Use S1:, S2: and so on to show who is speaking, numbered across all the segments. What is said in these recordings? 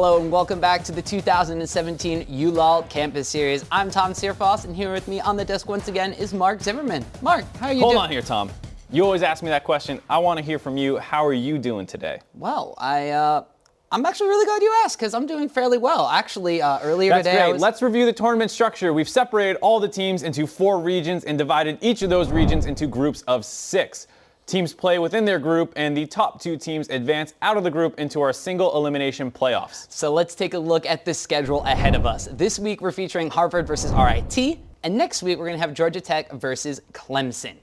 S1: Hello and welcome back to the 2017 uLoL Campus Series. I'm Tom Searfoss, and here with me on the desk once again is Mark Zimmerman. Mark, how are you doing?
S2: Hold on here, Tom. You always ask me that question. I want to hear from you. How are you doing today?
S1: Well, I'm actually really glad you asked because I'm doing fairly well. Actually, earlier
S2: That's
S1: today,
S2: great. Let's review the tournament structure. We've separated all the teams into 4 regions and divided each of those regions into groups of 6. Teams play within their group, and the top 2 teams advance out of the group into our single elimination playoffs.
S1: So let's take a look at the schedule ahead of us. This week we're featuring Harvard versus RIT, and next week we're going to have Georgia Tech versus Clemson.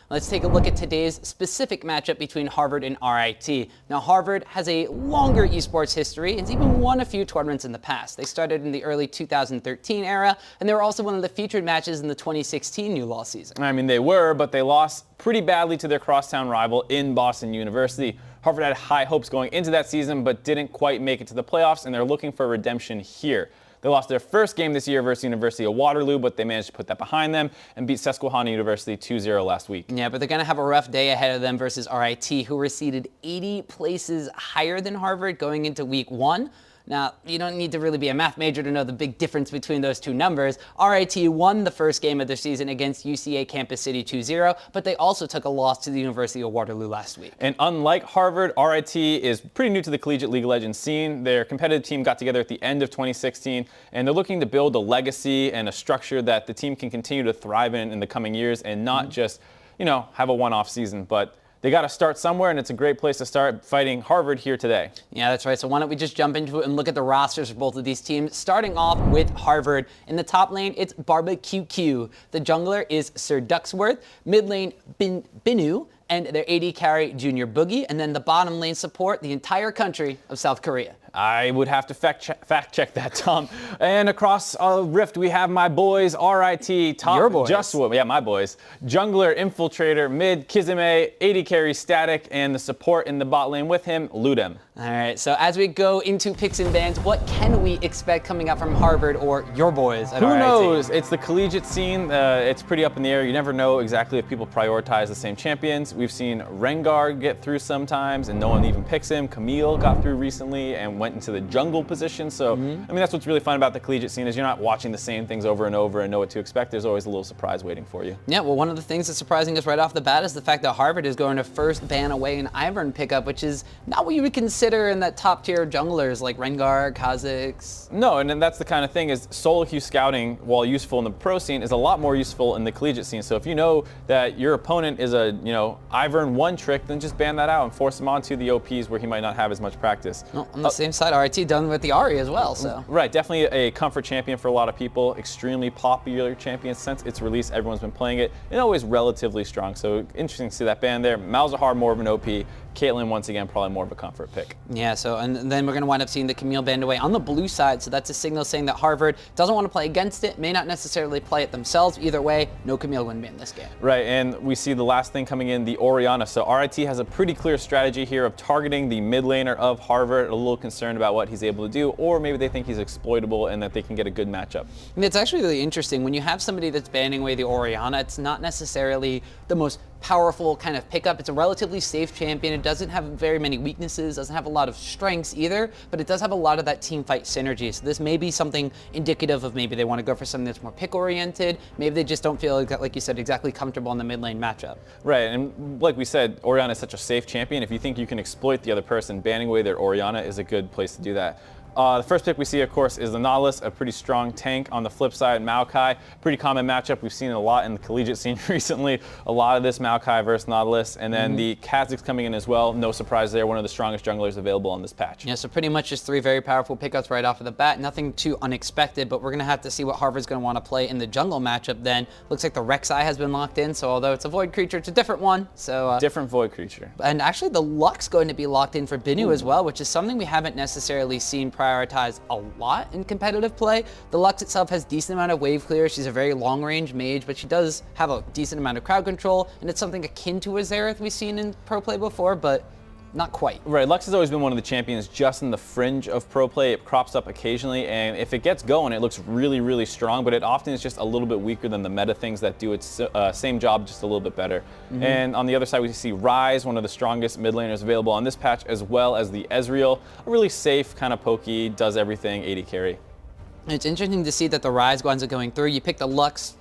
S1: Let's take a look at today's specific matchup between Harvard and RIT. Now, Harvard has a longer esports history and has even won a few tournaments in the past. They started in the early 2013 era, and they were also one of the featured matches in the 2016 uLoL season.
S2: I mean, they were, but they lost pretty badly to their crosstown rival in Boston University. Harvard had high hopes going into that season, but didn't quite make it to the playoffs, and they're looking for redemption here. They lost their first game this year versus University of Waterloo, but they managed to put that behind them and beat Susquehanna University 2-0 last week.
S1: Yeah, but they're going to have a rough day ahead of them versus RIT, who were seeded 80 places higher than Harvard going into week 1. Now, you don't need to really be a math major to know the big difference between those two numbers. RIT won the first game of their season against UCA Campus City 2-0, but they also took a loss to the University of Waterloo last week.
S2: And unlike Harvard, RIT is pretty new to the collegiate League of Legends scene. Their competitive team got together at the end of 2016, and they're looking to build a legacy and a structure that the team can continue to thrive in the coming years and not just, have a one-off season, but they got to start somewhere, and it's a great place to start fighting Harvard here today.
S1: Yeah, that's right. So why don't we just jump into it and look at the rosters for both of these teams. Starting off with Harvard. In the top lane, it's BarbaQQ. The jungler is Sir Ducksworth. Mid lane, Binu. And their AD carry, Junior Boogie. And then the bottom lane support, the entire country of South Korea.
S2: I would have to fact check that, Tom. And across Rift, we have my boys, RIT, top.
S1: Your boys.
S2: Yeah, my boys. Jungler, Infiltrator, mid, Kizime, AD carry, Static, and the support in the bot lane with him, Ludem.
S1: All right, so as we go into picks and bans, what can we expect coming up from Harvard or your boys at RIT?
S2: Who knows? It's the collegiate scene. It's pretty up in the air. You never know exactly if people prioritize the same champions. We've seen Rengar get through sometimes, and no one even picks him. Camille got through recently and went into the jungle position. So, I mean, that's what's really fun about the collegiate scene is you're not watching the same things over and over and know what to expect. There's always a little surprise waiting for you.
S1: Yeah, well, one of the things that's surprising us right off the bat is the fact that Harvard is going to first ban away an Ivern pickup, which is not what you would consider in that top tier junglers like Rengar, Kha'Zix.
S2: No, and then that's the kind of thing is solo queue scouting, while useful in the pro scene, is a lot more useful in the collegiate scene. So if you know that your opponent is a, Ivern one trick, then just ban that out and force him onto the OPs where he might not have as much practice.
S1: Well, on the same side, RIT done with the Ahri as well, so.
S2: Right, definitely a comfort champion for a lot of people. Extremely popular champion since its release. Everyone's been playing it, and always relatively strong. So interesting to see that ban there. Malzahar more of an OP. Caitlyn, once again, probably more of a comfort pick.
S1: Yeah, so, and then we're going to wind up seeing the Camille banned away on the blue side, so that's a signal saying that Harvard doesn't want to play against it, may not necessarily play it themselves. Either way, no Camille win ban this game.
S2: Right, and we see the last thing coming in, the Orianna. So RIT has a pretty clear strategy here of targeting the mid laner of Harvard, a little concerned about what he's able to do, or maybe they think he's exploitable and that they can get a good matchup.
S1: And it's actually really interesting. When you have somebody that's banning away the Orianna, it's not necessarily the most powerful kind of pickup. It's a relatively safe champion. It doesn't have very many weaknesses, doesn't have a lot of strengths either, but it does have a lot of that team fight synergy. So this may be something indicative of maybe they want to go for something that's more pick oriented. Maybe they just don't feel, like you said, exactly comfortable in the mid lane matchup.
S2: Right, and like we said, Orianna is such a safe champion. If you think you can exploit the other person, banning away their Orianna is a good place to do that. The first pick we see, of course, is the Nautilus, a pretty strong tank. On the flip side, Maokai, pretty common matchup. We've seen it a lot in the collegiate scene recently. A lot of this Maokai versus Nautilus. And then the Kha'Zix coming in as well. No surprise there, one of the strongest junglers available on this patch.
S1: Yeah, so pretty much just 3 very powerful pickups right off of the bat. Nothing too unexpected, but we're going to have to see what Harvard's going to want to play in the jungle matchup then. Looks like the Rek'Sai has been locked in, so although it's a Void creature, it's a different one. So
S2: different Void creature.
S1: And actually the Luck's going to be locked in for Binu as well, which is something we haven't necessarily seen prioritized a lot in competitive play. The Lux itself has decent amount of wave clear. She's a very long range mage, but she does have a decent amount of crowd control, and it's something akin to a Xerath we've seen in pro play before, but not quite.
S2: Right, Lux has always been one of the champions just in the fringe of pro play. It crops up occasionally, and if it gets going, it looks really, really strong, but it often is just a little bit weaker than the meta things that do its same job just a little bit better. And on the other side, we see Ryze, one of the strongest mid laners available on this patch, as well as the Ezreal, a really safe, kind of pokey, does everything, 80 carry.
S1: It's interesting to see that the Ryze winds up going through. You pick the Lux,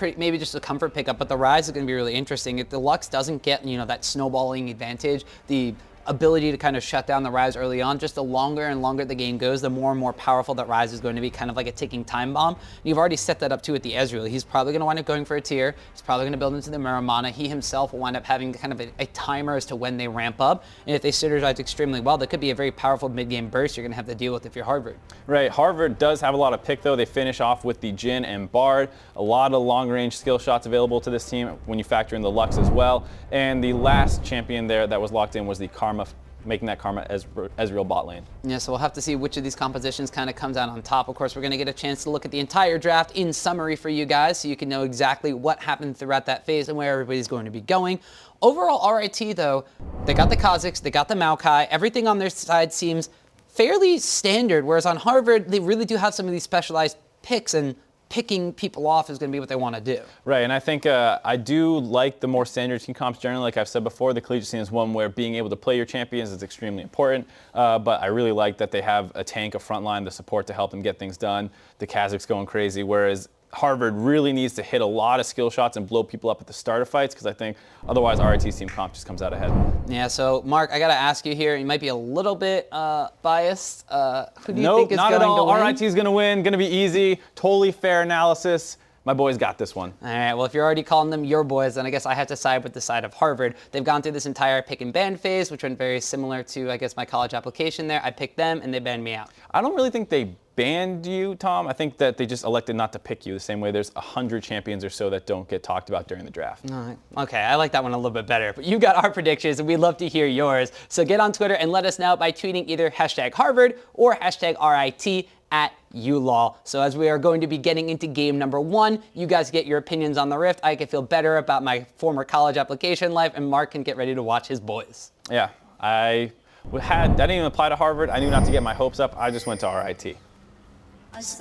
S1: maybe just a comfort pickup, but the Ryze is going to be really interesting. If the Lux doesn't get, that snowballing advantage, the ability to kind of shut down the Ryze early on, just the longer and longer the game goes, the more and more powerful that Ryze is going to be, kind of like a ticking time bomb. And you've already set that up too with the Ezreal. He's probably going to wind up going for a tier. He's probably going to build into the Muramana. He himself will wind up having kind of a timer as to when they ramp up. And if they synergize extremely well, that could be a very powerful mid-game burst you're going to have to deal with if you're Harvard.
S2: Right, Harvard does have a lot of pick though. They finish off with the Jhin and Bard. A lot of long-range skill shots available to this team when you factor in the Lux as well. And the last champion there that was locked in was the Karma, making that Karma Ezreal bot lane.
S1: Yeah, so we'll have to see which of these compositions kind of comes out on top. Of course, we're going to get a chance to look at the entire draft in summary for you guys, so you can know exactly what happened throughout that phase and where everybody's going to be going. Overall, RIT, though, they got the Kha'Zix, they got the Maokai. Everything on their side seems fairly standard, whereas on Harvard, they really do have some of these specialized picks, and picking people off is going to be what they want to do.
S2: Right, and I think I do like the more standard team comps generally. Like I've said before, the collegiate scene is one where being able to play your champions is extremely important, but I really like that they have a tank, a frontline, the support to help them get things done. The Kha'Zix going crazy, whereas Harvard really needs to hit a lot of skill shots and blow people up at the start of fights, because I think otherwise RIT's team comp just comes out ahead.
S1: Yeah, so Mark, I got to ask you here, you might be a little bit biased. Who do you
S2: Nope,
S1: think is
S2: not
S1: going
S2: at all.
S1: to win?
S2: RIT's going to win, going to be easy, totally fair analysis. My boys got this one.
S1: All right, well, if you're already calling them your boys, then I guess I have to side with the side of Harvard. They've gone through this entire pick and ban phase, which went very similar to, I guess, my college application there. I picked them, and they banned me out.
S2: I don't really think they banned you, Tom. I think that they just elected not to pick you, the same way there's 100 champions or so that don't get talked about during the draft.
S1: Okay, I like that one a little bit better. But you got our predictions, and we'd love to hear yours. So get on Twitter and let us know by tweeting either hashtag Harvard or hashtag RIT at uLoL. So as we are going to be getting into game number 1, you guys get your opinions on the Rift. I can feel better about my former college application life, and Mark can get ready to watch his boys.
S2: Yeah, I didn't even apply to Harvard. I knew not to get my hopes up. I just went to RIT.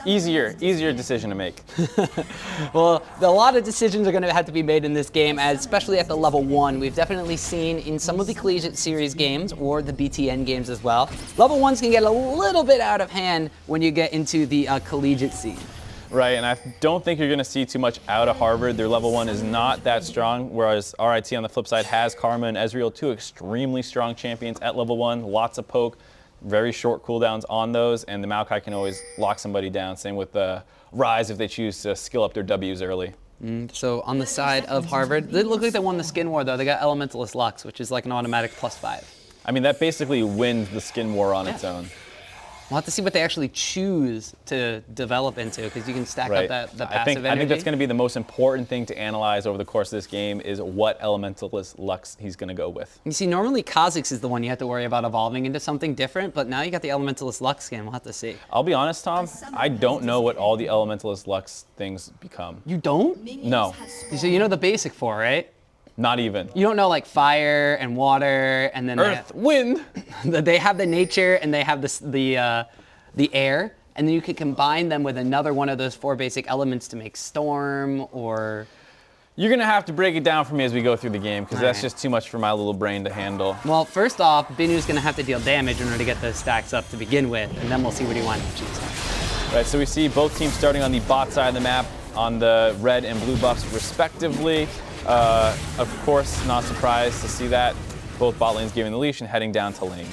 S2: Easier decision to make.
S1: Well, a lot of decisions are going to have to be made in this game, especially at the level 1. We've definitely seen in some of the Collegiate Series games, or the BTN games as well, level 1s can get a little bit out of hand when you get into the collegiate scene.
S2: Right, and I don't think you're going to see too much out of Harvard. Their level 1 is not that strong, whereas RIT on the flip side has Karma and Ezreal, 2 extremely strong champions at level 1, lots of poke, very short cooldowns on those, and the Maokai can always lock somebody down. Same with Ryze if they choose to skill up their Ws early.
S1: So on the side of Harvard, they look like they won the skin war, though. They got Elementalist Lux, which is like an automatic +5.
S2: I mean, that basically wins the skin war on its own.
S1: We'll have to see what they actually choose to develop into, because you can stack up the passive energy.
S2: I think that's going to be the most important thing to analyze over the course of this game, is what Elementalist Lux he's going to go with.
S1: You see, normally Kha'Zix is the one you have to worry about evolving into something different, but now you got the Elementalist Lux skin. We'll have to see.
S2: I'll be honest, Tom, I don't know what all the Elementalist Lux things become.
S1: You don't?
S2: No.
S1: So you know the basic 4, right?
S2: Not even.
S1: You don't know like fire and water, and then
S2: Earth, wind.
S1: They have the nature, and they have the air, and then you can combine them with another one of those 4 basic elements to make storm, or...
S2: You're going to have to break it down for me as we go through the game, because that's just too much for my little brain to handle.
S1: Well, first off, Binu's going to have to deal damage in order to get those stacks up to begin with, and then we'll see what he wants to choose.
S2: Right, so we see both teams starting on the bot side of the map on the red and blue buffs respectively. Of course, not surprised to see that. Both bot lanes giving the leash and heading down to lane.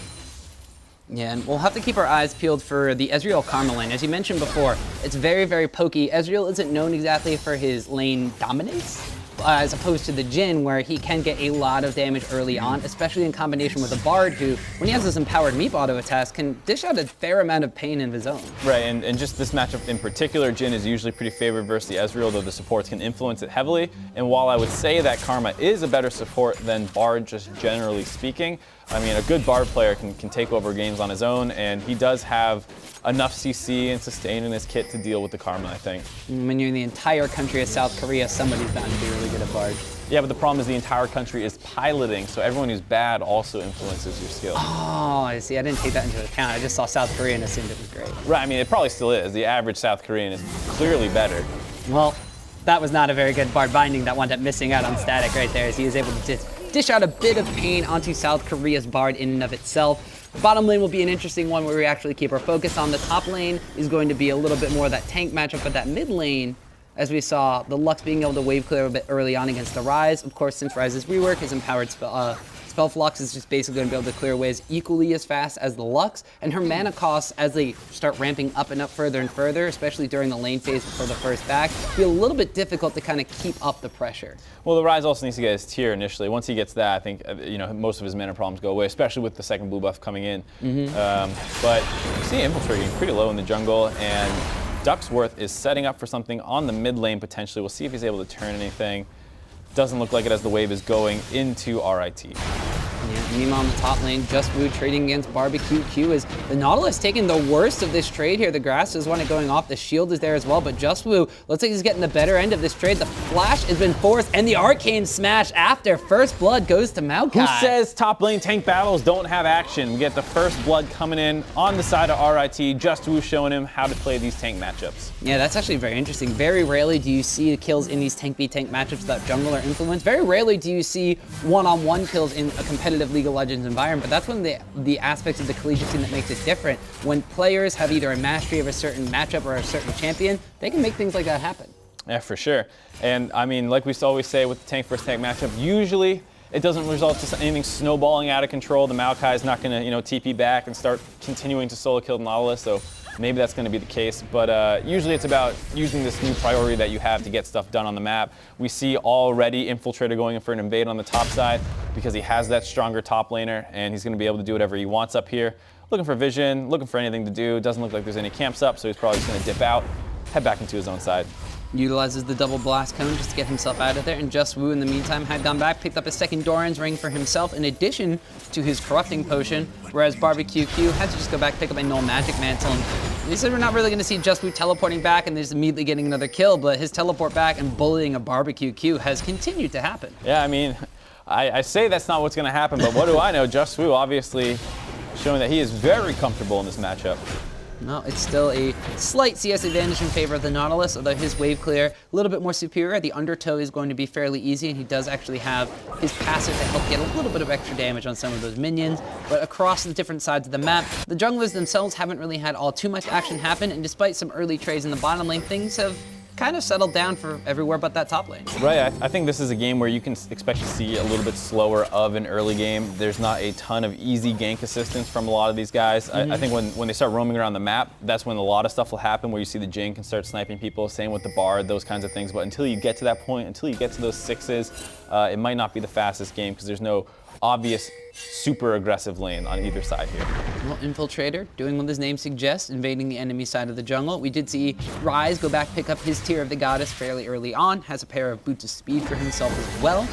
S1: Yeah, and we'll have to keep our eyes peeled for the Ezreal Karma lane. As you mentioned before, it's very, very pokey. Ezreal isn't known exactly for his lane dominance, as opposed to the Jhin, where he can get a lot of damage early on, especially in combination with the Bard, who, when he has his empowered Meep auto attacks, can dish out a fair amount of pain of his own.
S2: Right, and just this matchup in particular, Jhin is usually pretty favored versus the Ezreal, though the supports can influence it heavily. And while I would say that Karma is a better support than Bard, just generally speaking, I mean, a good Bard player can take over games on his own, and he does have enough CC and sustain in his kit to deal with the Karma, I think.
S1: When you're in the entire country of South Korea, somebody's bound to be really good at Bard.
S2: Yeah, but the problem is the entire country is piloting, so everyone who's bad also influences your skill.
S1: Oh, I see. I didn't take that into account. I just saw South Korea and assumed it was great.
S2: Right, I mean, it probably still is. The average South Korean is clearly better.
S1: Well, that was not a very good Bard binding that wound up missing out on static right there, as he is able to just dish out a bit of pain onto South Korea's Bard in and of itself. Bottom lane will be an interesting one where we actually keep our focus on. The top lane is going to be a little bit more of that tank matchup, but that mid lane, as we saw, the Lux being able to wave clear a bit early on against the Ryze. Of course, since Ryze's rework, his empowered spell flux is just basically going to be able to clear waves equally as fast as the Lux, and her mana costs, as they start ramping up and up further and further, especially during the lane phase before the first back, be a little bit difficult to kind of keep up the pressure.
S2: Well, the Ryze also needs to get his tier initially. Once he gets that, I think most of his mana problems go away, especially with the second blue buff coming in. But you see infiltrating pretty low in the jungle, and Ducksworth is setting up for something on the mid lane potentially. We'll see if he's able to turn anything. Doesn't look like it as the wave is going into RIT.
S1: Yeah, meanwhile on the top lane, justwu trading against Barbecue Q as the Nautilus taking the worst of this trade here. The grass is one going off, the shield is there as well, but justwu looks like he's getting the better end of this trade. The flash has been forced, and the arcane smash after first blood goes to Maokai.
S2: Who says top lane tank battles don't have action? We get the first blood coming in on the side of RIT, justwu showing him how to play these tank matchups.
S1: Yeah, that's actually very interesting. Very rarely do you see the kills in these tank v tank matchups without jungler influence. Very rarely do you see one-on-one kills in a competitive League of Legends environment, but that's one of the aspects of the collegiate scene that makes it different. When players have either a mastery of a certain matchup or a certain champion, they can make things like that happen.
S2: Yeah, for sure. And I mean, like we always say with the tank versus tank matchup, usually it doesn't result to anything snowballing out of control. The Maokai is not going to, TP back and start continuing to solo kill the Nautilus, so maybe that's going to be the case, but usually it's about using this new priority that you have to get stuff done on the map. We see already Infiltrator going in for an invade on the top side because he has that stronger top laner, and he's going to be able to do whatever he wants up here. Looking for vision, looking for anything to do. Doesn't look like there's any camps up, so he's probably just going to dip out, head back into his own side.
S1: Utilizes the double blast cone just to get himself out of there, and justwu in the meantime had gone back, picked up a second Doran's ring for himself in addition to his corrupting potion, whereas Barbecue Q had to just go back, pick up a null magic mantle. And they said we're not really going to see justwu teleporting back and just immediately getting another kill, but his teleport back and bullying of Barbecue Q has continued to happen.
S2: Yeah, I mean, I say that's not what's going to happen, but what do I know? justwu obviously showing that he is very comfortable in this matchup.
S1: No, it's still a slight CS advantage in favor of the Nautilus, although his wave clear a little bit more superior. The undertow is going to be fairly easy, and he does actually have his passive to help get a little bit of extra damage on some of those minions. But across the different sides of the map, the junglers themselves haven't really had all too much action happen, and despite some early trades in the bottom lane, things have kind of settled down for everywhere but that top lane.
S2: Right, I think this is a game where you can expect to see a little bit slower of an early game. There's not a ton of easy gank assistance from a lot of these guys. I think when they start roaming around the map, that's when a lot of stuff will happen, where you see the Jhin can start sniping people, same with the Bard, those kinds of things. But until you get to that point, until you get to those sixes, it might not be the fastest game because there's no obvious super aggressive lane on either side here.
S1: Well, Infiltrator, doing what his name suggests, invading the enemy side of the jungle. We did see Ryze go back, pick up his tier of the goddess fairly early on, has a pair of boots of speed for himself as well.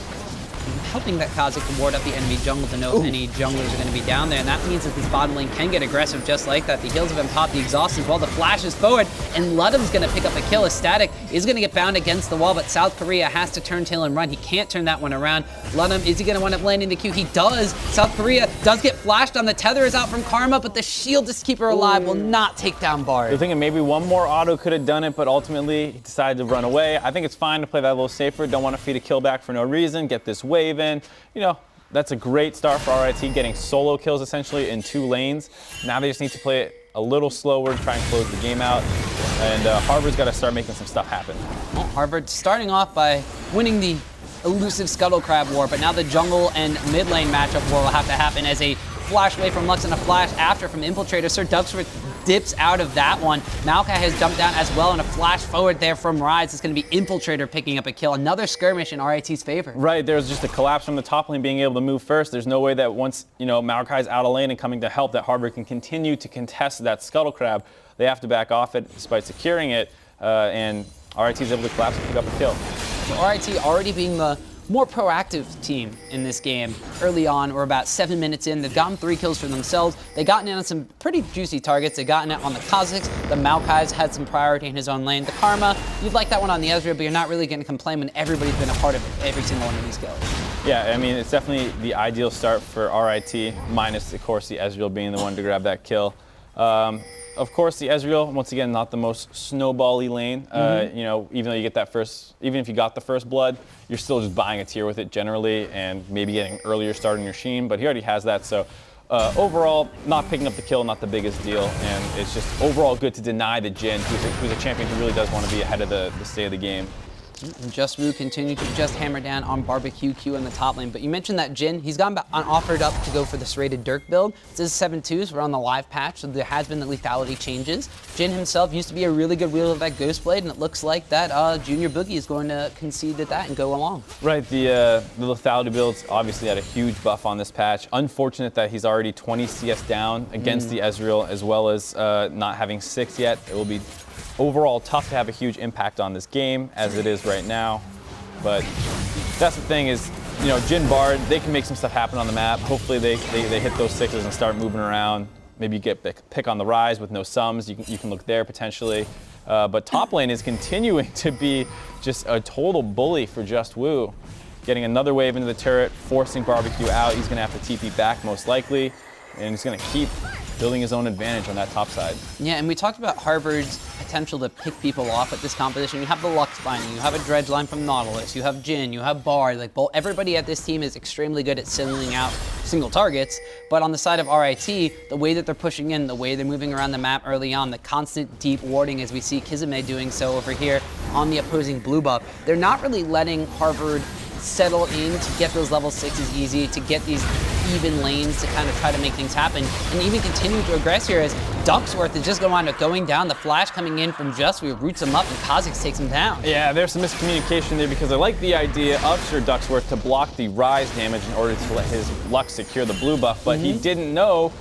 S1: Helping that Kha'Zix to ward up the enemy jungle to know if any junglers are going to be down there, and that means that this bottom lane can get aggressive just like that. The heals have been popped, the exhaust as well, the flash is forward, and Ludum's going to pick up a kill. As Static is going to get bound against the wall, but South Korea has to turn tail and run. He can't turn that one around. Ludum, is he going to wind up landing the Q? He does. South Korea does get flashed on. The tether is out from Karma, but the shield to keep her alive will not take down Bard.
S2: You're thinking maybe one more auto could have done it, but ultimately he decided to run away. I think it's fine to play that a little safer. Don't want to feed a kill back for no reason. Get this wave in. That's a great start for RIT, getting solo kills essentially in 2 lanes. Now they just need to play it a little slower, try and close the game out. And Harvard's got to start making some stuff happen.
S1: Well, Harvard starting off by winning the elusive Scuttle Crab war, but now the jungle and mid lane matchup war will have to happen as a flash away from Lux and a flash after from Infiltrator. Sir Ducksworth dips out of that one. Maokai has jumped down as well, and a flash forward there from Ryze. It's going to be Infiltrator picking up a kill. Another skirmish in RIT's favor.
S2: Right, there's just a collapse from the top lane being able to move first. There's no way that once, Maokai's out of lane and coming to help, that Harvard can continue to contest that Scuttle Crab. They have to back off it despite securing it, and RIT is able to collapse and pick up a kill.
S1: So RIT already being the more proactive team in this game. Early on, we're about 7 minutes in, they've gotten 3 kills for themselves. They've gotten in on some pretty juicy targets. They've gotten it on the Kazakhs. The Maokai's had some priority in his own lane. The Karma, you'd like that one on the Ezreal, but you're not really going to complain when everybody's been a part of it, every single one of these kills.
S2: Yeah, I mean, it's definitely the ideal start for RIT, minus, of course, the Ezreal being the one to grab that kill. Of course, the Ezreal, once again, not the most snowball-y lane. You know, even though you get that even if you got the first blood, you're still just buying a tier with it generally, and maybe getting an earlier start in your Sheen, but he already has that, so overall, not picking up the kill, not the biggest deal, and it's just overall good to deny the Jhin, who's a champion who really does want to be ahead of the state of the game.
S1: And Just Woo continued to just hammer down on Barbecue Q in the top lane. But you mentioned that Jhin, he's gone offered up to go for the serrated Dirk build. This is 7-2s, we're on the live patch, so there has been the lethality changes. Jhin himself used to be a really good wielder of that Ghost Blade, and it looks like that Junior Boogie is going to concede to that and go along. Right,
S2: the lethality build's obviously had a huge buff on this patch. Unfortunate that he's already 20 CS down against the Ezreal, as well as not having 6 yet. It will be overall tough to have a huge impact on this game as it is right now, but that's the thing is, you know, Jhin Bard, they can make some stuff happen on the map. Hopefully they hit those 6s and start moving around. Maybe you get pick on the Rise with no sums, you can look there potentially. But top lane is continuing to be just a total bully for Just Woo. Getting another wave into the turret, forcing Barbecue out. He's gonna have to TP back most likely, and he's gonna keep building his own advantage on that top side.
S1: Yeah, and we talked about Harvard's potential to pick people off at this composition. You have the Lux binding, you have a Dredge line from Nautilus, you have Jhin, you have Bard. Like, everybody at this team is extremely good at singling out single targets, but on the side of RIT, the way that they're pushing in, the way they're moving around the map early on, the constant deep warding as we see Kizame doing so over here on the opposing blue buff, they're not really letting Harvard settle in to get those level 6s easy, to get these even lanes to kind of try to make things happen, and even continue to aggress here as Ducksworth is just going to wind up going down. The flash coming in from Just Woo roots him up, and Kazakhs takes him down. Yeah,
S2: there's some miscommunication there because I like the idea of Sir Ducksworth to block the Rise damage in order to let his Lux secure the blue buff, but he didn't know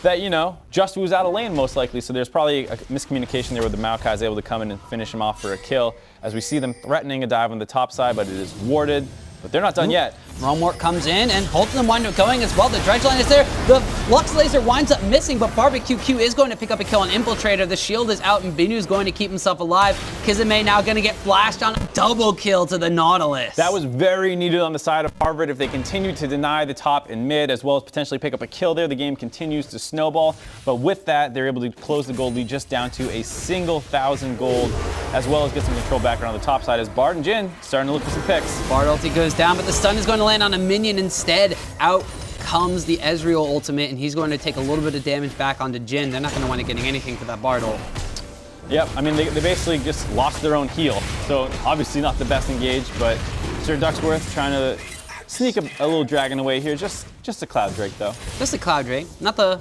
S2: that, you know, Just Woo's out of lane most likely, so there's probably a miscommunication there where the Maokai is able to come in and finish him off for a kill, as we see them threatening a dive on the top side, but it is warded. But they're not done yet.
S1: Roamwork comes in, and both of them wind up going as well. The Dredge line is there. The Lux Laser winds up missing, but Barbecue Q is going to pick up a kill on Infiltrator. The shield is out, and Binu's going to keep himself alive. Kizame now going to get flashed on a double kill to the Nautilus.
S2: That was very needed on the side of Harvard. If they continue to deny the top and mid, as well as potentially pick up a kill there, the game continues to snowball. But with that, they're able to close the gold lead just down to a single 1,000 gold, as well as get some control back around the top side as Bard and Jhin starting to look for some picks.
S1: Bard ulti goes down, but the stun is going to land on a minion instead. Out comes the Ezreal ultimate, and he's going to take a little bit of damage back onto Jhin. They're not going to want to get anything for that Bard ult.
S2: Yep, I mean, they basically just lost their own heal. So obviously not the best engaged, but Sir Ducksworth trying to sneak a little dragon away here. Just a Cloud Drake, though.
S1: Just a Cloud Drake. Not the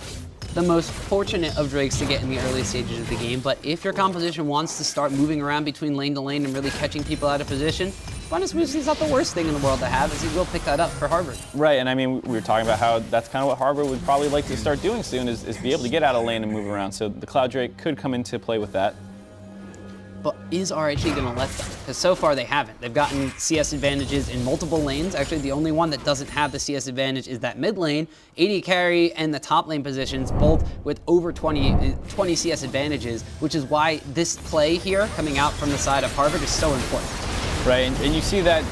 S1: most fortunate of Drakes to get in the early stages of the game, but if your composition wants to start moving around between lane to lane and really catching people out of position, Bonus Boost is not the worst thing in the world to have, as he will pick that up for Harvard.
S2: Right, and I mean, we were talking about how that's kind of what Harvard would probably like to start doing soon, is be able to get out of lane and move around, so the Cloud Drake could come into play with that.
S1: But is RIT going to let them? Because so far they haven't. They've gotten CS advantages in multiple lanes. Actually, the only one that doesn't have the CS advantage is that mid lane. AD carry and the top lane positions, both with over 20 CS advantages, which is why this play here coming out from the side of Harvard is so important.
S2: Right, and you see that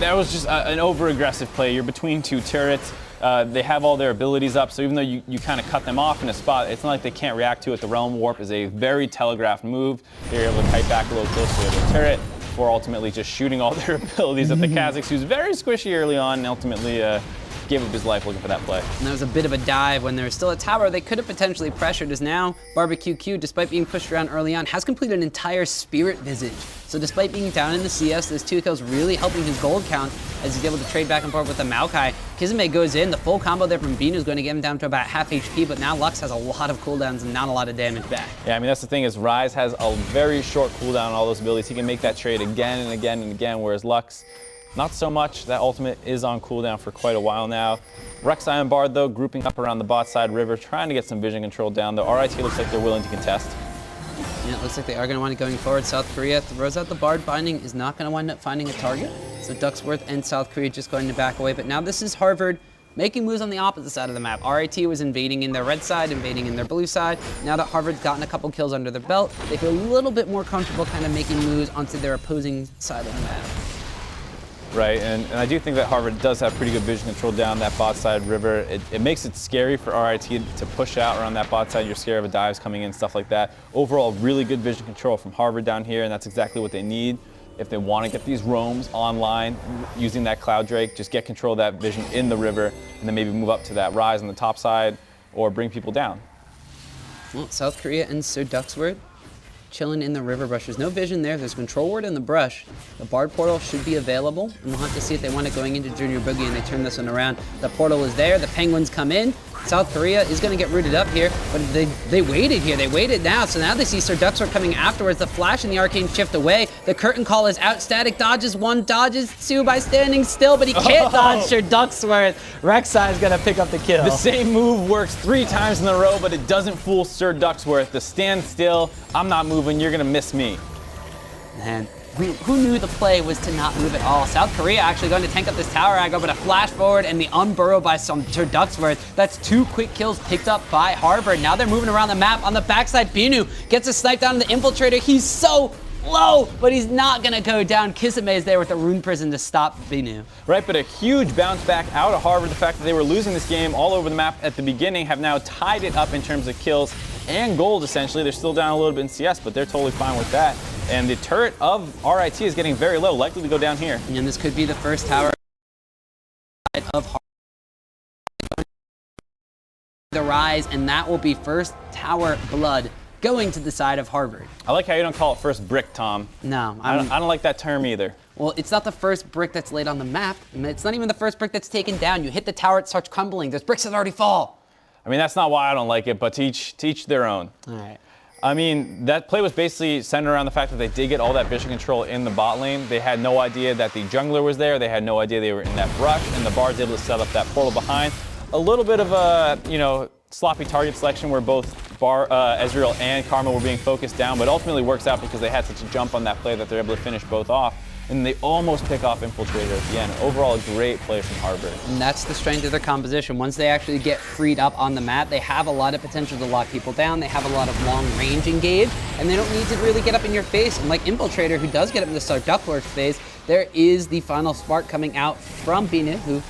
S2: that was just an over-aggressive play. You're between two turrets. They have all their abilities up, so even though you kind of cut them off in a spot, it's not like they can't react to it. The Realm Warp is a very telegraphed move. They're able to kite back a little closer to the turret before ultimately just shooting all their abilities at the Kazakhs, who's very squishy early on and ultimately gave up his life looking for that play.
S1: And there was a bit of a dive when there was still a tower they could have potentially pressured, as now Barbecue Q, despite being pushed around early on, has completed an entire Spirit Visage. So despite being down in the CS, those 2 kills really helping his gold count as he's able to trade back and forth with the Maokai. Kizame goes in, the full combo there from Binu is going to get him down to about half HP, but now Lux has a lot of cooldowns and not a lot of damage back.
S2: Yeah, I mean, that's the thing is Rise has a very short cooldown on all those abilities. He can make that trade again and again and again, whereas Lux, not so much. That ultimate is on cooldown for quite a while now. Rek'Sai and Bard, though, grouping up around the bot side river, trying to get some vision control down, though RIT looks like they're willing to contest.
S1: Yeah, it looks like they are going to wind up going forward. South Korea throws out the Bard. Binding is not going to wind up finding a target. So Ducksworth and South Korea just going to back away. But now this is Harvard making moves on the opposite side of the map. RIT was invading in their red side, invading in their blue side. Now that Harvard's gotten a couple kills under their belt, they feel a little bit more comfortable kind of making moves onto their opposing side of the map.
S2: Right, and I do think that Harvard does have pretty good vision control down that bot side river. It makes it scary for RIT to push out around that bot side. You're scared of a dives coming in, stuff like that. Overall, really good vision control from Harvard down here, and that's exactly what they need. If they want to get these roams online using that Cloud Drake, just get control of that vision in the river, and then maybe move up to that rise on the top side, or bring people down.
S1: Well, South Korea and Sir Ducksworth chilling in the river brush. There's no vision there. There's control ward in the brush. The Bard portal should be available, and we'll have to see if they want it going into Junior Boogie and they turn this one around. The portal is there. The Penguins come in. South Korea is going to get rooted up here, but they waited here. They waited now, so now they see Sir Ducksworth coming afterwards. The flash and the arcane shift away. The curtain call is out. Static dodges one, dodges two by standing still, but he can't dodge Sir Ducksworth. Rek'Sai is going to pick up the kill.
S2: The same move works 3 times in a row, but it doesn't fool Sir Ducksworth. The stand still, I'm not moving, you're going to miss me.
S1: Man, who knew the play was to not move at all? South Korea actually going to tank up this tower aggro, but a flash forward and the unburrow by some Sir Ducksworth. That's 2 quick kills picked up by Harvard. Now they're moving around the map. On the backside, Binu gets a snipe down on the Infiltrator. He's so low, but he's not going to go down. Kisame is there with the Rune Prison to stop Binu.
S2: Right, but a huge bounce back out of Harvard. The fact that they were losing this game all over the map at the beginning have now tied it up in terms of kills and gold, essentially. They're still down a little bit in CS, but they're totally fine with that. And the turret of RIT is getting very low, likely to go down here.
S1: And this could be the first tower of Harvard. The rise, and that will be first tower blood going to the side of Harvard.
S2: I like how you don't call it first brick, Tom.
S1: No.
S2: I don't like that term either.
S1: Well, it's not the first brick that's laid on the map. It's not even the first brick that's taken down. You hit the tower, it starts crumbling. There's bricks that already fall.
S2: I mean, that's not why I don't like it, but to each their own.
S1: All right.
S2: I mean, that play was basically centered around the fact that they did get all that vision control in the bot lane. They had no idea that the jungler was there. They had no idea they were in that brush, and the Bard's able to set up that portal behind. A little bit of a, sloppy target selection where both Ezreal and Karma were being focused down, but ultimately works out because they had such a jump on that play that they're able to finish both off. And they almost pick off Infiltrator at the end. Overall, a great play from Harvard.
S1: And that's the strength of their composition. Once they actually get freed up on the map, they have a lot of potential to lock people down. They have a lot of long-range engage, and they don't need to really get up in your face. And like Infiltrator, who does get up in the Sir Ducksworth phase, there is the final spark coming out from Binu, who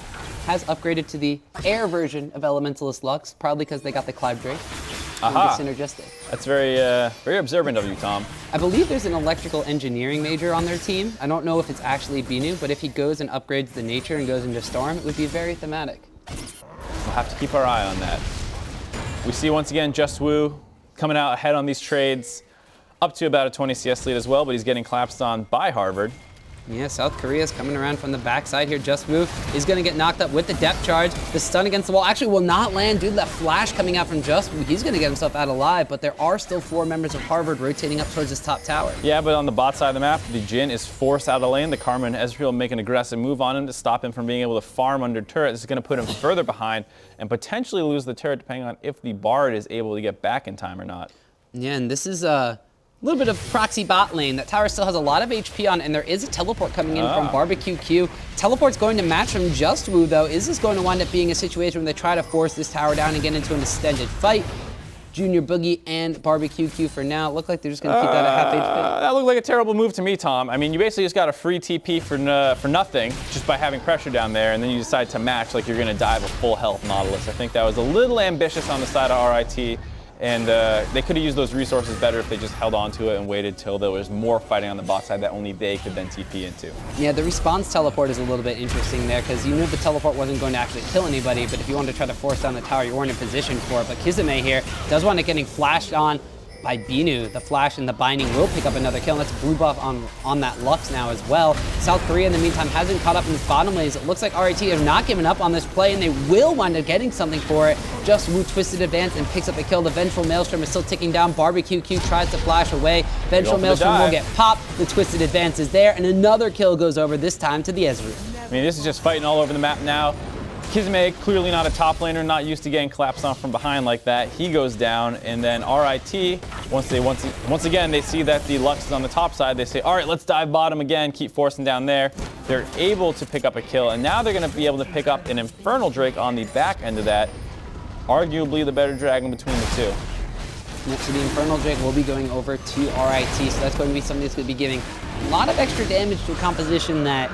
S1: has upgraded to the air version of Elementalist Lux, probably because they got the Cloud Drake.
S2: Aha.
S1: Synergistic.
S2: That's very observant of you, Tom.
S1: I believe there's an electrical engineering major on their team. I don't know if it's actually Binu, but if he goes and upgrades the nature and goes into Storm, it would be very thematic.
S2: We'll have to keep our eye on that. We see once again Just Woo coming out ahead on these trades, up to about a 20 CS lead as well, but he's getting collapsed on by Harvard.
S1: Yeah, South Korea is coming around from the backside here. Just Woo is going to get knocked up with the depth charge. The stun against the wall actually will not land due to that flash coming out from Just Woo. He's going to get himself out alive, but there are still 4 members of Harvard rotating up towards this top tower.
S2: Yeah, but on the bot side of the map, the Jhin is forced out of lane. The Karma and Ezreal make an aggressive move on him to stop him from being able to farm under turret. This is going to put him further behind and potentially lose the turret depending on if the Bard is able to get back in time or not.
S1: Yeah, and this is a little bit of proxy bot lane. That tower still has a lot of HP on, and there is a teleport coming in from Barbecue Q. Teleport's going to match from Just Woo, though. Is this going to wind up being a situation where they try to force this tower down and get into an extended fight? Junior Boogie and Barbecue Q for now. Look like they're just going to keep that at half HP.
S2: That looked like a terrible move to me, Tom. I mean, you basically just got a free TP for nothing just by having pressure down there, and then you decide to match like you're going to dive a full health Nautilus. I think that was a little ambitious on the side of RIT. And they could have used those resources better if they just held on to it and waited till there was more fighting on the bot side that only they could then TP into.
S1: Yeah, the response teleport is a little bit interesting there because you knew the teleport wasn't going to actually kill anybody, but if you wanted to try to force down the tower, you weren't in position for it. But Kisame here does wind up getting flashed on by Binu. The flash and the binding will pick up another kill, and that's blue buff on that Lux now as well. South Korea, in the meantime, hasn't caught up in this bottom lanes. It looks like RIT have not given up on this play, and they will wind up getting something for it. Just Woo twisted advance and picks up a kill. The Vengeful Maelstrom is still ticking down. Barbecue Q tries to flash away. Vengeful Maelstrom will get popped. The twisted advance is there, and another kill goes over, this time to the Ezreal.
S2: I mean, this is just fighting all over the map now. Kisame, clearly not a top laner, not used to getting collapsed on from behind like that. He goes down, and then RIT, once again they see that the Lux is on the top side, they say, all right, let's dive bottom again, keep forcing down there. They're able to pick up a kill, and now they're going to be able to pick up an Infernal Drake on the back end of that. Arguably the better dragon between the two.
S1: Yep, so the Infernal Drake will be going over to RIT, so that's going to be something that's going to be giving a lot of extra damage to a composition that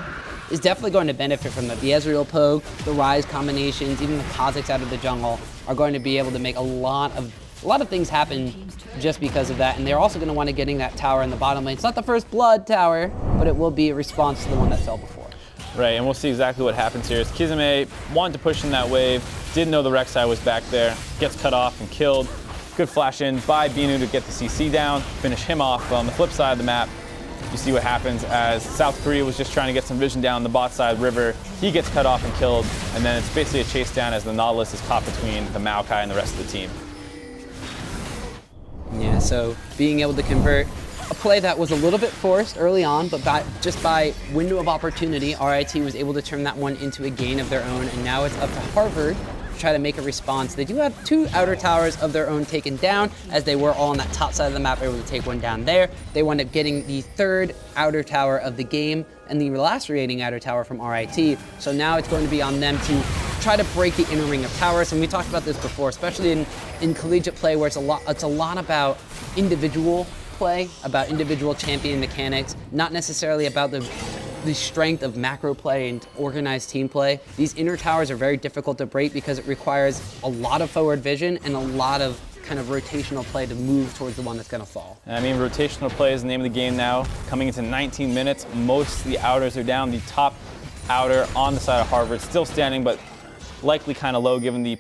S1: is definitely going to benefit from that. The Ezreal poke, the Ryze combinations, even the Kha'Zix out of the jungle are going to be able to make a lot of things happen just because of that. And they're also going to want to getting that tower in the bottom lane. It's not the first blood tower, but it will be a response to the one that fell before.
S2: Right, and we'll see exactly what happens here. As Kisame wanted to push in that wave, didn't know the Rek'Sai was back there, gets cut off and killed. Good flash in by Binu to get the CC down, finish him off. On the flip side of the map, you see what happens as South Korea was just trying to get some vision down the bot side river. He gets cut off and killed, and then it's basically a chase down as the Nautilus is caught between the Maokai and the rest of the team.
S1: Yeah, so being able to convert a play that was a little bit forced early on, but just by window of opportunity, RIT was able to turn that one into a gain of their own, and now it's up to Harvard to try to make a response. They do have 2 outer towers of their own taken down, as they were all on that top side of the map, able to take one down there. They wound up getting the 3rd outer tower of the game and the last remaining outer tower from RIT. So now it's going to be on them to try to break the inner ring of towers. And we talked about this before, especially in collegiate play, where it's a lot about individual play, about individual champion mechanics, not necessarily about the strength of macro play and organized team play. These inner towers are very difficult to break because it requires a lot of forward vision and a lot of kind of rotational play to move towards the one that's going to fall.
S2: I mean, rotational play is the name of the game now. Coming into 19 minutes, most of the outers are down. The top outer on the side of Harvard still standing, but likely kind of low given the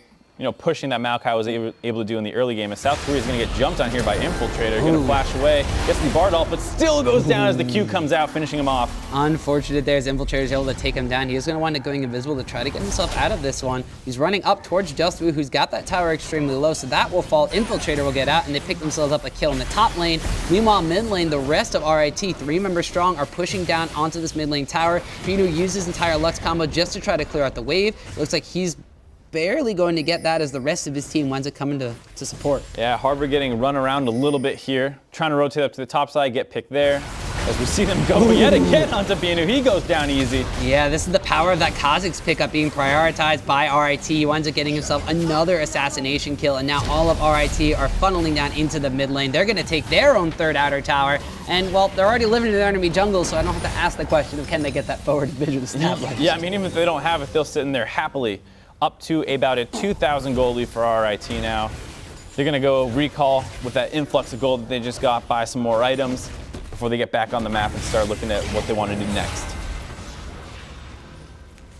S2: pushing that Maokai was able to do in the early game. And South Korea is going to get jumped on here by Infiltrator. Going to flash away, gets the Bardolph, but still goes down as the Q comes out, finishing him off.
S1: Unfortunate there as Infiltrator is able to take him down. He is going to wind up going invisible to try to get himself out of this one. He's running up towards Justwu, who's got that tower extremely low, so that will fall. Infiltrator will get out, and they pick themselves up a kill in the top lane. Meanwhile, mid lane, the rest of RIT, 3 members strong, are pushing down onto this mid lane tower. Binu uses his entire Lux combo just to try to clear out the wave. It looks like he's barely going to get that as the rest of his team winds up coming to support.
S2: Yeah, Harvard getting run around a little bit here, trying to rotate up to the top side, get picked there. As we see them go yet again onto Binu, he goes down easy.
S1: Yeah, this is the power of that Kha'Zix pickup being prioritized by RIT. He winds up getting himself another assassination kill, and now all of RIT are funneling down into the mid lane. They're going to take their own 3rd outer tower, and well, they're already living in their enemy jungle, so I don't have to ask the question of can they get that forward vision established.
S2: Yeah, I mean, even if they don't have it, they'll sit in there happily. Up to about a 2,000 gold lead for RIT now. They're gonna go recall with that influx of gold that they just got, buy some more items before they get back on the map and start looking at what they want to do next.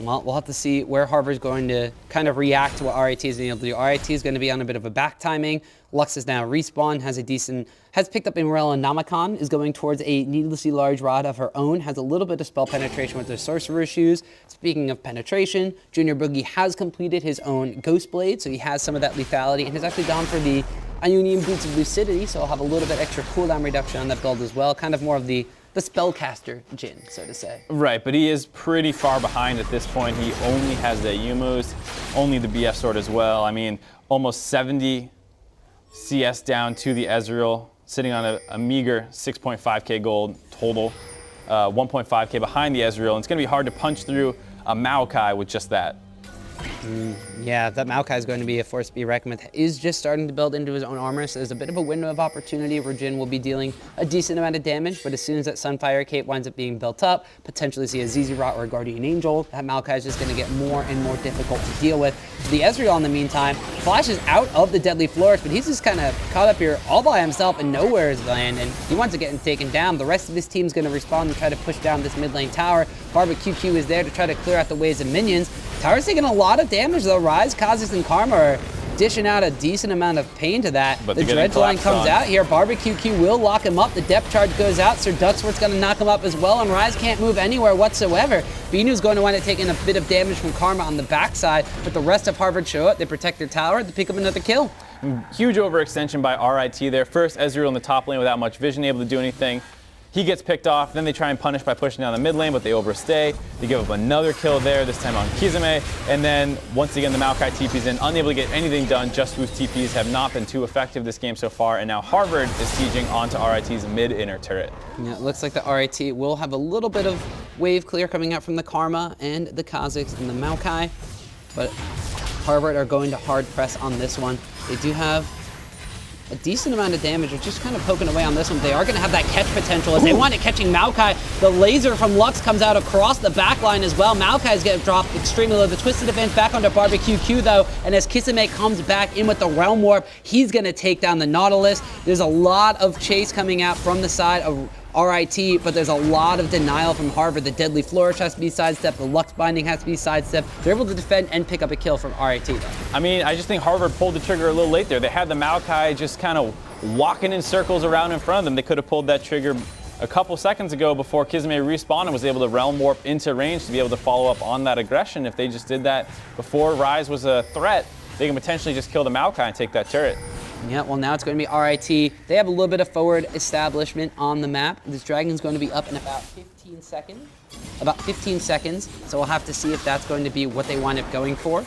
S1: Well, we'll have to see where Harvard's going to kind of react to what RIT is being able to do. RIT is going to be on a bit of a back timing. Lux is now respawn, has picked up Immorella Namakan, is going towards a needlessly large rod of her own, has a little bit of spell penetration with her sorcerer shoes. Speaking of penetration, Junior Boogie has completed his own Ghost Blade, so he has some of that lethality and has actually gone for the Ionian Boots of Lucidity, so I'll have a little bit extra cooldown reduction on that build as well. Kind of more of the spellcaster Jhin, so to say.
S2: Right, but he is pretty far behind at this point. He only has the Yumus, only the BF sword as well. I mean, almost 70 CS down to the Ezreal, sitting on a meager 6.5k gold total, 1.5k behind the Ezreal. And it's going to be hard to punch through a Maokai with just that.
S1: Yeah, that Maokai is going to be a force to be reckoned with. Is just starting to build into his own armor, so there's a bit of a window of opportunity where Jhin will be dealing a decent amount of damage, but as soon as that Sunfire Cape winds up being built up, potentially see a Zizirot or a Guardian Angel, that Maokai is just going to get more and more difficult to deal with. The Ezreal, in the meantime, flashes out of the Deadly Flourish, but he's just kind of caught up here all by himself and nowhere is land, and he wants to get taken down. The rest of his team's going to respond and try to push down this mid lane tower. Barbecue QQ is there to try to clear out the waves of minions. Tower's taking a lot of damage though. Ryze, Kha'Zix, and Karma are dishing out a decent amount of pain to that.
S2: But
S1: the Dredge line comes out here. Barbecue Q will lock him up. The depth charge goes out. Sir Ducksworth's going to knock him up as well, and Ryze can't move anywhere whatsoever. Binu's going to wind up taking a bit of damage from Karma on the backside, but the rest of Harvard show up. They protect their tower. They pick up another kill.
S2: Huge overextension by RIT there. First, Ezreal in the top lane without much vision, able to do anything. He gets picked off, then they try and punish by pushing down the mid lane, but they overstay. They give up another kill there, this time on Kizame, and then once again the Maokai TP's in, unable to get anything done. Just Boost TPs have not been too effective this game so far, and now Harvard is sieging onto RIT's mid-inner turret.
S1: Yeah, it looks like the RIT will have a little bit of wave clear coming out from the Karma and the Kazakhs and the Maokai, but Harvard are going to hard press on this one. They do have a decent amount of damage. They're just kind of poking away on this one. They are going to have that catch potential as they want it catching Maokai. The laser from Lux comes out across the back line as well. Maokai's getting dropped extremely low. The Twisted Advance back onto Barbecue Q though, and as Kisame comes back in with the Realm Warp, he's going to take down the Nautilus. There's a lot of chase coming out from the side of RIT, but there's a lot of denial from Harvard. The Deadly Flourish has to be sidestepped, the Lux Binding has to be sidestepped. They're able to defend and pick up a kill from RIT though.
S2: I mean, I just think Harvard pulled the trigger a little late there. They had the Maokai just kind of walking in circles around in front of them. They could have pulled that trigger a couple seconds ago before Kizame respawned and was able to Realm Warp into range to be able to follow up on that aggression. If they just did that before Rise was a threat, they can potentially just kill the Maokai and take that turret.
S1: Yeah, well now it's going to be RIT. They have a little bit of forward establishment on the map. This dragon's going to be up in about 15 seconds. So we'll have to see if that's going to be what they wind up going for.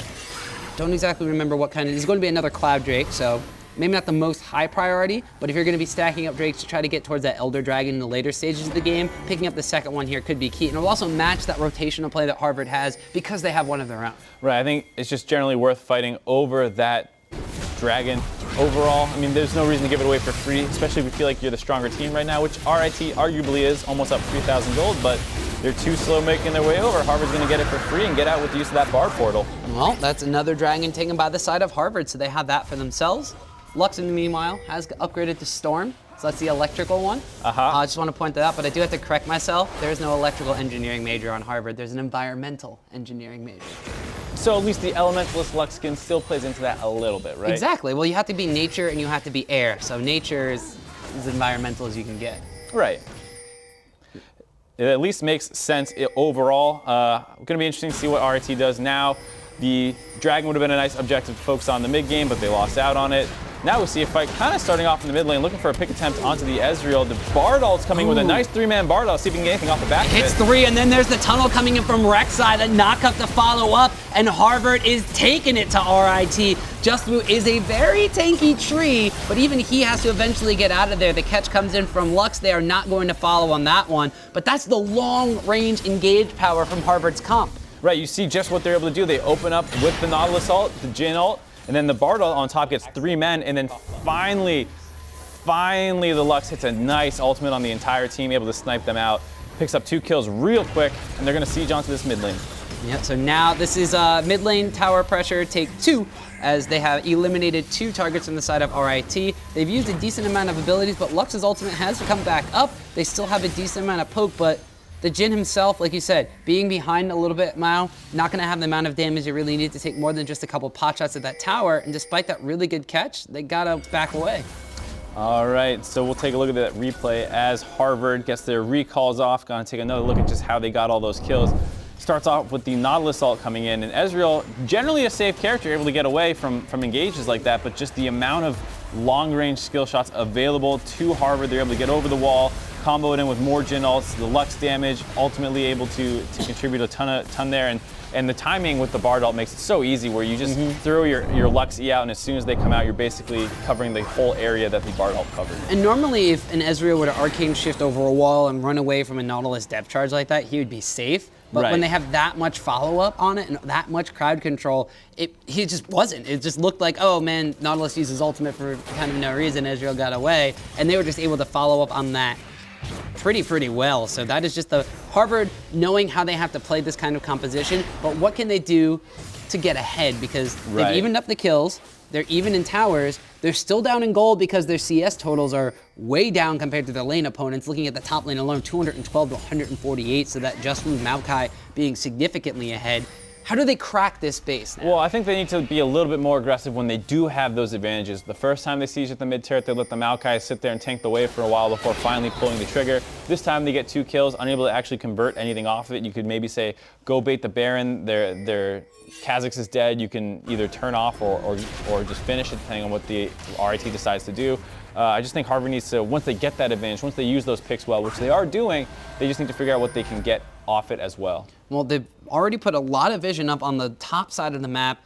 S1: Don't exactly remember what kind of, there's going to be another Cloud Drake, so maybe not the most high priority, but if you're going to be stacking up Drakes to try to get towards that Elder Dragon in the later stages of the game, picking up the second one here could be key. And it'll also match that rotational play that Harvard has because they have one of their own.
S2: Right, I think it's just generally worth fighting over that Dragon overall. I mean, there's no reason to give it away for free, especially if you feel like you're the stronger team right now, which RIT arguably is, almost up 3,000 gold, but they're too slow making their way over. Harvard's going to get it for free and get out with the use of that bar portal.
S1: Well, that's another Dragon taken by the side of Harvard, so they have that for themselves. Lux, in the meanwhile, has upgraded to Storm, so that's the electrical one. I just want to point that out, but I do have to correct myself. There is no electrical engineering major on Harvard. There's an environmental engineering major.
S2: So at least the Elementalist Lux skin still plays into that a little bit, right?
S1: Exactly. Well, you have to be nature and you have to be air. So nature is as environmental as you can get.
S2: Right. It at least makes sense overall. Going to be interesting to see what RIT does now. The Dragon would have been a nice objective to focus on the mid game, but they lost out on it. Now we see a fight kind of starting off in the mid lane, looking for a pick attempt onto the Ezreal. The Bardol's coming with a nice three-man Bardol, see if he can get anything off the back of it.
S1: Hits three, and then there's the tunnel coming in from Rek'Sai, the knock-up to follow up, and Harvard is taking it to RIT. Justblue is a very tanky tree, but even he has to eventually get out of there. The catch comes in from Lux. They are not going to follow on that one, but that's the long-range engage power from Harvard's comp.
S2: Right, you see just what they're able to do. They open up with the Nautilus ult, the Jhin ult, and then the Bardol on top gets 3 men, and then finally the Lux hits a nice ultimate on the entire team, able to snipe them out. Picks up 2 kills real quick, and they're going to siege onto this mid lane.
S1: Yep, so now this is mid lane tower pressure take 2, as they have eliminated 2 targets from the side of RIT. They've used a decent amount of abilities, but Lux's ultimate has come back up. They still have a decent amount of poke, but the Jhin himself, like you said, being behind a little bit now, not going to have the amount of damage you really need to take more than just a couple pot shots at that tower, and despite that really good catch, they got to back away.
S2: All right, so we'll take a look at that replay as Harvard gets their recalls off. Gonna take another look at just how they got all those kills. Starts off with the Nautilus ult coming in, and Ezreal, generally a safe character, able to get away from engages like that, but just the amount of long-range skill shots available to Harvard, they're able to get over the wall, combo it in with more Jhin ults, the Lux damage, ultimately able to contribute a ton there, and the timing with the Bard ult makes it so easy where you just throw your Lux E out, and as soon as they come out, you're basically covering the whole area that the Bard ult covered.
S1: And normally if an Ezreal were to arcane shift over a wall and run away from a Nautilus depth charge like that, he would be safe. But when they have that much follow-up on it and that much crowd control, he just wasn't. It just looked like, oh man, Nautilus uses ultimate for kind of no reason, Ezreal got away, and they were just able to follow up on that pretty well. So that is just the Harvard knowing how they have to play this kind of composition, but what can they do to get ahead? Because they've evened up the kills, they're even in towers, they're still down in gold because their CS totals are way down compared to their lane opponents. Looking at the top lane alone, 212 to 148, so that Justblue Maokai being significantly ahead. How do they crack this base now?
S2: Well, I think they need to be a little bit more aggressive when they do have those advantages. The first time they siege at the mid turret, they let the Maokai sit there and tank the wave for a while before finally pulling the trigger. This time they get 2 kills, unable to actually convert anything off of it. You could maybe say, go bait the Baron, their Kha'Zix is dead. You can either turn off or just finish it, depending on what the RIT decides to do. I just think Harvard needs to, once they get that advantage, once they use those picks well, which they are doing, they just need to figure out what they can get off it as well.
S1: Well, they've already put a lot of vision up on the top side of the map,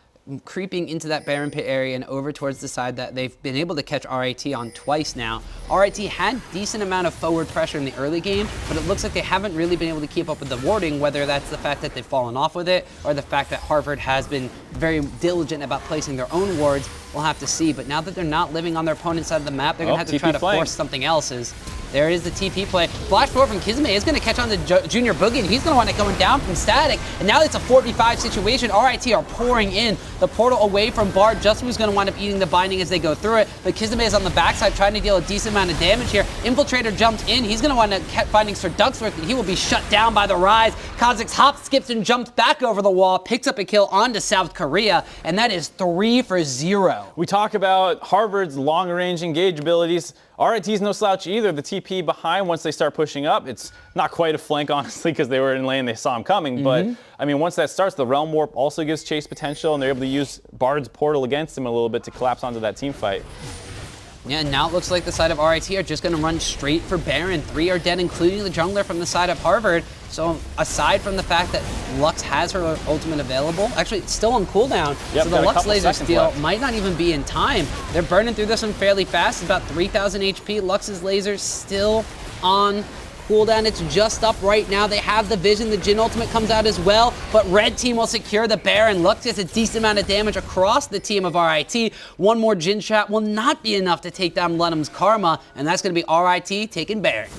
S1: creeping into that Baron Pit area and over towards the side that they've been able to catch RIT on twice now. RIT had decent amount of forward pressure in the early game, but it looks like they haven't really been able to keep up with the warding, whether that's the fact that they've fallen off with it or the fact that Harvard has been very diligent about placing their own wards. We'll have to see, but now that they're not living on their opponent's side of the map, they're going to have to try to force something else. There is the TP play. Flash forward from Kizme is going to catch on to Junior Boogie, and he's going to want it going down from Static. And now it's a 4v5 situation. RIT are pouring in the portal away from Bard. Justwoo's going to wind up eating the binding as they go through it. But Kizme is on the backside trying to deal a decent amount of damage here. Infiltrator jumps in. He's going to wind up finding Sir Ducksworth, and he will be shut down by the Rise. Kha'Zix hops, skips, and jumps back over the wall, picks up a kill onto South Korea, and that is 3 for 0.
S2: We talk about Harvard's long-range engage abilities. RIT's no slouch either. The TP behind, once they start pushing up, it's not quite a flank, honestly, because they were in lane, they saw him coming. But, I mean, once that starts, the Realm Warp also gives chase potential, and they're able to use Bard's portal against him a little bit to collapse onto that team fight.
S1: Yeah, and now it looks like the side of RIT are just going to run straight for Baron. 3 are dead, including the jungler from the side of Harvard. So aside from the fact that Lux has her ultimate available, actually it's still on cooldown, so the Lux laser steal might not even be in time. They're burning through this one fairly fast, about 3,000 HP. Lux's laser still on cooldown. It's just up right now. They have the vision. The Jhin ultimate comes out as well, but red team will secure the Baron. Lux gets a decent amount of damage across the team of RIT. One more Jhin shot will not be enough to take down Lenham's Karma, and that's going to be RIT taking Baron.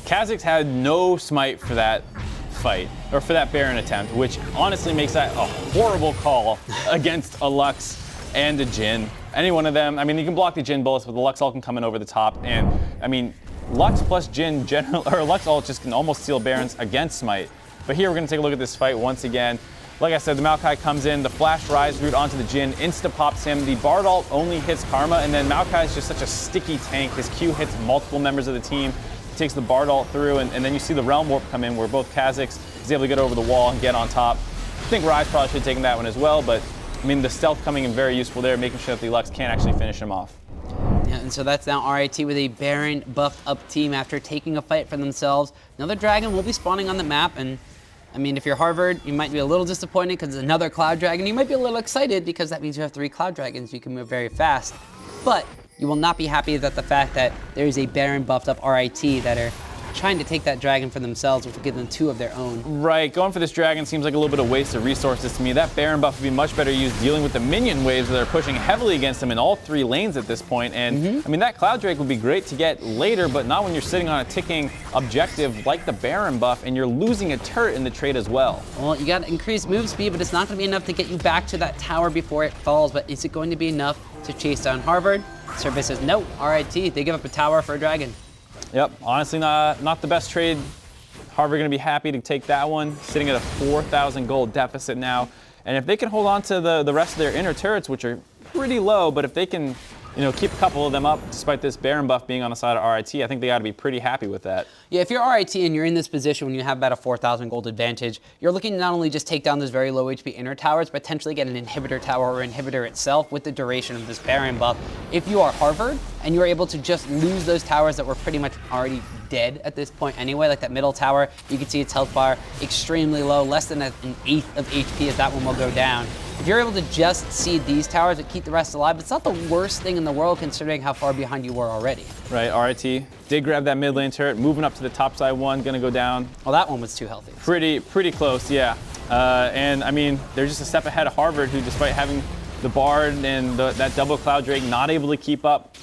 S2: Kha'Zix had no smite for that fight, or for that Baron attempt, which honestly makes that a horrible call against a Lux and a Jhin. Any one of them, I mean, you can block the Jhin bullets, but the Lux ult can come in over the top, and I mean, Lux plus Jhin or Lux ult just can almost steal Barons against smite. But here we're going to take a look at this fight once again. Like I said, the Maokai comes in, the flash rise route onto the Jhin, insta-pops him. The Bard ult only hits Karma, and then Maokai is just such a sticky tank. His Q hits multiple members of the team. He takes the Bard ult through, and then you see the Realm Warp come in where both Kha'Zix is able to get over the wall and get on top. I think Rise probably should have taken that one as well, but I mean, the stealth coming in very useful there, making sure that the Lux can't actually finish him off.
S1: Yeah, and so that's now RIT with a Baron buffed up team after taking a fight for themselves. Another Dragon will be spawning on the map, and I mean, if you're Harvard, you might be a little disappointed because it's another Cloud Dragon. You might be a little excited because that means you have 3 Cloud Dragons. You can move very fast. But you will not be happy that the fact that there is a Baron buffed up RIT that are trying to take that dragon for themselves, which will give them 2 of their own. Right,
S2: going for this dragon seems like a little bit of waste of resources to me. That Baron buff would be much better used dealing with the minion waves that are pushing heavily against them in all 3 lanes at this point. And I mean, that Cloud Drake would be great to get later, but not when you're sitting on a ticking objective like the Baron buff and you're losing a turret in the trade as well. Well, you got increased move speed, but it's not going to be enough to get you back to that tower before it falls. But is it going to be enough to chase down Harvard? Service says no. RIT, they give up a tower for a dragon. Yep, honestly not the best trade. Harvard going to be happy to take that one, sitting at a 4,000 gold deficit now. And if they can hold on to the rest of their inner turrets, which are pretty low, but if they can, you know, keep a couple of them up despite this Baron buff being on the side of RIT, I think they got to be pretty happy with that. Yeah, if you're RIT and you're in this position when you have about a 4,000 gold advantage, you're looking to not only just take down those very low HP inner towers, but potentially get an inhibitor tower or inhibitor itself with the duration of this Baron buff. If you are Harvard and you're able to just lose those towers that were pretty much already dead at this point anyway, like that middle tower, you can see its health bar extremely low, less than an 1/8 of HP as that one will go down. If you're able to just seed these towers and keep the rest alive, it's not the worst thing in the world considering how far behind you were already. Right, RIT did grab that mid lane turret, moving up to the top side one, gonna go down. Well, that one was too healthy. Pretty close, yeah. And I mean, they're just a step ahead of Harvard, who despite having the Bard and that double Cloud Drake not able to keep up,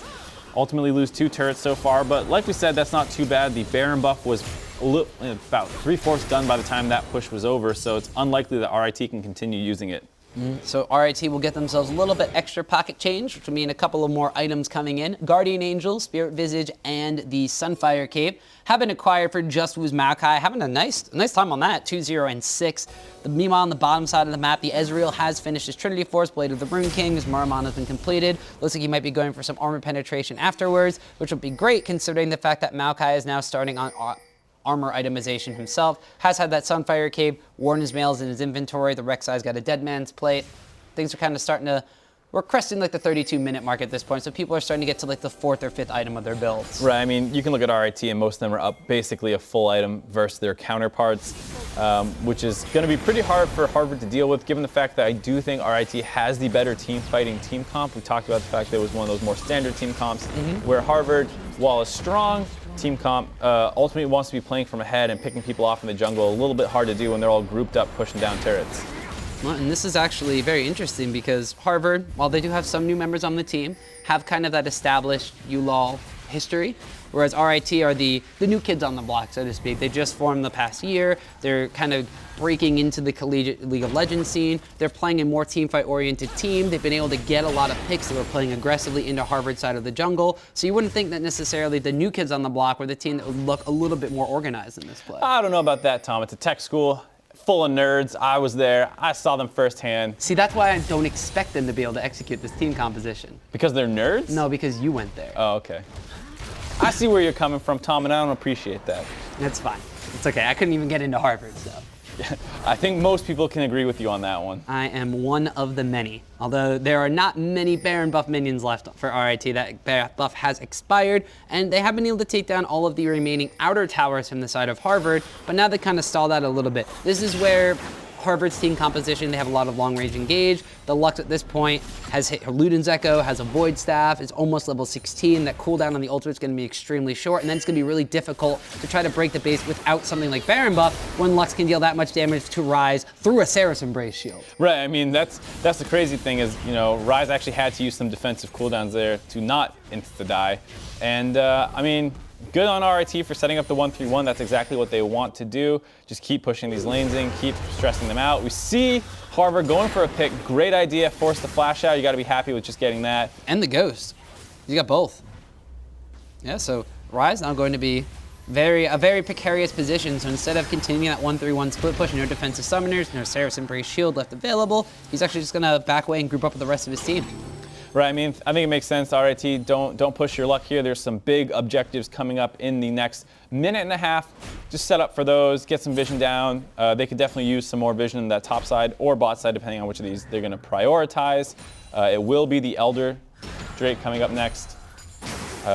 S2: ultimately lose 2 turrets so far. But like we said, that's not too bad. The Baron buff was about 3/4 done by the time that push was over, so it's unlikely that RIT can continue using it. So RIT will get themselves a little bit extra pocket change, which will mean a couple of more items coming in. Guardian Angel, Spirit Visage, and the Sunfire Cape have been acquired for Justwoo's Maokai. Having a nice time on that, 2-0 and 6. Meanwhile, on the bottom side of the map, the Ezreal has finished his Trinity Force, Blade of the Rune King. His Maramon has been completed. Looks like he might be going for some armor penetration afterwards, which will be great considering the fact that Maokai is now starting on armor itemization himself, has had that Sunfire Cape, Warden's Mails in his inventory, the Rek'Sai's got a Dead Man's Plate. Things are kind of starting to
S1: we're cresting like the 32-minute mark at this point, so people are starting to get to like the 4th or 5th item of their builds.
S2: Right, I mean, you can look at RIT and most of them are up basically a full item versus their counterparts, which is going to be pretty hard for Harvard to deal with, given the fact that I do think RIT has the better team fighting team comp. We talked about the fact that it was one of those more standard team comps, where Harvard, while is strong, team comp ultimately wants to be playing from ahead and picking people off in the jungle. A little bit hard to do when they're all grouped up pushing down turrets.
S1: Well, and this is actually very interesting because Harvard, while they do have some new members on the team, have kind of that established uLoL history, whereas RIT are the new kids on the block, so to speak. They just formed the past year. They're kind of breaking into the collegiate League of Legends scene. They're playing a more teamfight-oriented team. They've been able to get a lot of picks. They were playing aggressively into Harvard's side of the jungle, so you wouldn't think that necessarily the new kids on the block were the team that would look a little bit more organized in this play.
S2: I don't know about that, Tom. It's a tech school full of nerds. I was there. I saw them firsthand.
S1: See, that's why I don't expect them to be able to execute this team composition.
S2: Because they're nerds?
S1: No, because you went there.
S2: Oh, okay. I see where you're coming from, Tom, and I don't appreciate that.
S1: That's fine. It's okay. I couldn't even get into Harvard, so.
S2: I think most people can agree with you on that one.
S1: I am one of the many. Although there are not many Baron buff minions left for RIT. That buff has expired, and they have been able to take down all of the remaining outer towers from the side of Harvard, but now they kind of stalled out a little bit. This is where Harvard's team composition, they have a lot of long-range engage. The Lux at this point has hit Luden's Echo, has a Void Staff, is almost level 16. That cooldown on the ultimate is going to be extremely short, and then it's going to be really difficult to try to break the base without something like Baron buff when Lux can deal that much damage to Ryze through a Seraph Embrace shield.
S2: Right, I mean, that's the crazy thing is, you know, Ryze actually had to use some defensive cooldowns there to not insta-die. And, I mean, good on RIT for setting up the 1-3-1. That's exactly what they want to do. Just keep pushing these lanes in, keep stressing them out. We see Harvard going for a pick. Great idea. Force the flash out. You got to be happy with just getting that.
S1: And the Ghost. You got both. Yeah, so Ryze now going to be a very precarious position. So instead of continuing that 1-3-1 split push, no defensive summoners, no Seraph Embrace shield left available, he's actually just going to back away and group up with the rest of his team.
S2: Right, I mean, I think it makes sense. RIT, don't push your luck here. There's some big objectives coming up in the next minute and a half. Just set up for those, get some vision down. They could definitely use some more vision in that top side or bot side, depending on which of these they're going to prioritize. It will be the Elder Drake coming up next,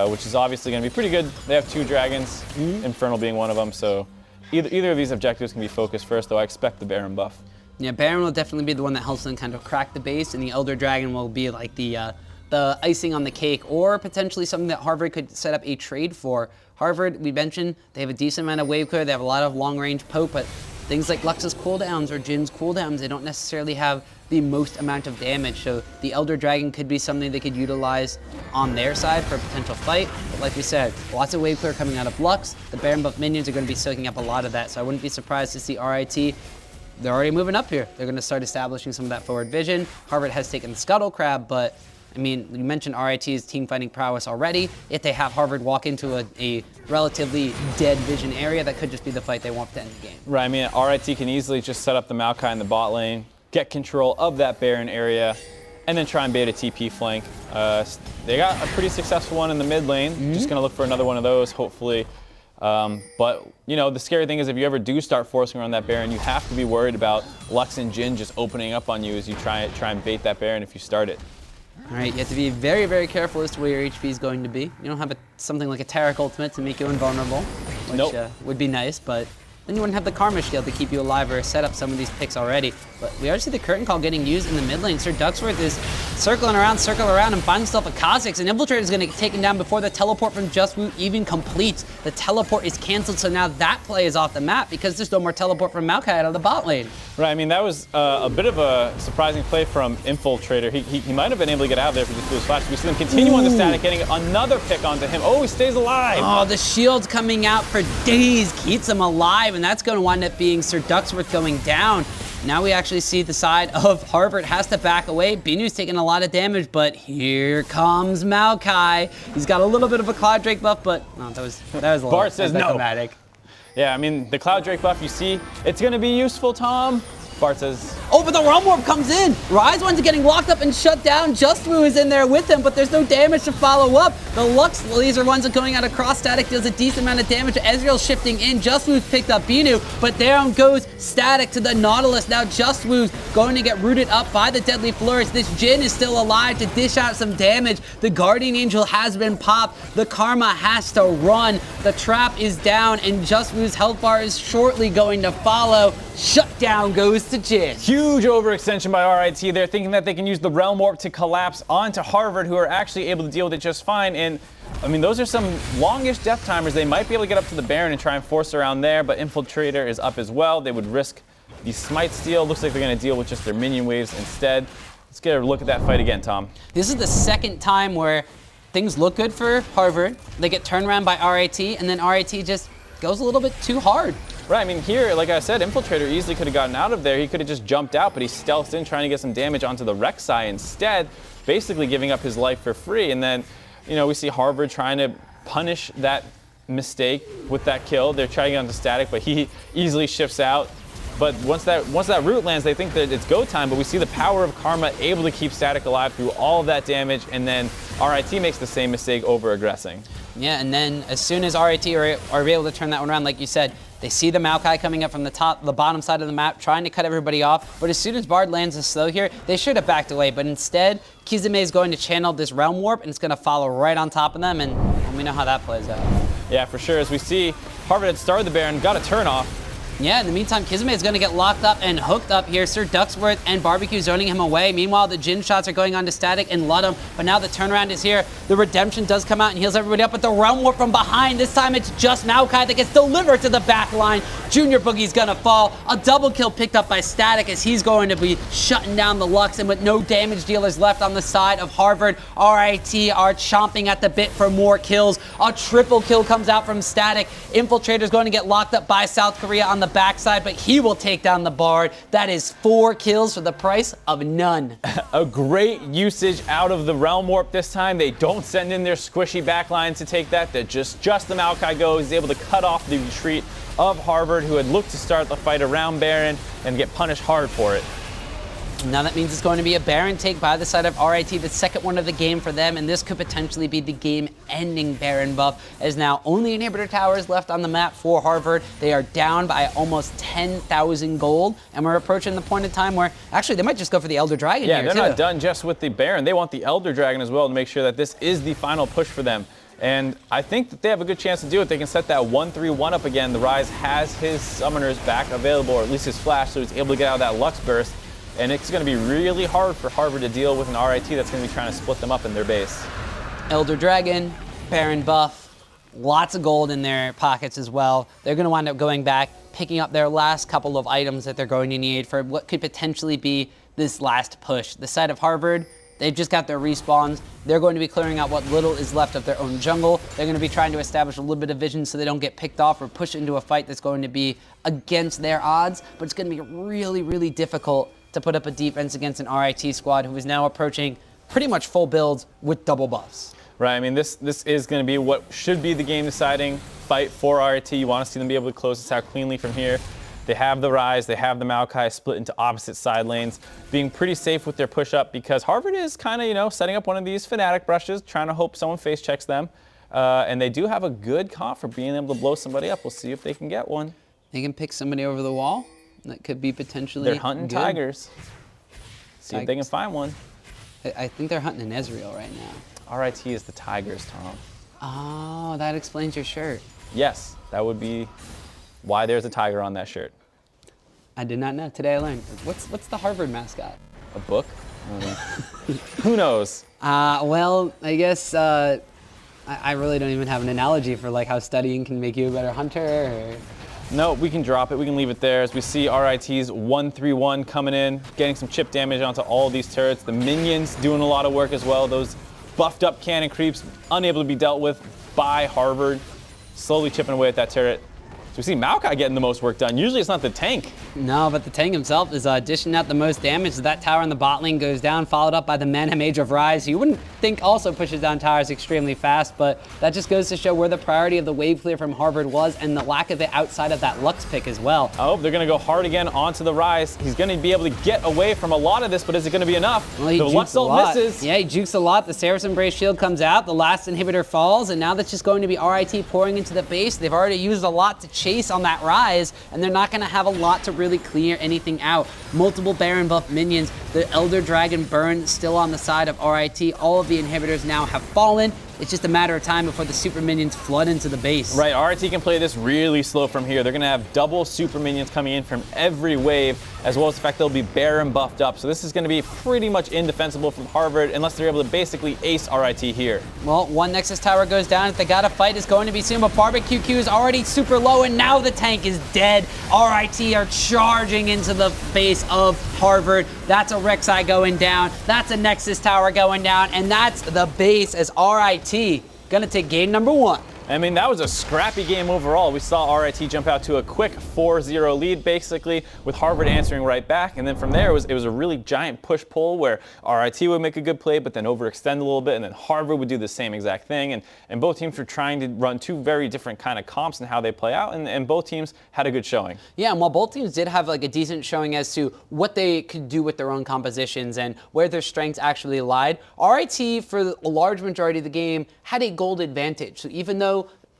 S2: which is obviously going to be pretty good. They have 2 dragons, Infernal being one of them, so either of these objectives can be focused first, though I expect the Baron buff.
S1: Yeah, Baron will definitely be the one that helps them kind of crack the base, and the Elder Dragon will be like the icing on the cake, or potentially something that Harvard could set up a trade for. Harvard, we mentioned, they have a decent amount of wave clear, they have a lot of long-range poke, but things like Lux's cooldowns or Jin's cooldowns, they don't necessarily have the most amount of damage, so the Elder Dragon could be something they could utilize on their side for a potential fight. But like we said, lots of wave clear coming out of Lux. The Baron buff minions are going to be soaking up a lot of that, so I wouldn't be surprised to see RIT. They're already moving up here. They're going to start establishing some of that forward vision. Harvard has taken the Scuttle Crab, but I mean, you mentioned RIT's team fighting prowess already. If they have Harvard walk into a relatively dead vision area, that could just be the fight they want to end the game.
S2: Right, I mean, RIT can easily just set up the Maokai in the bot lane, get control of that Baron area, and then try and bait a TP flank. They got a pretty successful one in the mid lane. Just going to look for another one of those, hopefully. But, you know, the scary thing is if you ever do start forcing around that Baron, you have to be worried about Lux and Jin just opening up on you as you try and bait that Baron if you start it.
S1: All right, you have to be very, very careful as to where your HP is going to be. You don't have something like a Taric ultimate to make you invulnerable, which would be nice, but then you wouldn't have the Karma Shield to keep you alive or set up some of these picks already. But we already see the Curtain Call getting used in the mid lane. Sir Ducksworth is circling around, and finds himself a Kha'Zix. And Infiltrator is going to get taken down before the teleport from Just Woo even completes. The teleport is canceled, so now that play is off the map because there's no more teleport from Maokai out of the bot lane.
S2: Right, I mean, that was a bit of a surprising play from Infiltrator. He might have been able to get out of there if he just threw his flash. We see him continue on the static, getting another pick onto him. Oh, he stays alive.
S1: Oh, the shield's coming out for days, keeps him alive, and that's going to wind up being Sir Ducksworth going down. Now we actually see the side of Harvard has to back away. Binu's taking a lot of damage, but here comes Maokai. He's got a little bit of a Cloud Drake buff, but oh, that was a little
S2: Bart says no.
S1: Dramatic.
S2: Yeah, I mean, the Cloud Drake buff, you see, it's going to be useful, Tom. Bart says,
S1: Oh, but the Realm Warp comes in. Rise one's getting locked up and shut down. Just Woo is in there with him, but there's no damage to follow up. The Lux laser ones are going out across Static, deals a decent amount of damage. Ezreal shifting in. Just Woo's picked up Binu, but down goes Static to the Nautilus. Now Just Woo's going to get rooted up by the Deadly Flourish. This Jhin is still alive to dish out some damage. The Guardian Angel has been popped. The Karma has to run. The trap is down, and Just Woo's health bar is shortly going to follow. Shutdown goes to Jhin.
S2: Huge overextension by RIT. They're thinking that they can use the Realm Warp to collapse onto Harvard, who are actually able to deal with it just fine. And I mean, those are some longish death timers. They might be able to get up to the Baron and try and force around there, but Infiltrator is up as well. They would risk the Smite Steal. Looks like they're going to deal with just their minion waves instead. Let's get a look at that fight again, Tom.
S1: This is the second time where things look good for Harvard. They get turned around by RIT, and then RIT just goes a little bit too hard.
S2: Right, I mean, here, like I said, Infiltrator easily could have gotten out of there. He could have just jumped out, but he stealthed in, trying to get some damage onto the Rek'Sai instead, basically giving up his life for free. And then, you know, we see Harvard trying to punish that mistake with that kill. They're trying to get onto Static, but he easily shifts out. But once that root lands, they think that it's go time, but we see the power of Karma able to keep Static alive through all of that damage, and then RIT makes the same mistake over-aggressing.
S1: Yeah, and then as soon as RIT are able to turn that one around, like you said, they see the Maokai coming up from the bottom side of the map, trying to cut everybody off. But as soon as Bard lands a slow here, they should have backed away. But instead, Kizime is going to channel this Realm Warp, and it's going to follow right on top of them, and we know how that plays out.
S2: Yeah, for sure. As we see, Harvard had started the Baron, got a turn off.
S1: Yeah, in the meantime, Kizime is going to get locked up and hooked up here. Sir Ducksworth and Barbecue zoning him away. Meanwhile, the Jhin shots are going on to Static and Ludum, but now the turnaround is here. The Redemption does come out and heals everybody up, but the Realm Warp from behind, this time it's just Maokai that gets delivered to the back line. Junior Boogie's going to fall. A double kill picked up by Static as he's going to be shutting down the Lux, and with no damage dealers left on the side of Harvard, RIT are chomping at the bit for more kills. A triple kill comes out from Static. Infiltrator's going to get locked up by South Korea on the backside, but he will take down the Bard. That is 4 kills for the price of none.
S2: A great usage out of the Realm Warp this time. They don't send in their squishy backline to take that. They're just the Maokai go. He's able to cut off the retreat of Harvard, who had looked to start the fight around Baron and get punished hard for it.
S1: Now that means it's going to be a Baron take by the side of RIT, the second one of the game for them, and this could potentially be the game-ending Baron buff, as now only inhibitor towers left on the map for Harvard. They are down by almost 10,000 gold, and we're approaching the point in time where, actually, they might just go for the Elder Dragon here,
S2: Yeah, they're not done just with the Baron. They want the Elder Dragon as well to make sure that this is the final push for them. And I think that they have a good chance to do it. They can set that 1-3-1 up again. The Rise has his summoners back available, or at least his flash, so he's able to get out of that Lux burst. And it's going to be really hard for Harvard to deal with an RIT that's going to be trying to split them up in their base.
S1: Elder Dragon, Baron buff, lots of gold in their pockets as well. They're going to wind up going back, picking up their last couple of items that they're going to need for what could potentially be this last push. The side of Harvard, they've just got their respawns. They're going to be clearing out what little is left of their own jungle. They're going to be trying to establish a little bit of vision so they don't get picked off or pushed into a fight that's going to be against their odds. But it's going to be really, really difficult to put up a defense against an RIT squad who is now approaching pretty much full builds with double buffs.
S2: Right, I mean, this is going to be what should be the game-deciding fight for RIT. You want to see them be able to close this out cleanly from here. They have the Rise, they have the Maokai split into opposite side lanes, being pretty safe with their push-up because Harvard is kind of, you know, setting up one of these Fnatic brushes, trying to hope someone face checks them. And they do have a good comp for being able to blow somebody up. We'll see if they can get one.
S1: They can pick somebody over the wall. That could be potentially
S2: They're hunting
S1: good.
S2: Tigers. See if they can find one.
S1: I think they're hunting an Ezreal right now.
S2: RIT is the Tigers, Tom.
S1: Oh, that explains your shirt.
S2: Yes, that would be why there's a tiger on that shirt.
S1: I did not know. Today I learned. What's the Harvard mascot?
S2: A book? Who knows?
S1: Well, I guess I really don't even have an analogy for like how studying can make you a better hunter. Or...
S2: No, we can drop it. We can leave it there as we see RIT's 1-3-1 coming in, getting some chip damage onto all of these turrets. The minions doing a lot of work as well. Those buffed up cannon creeps unable to be dealt with by Harvard, slowly chipping away at that turret. So we see Maokai getting the most work done. Usually it's not the tank
S1: No, but the tank himself is dishing out the most damage. That tower in the bot lane goes down, followed up by the Mana Mage of Rise. You wouldn't think also pushes down towers extremely fast, but that just goes to show where the priority of the wave clear from Harvard was and the lack of it outside of that Lux pick as well.
S2: Oh, they're going to go hard again onto the Rise. He's going to be able to get away from a lot of this, but is it going to be enough?
S1: Well, he
S2: the
S1: jukes a lot.
S2: misses.
S1: Yeah, he jukes a lot. The Seraph's Embrace shield comes out, the last inhibitor falls, and now that's just going to be RIT pouring into the base. They've already used a lot to chase on that Rise, and they're not going to have a lot to really clear anything out. Multiple Baron buff minions, the Elder Dragon burn still on the side of RIT. All of the inhibitors now have fallen. It's just a matter of time before the super minions flood into the base.
S2: Right, RIT can play this really slow from here. They're going to have double super minions coming in from every wave, as well as the fact they'll be Baron buffed up. So this is going to be pretty much indefensible from Harvard unless they're able to basically ace RIT here.
S1: Well, one Nexus tower goes down. If they got to fight, it's going to be soon, but Barbecue Q is already super low, and now the tank is dead. RIT are charging into the base of Harvard. That's a Rek'Sai going down. That's a Nexus tower going down, and that's the base as RIT gonna take game number 1.
S2: I mean, that was a scrappy game overall. We saw RIT jump out to a quick 4-0 lead, basically, with Harvard answering right back. And then from there, it was a really giant push-pull where RIT would make a good play, but then overextend a little bit, and then Harvard would do the same exact thing. And both teams were trying to run two very different kind of comps and how they play out, and both teams had a good showing.
S1: Yeah, and while both teams did have like a decent showing as to what they could do with their own compositions and where their strengths actually lied, RIT, for a large majority of the game, had a gold advantage. So even though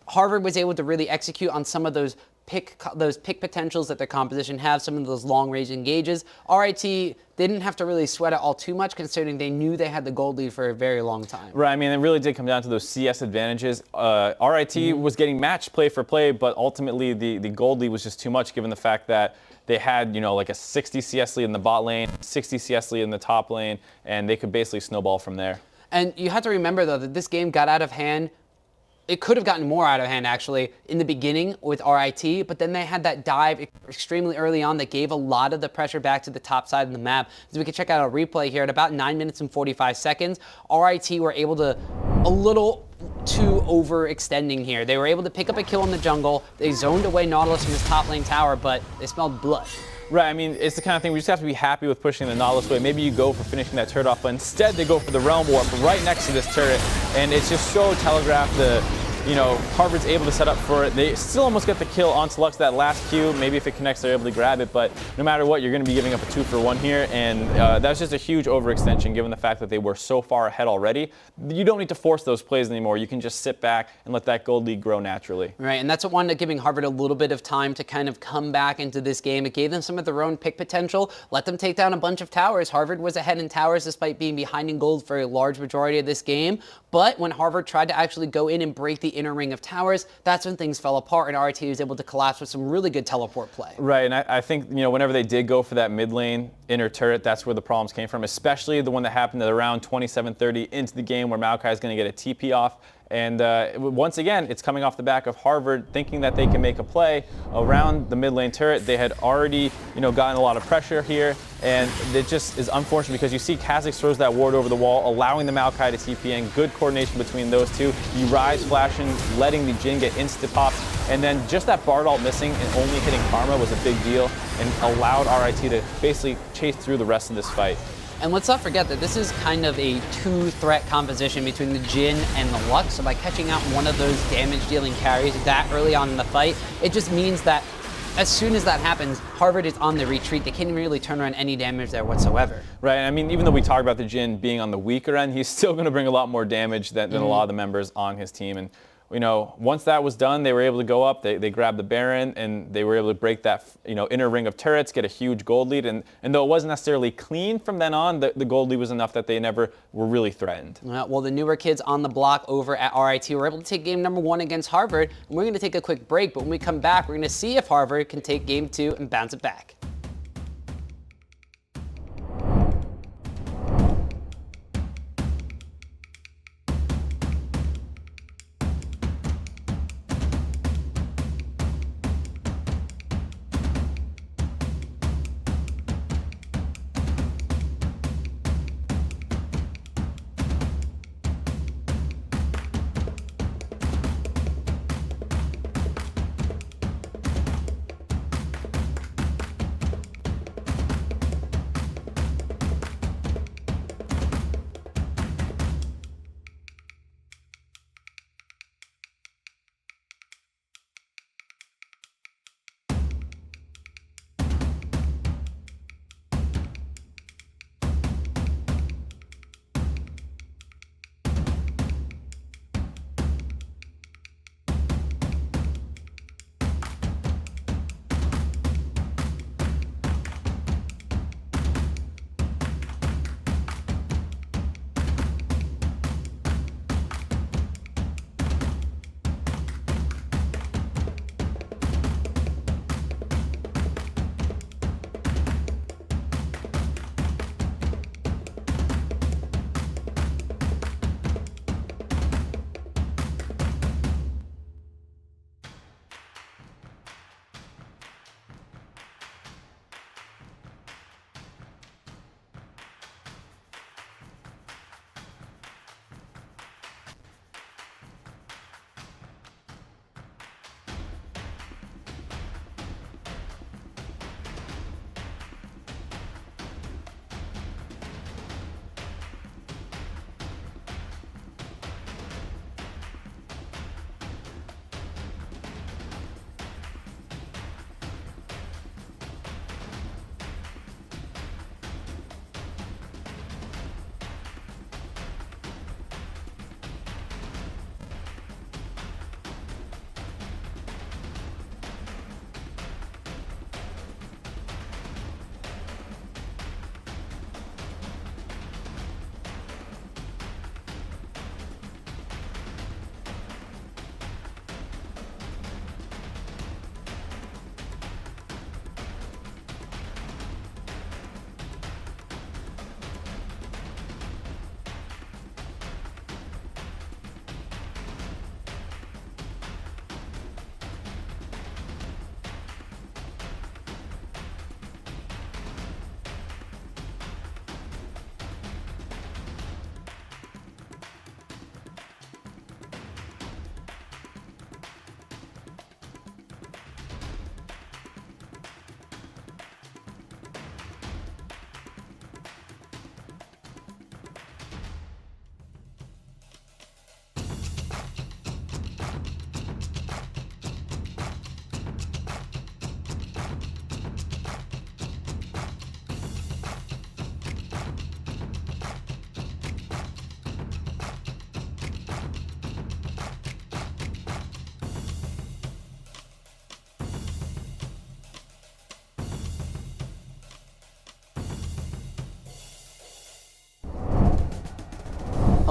S1: Harvard was able to really execute on some of those pick potentials that their composition have, some of those long-range engages, RIT didn't have to really sweat it all too much, considering they knew they had the gold lead for a very long time.
S2: Right, I mean, it really did come down to those CS advantages. RIT was getting matched play for play, but ultimately the gold lead was just too much given the fact that they had, you know, like a 60 CS lead in the bot lane, 60 CS lead in the top lane, and they could basically snowball from there. And
S1: you have to remember, though, that this game got out of hand. It could have gotten more out of hand, actually, in the beginning with RIT, but then they had that dive extremely early on that gave a lot of the pressure back to the top side of the map. As we can check out a replay here, at about 9 minutes and 45 seconds, RIT were able to, a little too overextending here. They were able to pick up a kill in the jungle. They zoned away Nautilus from his top lane tower, but they smelled blood.
S2: Right, I mean, it's the kind of thing we just have to be happy with pushing the Nautilus away. Maybe you go for finishing that turret off, but instead they go for the Realm Warp right next to this turret, and it's just so telegraphed. Harvard's able to set up for it. They still almost get the kill onto Lux that last Q. Maybe if it connects, they're able to grab it, but no matter what, you're going to be giving up a 2-for-1 here, and that's just a huge overextension given the fact that they were so far ahead already. You don't need to force those plays anymore. You can just sit back and let that gold lead grow naturally. Right, and that's what wound up giving Harvard a little bit of time to kind of come back into this game. It gave them some of their own pick potential, let them take down a bunch of towers. Harvard was ahead in towers despite being behind in gold for a large majority of this game, but when Harvard tried to actually go in and break the inner ring of towers, that's when things fell apart, and RIT was able to collapse with some really good teleport play. Right, and I think, whenever they did go for that mid lane inner turret, that's where the problems came from, especially the one that happened at around 27:30 into the game where Maokai is going to get a TP off. And once again, it's coming off the back of Harvard thinking that they can make a play around the mid lane turret. They had already, gotten a lot of pressure here, and it just is unfortunate because you see Kha'Zix throws that ward over the wall, allowing the Maokai to TP in. Good coordination between those two. You Rise flashing, letting the Jhin get insta-popped, and then just that Bard ult missing and only hitting Karma was a big deal and allowed RIT to basically chase through the rest of this fight. And let's not forget that this is kind of a two-threat composition between the Jhin and the Lux, so by catching out one of those damage-dealing carries that early on in the fight, it just means that as soon as that happens, Harvard is on the retreat. They can't really turn around any damage there whatsoever. Right, I mean, even though we talk about the Jhin being on the weaker end, he's still going to bring a lot more damage than a lot of the members on his team. And once that was done, they were able to go up, they grabbed the Baron, and they were able to break that inner ring of turrets, get a huge gold lead, and though it wasn't necessarily clean from then on, the gold lead was enough that they never were really threatened. Well, the newer kids on the block over at RIT were able to take game number 1 against Harvard, and we're going to take a quick break, but when we come back, we're going to see if Harvard can take game 2 and bounce it back.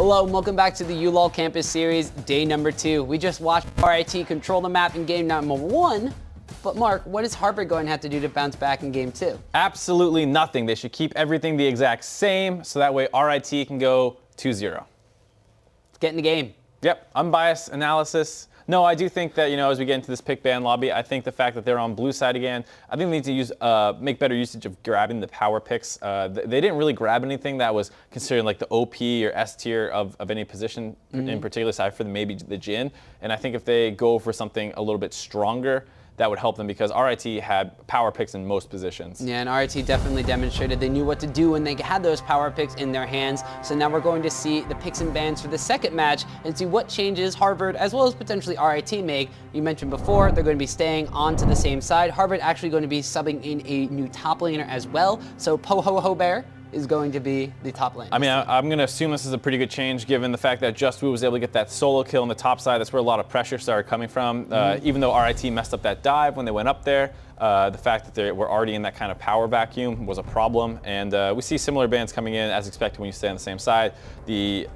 S1: Hello and welcome back to the uLoL Campus Series, day number 2. We just watched RIT control the map in game number 1, but Mark, what is Harvard going to have to do to bounce back in game 2?
S2: Absolutely nothing. They should keep everything the exact same, so that way RIT can go 2-0.
S1: Let's get in the game.
S2: Yep, unbiased analysis. No, I do think that, as we get into this pick ban lobby, I think the fact that they're on blue side again, I think they need to use make better usage of grabbing the power picks. They didn't really grab anything that was considered like the OP or S tier of any position in particular, aside for maybe the Jhin. And I think if they go for something a little bit stronger, that would help them because RIT had power picks in most positions.
S1: Yeah, and RIT definitely demonstrated they knew what to do when they had those power picks in their hands. So now we're going to see the picks and bans for the second match and see what changes Harvard as well as potentially RIT make. You mentioned before, they're going to be staying onto the same side. Harvard actually going to be subbing in a new top laner as well. So Po-Ho-Ho Bear is going to be the top lane.
S2: I mean, I'm going to assume this is a pretty good change given the fact that Just Woo was able to get that solo kill on the top side. That's where a lot of pressure started coming from. Even though RIT messed up that dive when they went up there, the fact that they were already in that kind of power vacuum was a problem. And we see similar bans coming in as expected when you stay on the same side. The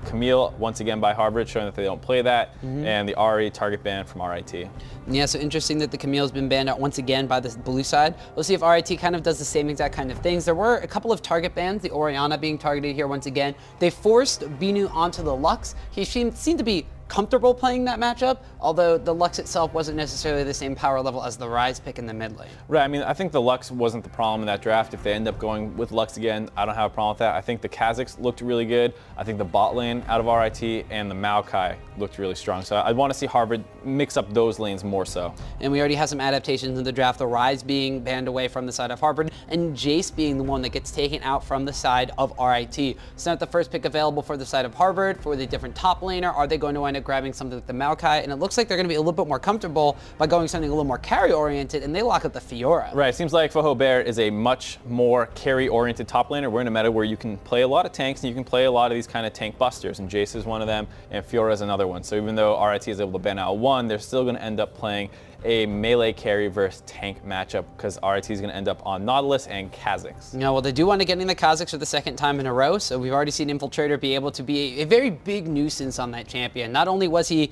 S2: Camille, once again by Harvard, showing that they don't play that, and the Ari target ban from RIT.
S1: Yeah, so interesting that the Camille's been banned out once again by the blue side. We'll see if RIT kind of does the same exact kind of things. There were a couple of target bans, the Orianna being targeted here once again. They forced Binu onto the Lux. He seemed to be comfortable playing that matchup, although the Lux itself wasn't necessarily the same power level as the Ryze pick in the mid lane.
S2: Right, I mean, I think the Lux wasn't the problem in that draft. If they end up going with Lux again, I don't have a problem with that. I think the Kazakhs looked really good. I think the bot lane out of RIT and the Maokai looked really strong. So I want to see Harvard mix up those lanes more so.
S1: And we already have some adaptations in the draft, the Ryze being banned away from the side of Harvard, and Jace being the one that gets taken out from the side of RIT. So not the first pick available for the side of Harvard for the different top laner. Are they going to wind up grabbing something like the Maokai? And it looks like they're going to be a little bit more comfortable by going something a little more carry-oriented, and they lock up the Fiora.
S2: Right, it seems like Po-Ho Bear is a much more carry-oriented top laner. We're in a meta where you can play a lot of tanks, and you can play a lot of these kind of tank busters, and Jace is one of them, and Fiora is another one. So even though RIT is able to ban out one, they're still going to end up playing a melee carry versus tank matchup because RIT is going to end up on Nautilus and Kazakhs.
S1: Yeah, well, they do want to get in the Kazakhs for the second time in a row, so we've already seen Infiltrator be able to be a very big nuisance on that champion. Not only was he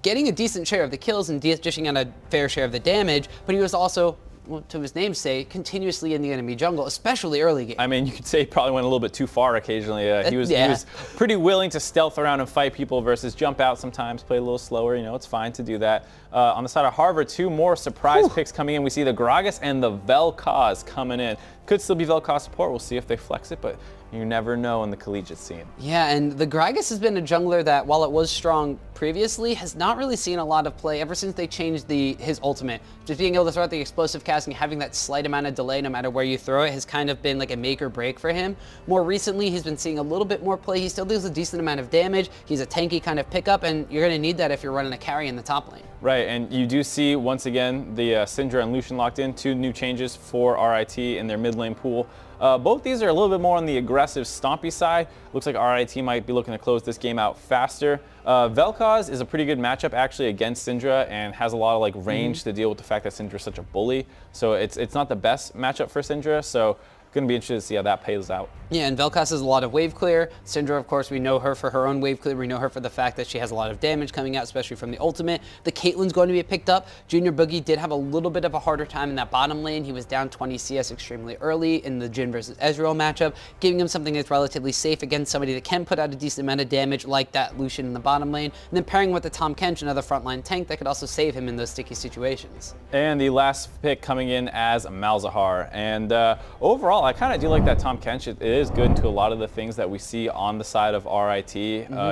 S1: getting a decent share of the kills and dishing out a fair share of the damage, but he was also, well, to his namesake, continuously in the enemy jungle, especially early game.
S2: I mean, you could say he probably went a little bit too far occasionally. He was pretty willing to stealth around and fight people versus jump out sometimes, play a little slower. It's fine to do that. On the side of Harvard, 2 more surprise picks coming in. We see the Gragas and the Vel'Koz coming in. Could still be Vel'Koz support. We'll see if they flex it, but you never know in the collegiate scene. Yeah,
S1: and the Gragas has been a jungler that, while it was strong previously, has not really seen a lot of play ever since they changed his ultimate. Just being able to throw out the explosive casting, having that slight amount of delay no matter where you throw it, has kind of been like a make or break for him. More recently, he's been seeing a little bit more play. He still deals a decent amount of damage. He's a tanky kind of pickup, and you're going to need that if you're running a carry in the top lane.
S2: Right, and you do see, once again, the Syndra and Lucian locked in. 2 new changes for RIT in their mid lane pool. Both these are a little bit more on the aggressive, stompy side. Looks like RIT might be looking to close this game out faster. Vel'Koz is a pretty good matchup actually against Syndra and has a lot of range to deal with the fact that Syndra's such a bully. So it's not the best matchup for Syndra. So going to be interested to see how that plays out.
S1: Yeah, and Vel'Koz has a lot of wave clear. Syndra, of course, we know her for her own wave clear. We know her for the fact that she has a lot of damage coming out, especially from the ultimate. The Caitlyn's going to be picked up. Junior Boogie did have a little bit of a harder time in that bottom lane. He was down 20 CS extremely early in the Jhin versus Ezreal matchup, giving him something that's relatively safe against somebody that can put out a decent amount of damage like that Lucian in the bottom lane. And then pairing with the Tahm Kench, another frontline tank that could also save him in those sticky situations.
S2: And the last pick coming in as Malzahar. And overall, I kind of do like that Tahm Kench. It is good to a lot of the things that we see on the side of RIT,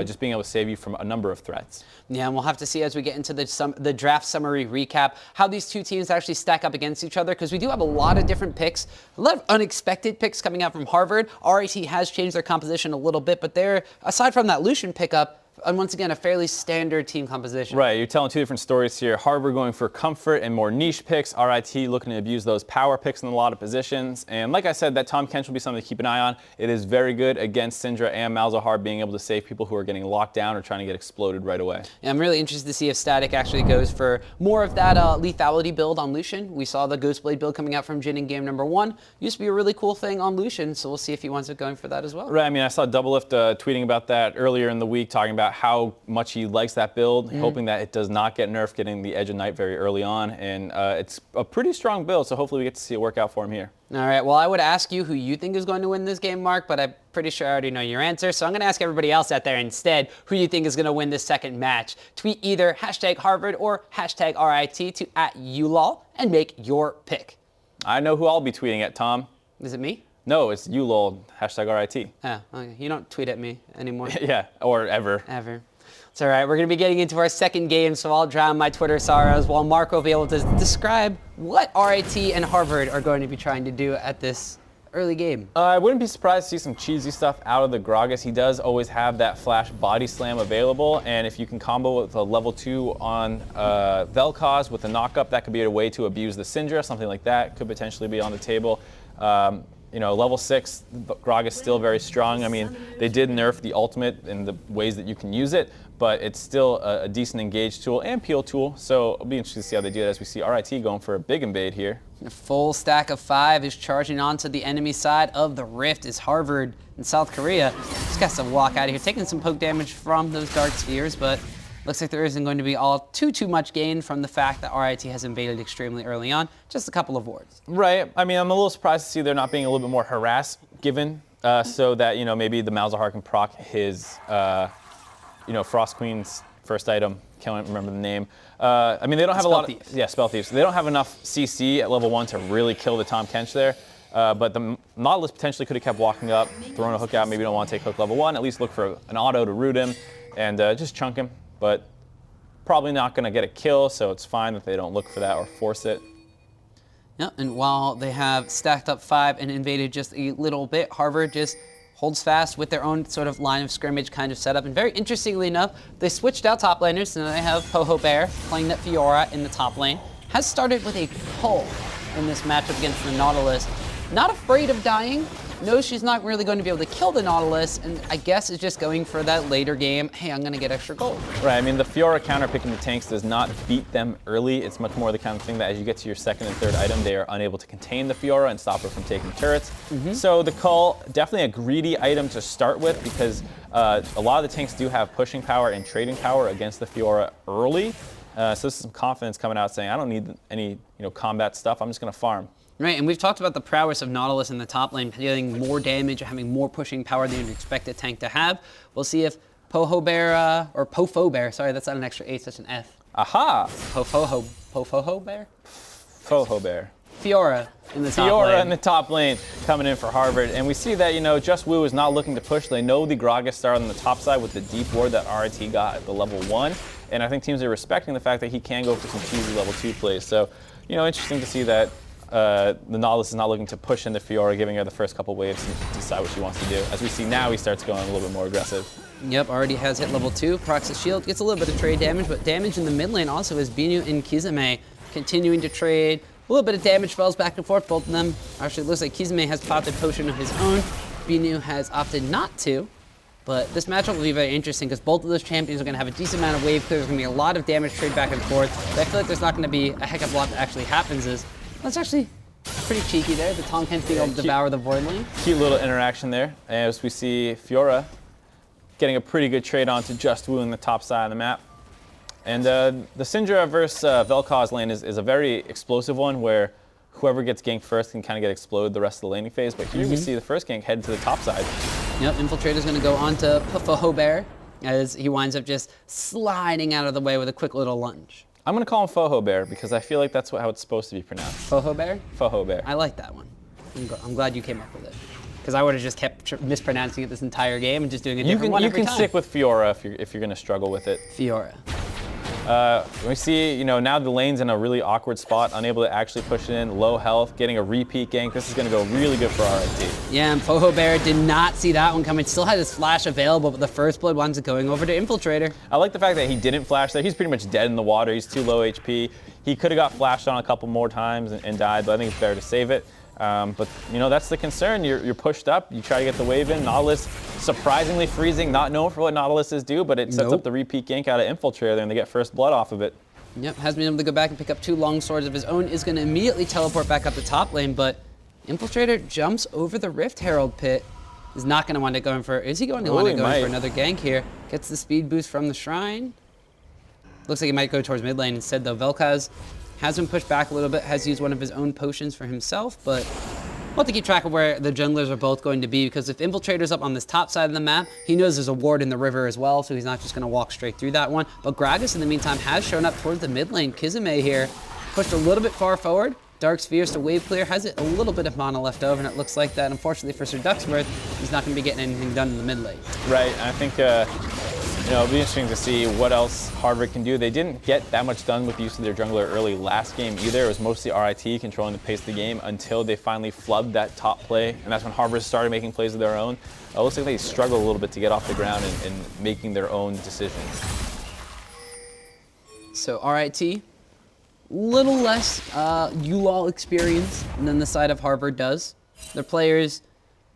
S2: just being able to save you from a number of threats.
S1: Yeah, and we'll have to see as we get into the draft summary recap how these two teams actually stack up against each other, because we do have a lot of different picks, a lot of unexpected picks coming out from Harvard. RIT has changed their composition a little bit, but they're, aside from that Lucian pickup, and once again, a fairly standard team composition.
S2: Right, you're telling two different stories here. Harvard going for comfort and more niche picks. RIT looking to abuse those power picks in a lot of positions. And like I said, that Tahm Kench will be something to keep an eye on. It is very good against Syndra and Malzahar, being able to save people who are getting locked down or trying to get exploded right away.
S1: And I'm really interested to see if Static actually goes for more of that lethality build on Lucian. We saw the Ghostblade build coming out from Jin in game number 1. Used to be a really cool thing on Lucian, so we'll see if he winds up going for that as well.
S2: Right, I mean, I saw Doublelift tweeting about that earlier in the week, talking about how much he likes that build, hoping that it does not get nerfed, getting the Edge of Night very early on. And it's a pretty strong build, so hopefully we get to see it work out for him here.
S1: All right, well, I would ask you who you think is going to win this game, Mark, but I'm pretty sure I already know your answer. So I'm going to ask everybody else out there instead who you think is going to win this second match. Tweet either hashtag Harvard or hashtag RIT to @uLoL and make your pick.
S2: I know who I'll be tweeting at, Tom.
S1: Is it me?
S2: No, it's uLoL, hashtag RIT.
S1: Oh, okay. You don't tweet at me anymore.
S2: Yeah, or ever.
S1: Ever. It's all right. We're going to be getting into our second game, so I'll drown my Twitter sorrows while Mark will be able to describe what RIT and Harvard are going to be trying to do at this early game.
S2: I wouldn't be surprised to see some cheesy stuff out of the Gragas. He does always have that flash body slam available, and if you can combo with a level 2 on Vel'Koz with a knockup, that could be a way to abuse the Syndra. Something like that could potentially be on the table. You know, level 6, Gragas still very strong. I mean, they did nerf the ultimate in the ways that you can use it, but it's still a decent engage tool and peel tool, so it'll be interesting to see how they do it as we see RIT going for a big invade here.
S1: A full stack of 5 is charging onto the enemy side of the Rift is Harvard in South Korea. Just got to walk out of here, taking some poke damage from those Dark Spheres, but looks like there isn't going to be all too much gain from the fact that RIT has invaded extremely early on. Just a couple of wards.
S2: Right. I mean, I'm a little surprised to see there not being a little bit more harass given, so that, you know, maybe the Malzahar can proc his, you know, Frost Queen's first item. Can't remember the name. I mean, they don't have a lot of... Yeah, Spell Thieves. They don't have enough CC at level 1 to really kill the Tahm Kench there. But the Nautilus potentially could have kept walking up, thrown a hook out. Maybe you don't want to take hook level 1. At least look for an auto to root him and just chunk him. But probably not going to get a kill, so it's fine that they don't look for that or force it.
S1: Yep, and while they have stacked up 5 and invaded just a little bit, Harvard just holds fast with their own sort of line of scrimmage kind of setup. And very interestingly enough, they switched out top laners, so now they have Poho Bear playing that Fiora in the top lane. Has started with a pull in this matchup against the Nautilus. Not afraid of dying. Knows she's not really going to be able to kill the Nautilus, and I guess is just going for that later game, hey, I'm going to get extra gold.
S2: Right, I mean, the Fiora counter picking the tanks does not beat them early. It's much more the kind of thing that as you get to your second and third item, they are unable to contain the Fiora and stop her from taking turrets. So the Cull, definitely a greedy item to start with because a lot of the tanks do have pushing power and trading power against the Fiora early. So this is some confidence coming out saying, I don't need any combat stuff, I'm just going to farm.
S1: Right, and we've talked about the prowess of Nautilus in the top lane, dealing more damage, having more pushing power than you'd expect a tank to have. We'll see if Poho Bear, or Pofo Bear, sorry, that's not an extra H, that's an F.
S2: Aha!
S1: Pofoho Bear?
S2: Poho Bear.
S1: Fiora in the top lane.
S2: Fiora in the top lane coming in for Harvard. And we see that, Just Woo is not looking to push. They know the Gragas started on the top side with the deep ward that RIT got at the level 1. And I think teams are respecting the fact that he can go for some cheesy level 2 plays. So, interesting to see that the Nautilus is not looking to push into Fiora, giving her the first couple waves and decide what she wants to do. As we see now, he starts going a little bit more aggressive.
S1: Yep, already has hit level 2. Procs the shield, gets a little bit of trade damage, but damage in the mid lane also is Binu and Kizame continuing to trade. A little bit of damage spells back and forth, both of them. Actually, it looks like Kizame has popped a potion of his own. Binu has opted not to. But this matchup will be very interesting because both of those champions are going to have a decent amount of wave clear. There's going to be a lot of damage trade back and forth. But I feel like there's not going to be a heck of a lot that actually happens. That's actually pretty cheeky there. The Tahm Kench being able to devour the void lane.
S2: Cute little interaction there. As we see Fiora getting a pretty good trade onto Just Woo in the top side of the map. And the Syndra versus Vel'Koz lane is a very explosive one where whoever gets ganked first can kind of get exploded the rest of the laning phase. But here we see the first gank head to the top side.
S1: Yep, Infiltrator's going to go on to Poho Bear as he winds up just sliding out of the way with a quick little lunge.
S2: I'm going to call him Foho Bear because I feel like that's how it's supposed to be pronounced.
S1: Poho Bear?
S2: Foho Bear.
S1: I like that one. I'm glad you came up with it. Because I would have just kept mispronouncing it this entire game and just doing a different one every time.
S2: You can stick with Fiora if you're going to struggle with it.
S1: Fiora.
S2: We see, now the lane's in a really awkward spot, unable to actually push it in, low health, getting a repeat gank. This is going to go really good for RIT.
S1: Yeah, and Bear did not see that one coming. Still had his flash available, but the first blood winds up going over to Infiltrator.
S2: I like the fact that he didn't flash there. He's pretty much dead in the water. He's too low HP. He could have got flashed on a couple more times and died, but I think it's better to save it. But that's the concern. You're pushed up. You try to get the wave in. Nautilus surprisingly freezing, not known for what Nautiluses do, but it sets up the repeat gank out of Infiltrator, and they get first blood off of it.
S1: Yep, has been able to go back and pick up 2 long swords of his own. Is going to immediately teleport back up the top lane, but Infiltrator jumps over the Rift Herald pit. Is not going to want to go in for. Is he going to want to go in for another gank here? Gets the speed boost from the Shrine. Looks like he might go towards mid lane instead, though. Vel'Koz has been pushed back a little bit, has used one of his own potions for himself, but we'll have to keep track of where the junglers are both going to be, because if Infiltrator's up on this top side of the map, he knows there's a ward in the river as well, so he's not just going to walk straight through that one. But Gragas, in the meantime, has shown up towards the mid lane. Kizame here, pushed a little bit far forward. Dark Spheres to wave clear, has a little bit of mana left over, and it looks like that, unfortunately for Sir Ducksworth, he's not going to be getting anything done in the mid lane.
S2: Right, and I think it'll be interesting to see what else Harvard can do. They didn't get that much done with the use of their jungler early last game either. It was mostly RIT controlling the pace of the game until they finally flubbed that top play, and that's when Harvard started making plays of their own. It looks like they struggled a little bit to get off the ground and making their own decisions.
S1: So RIT, little less uLoL experience than the side of Harvard does. Their players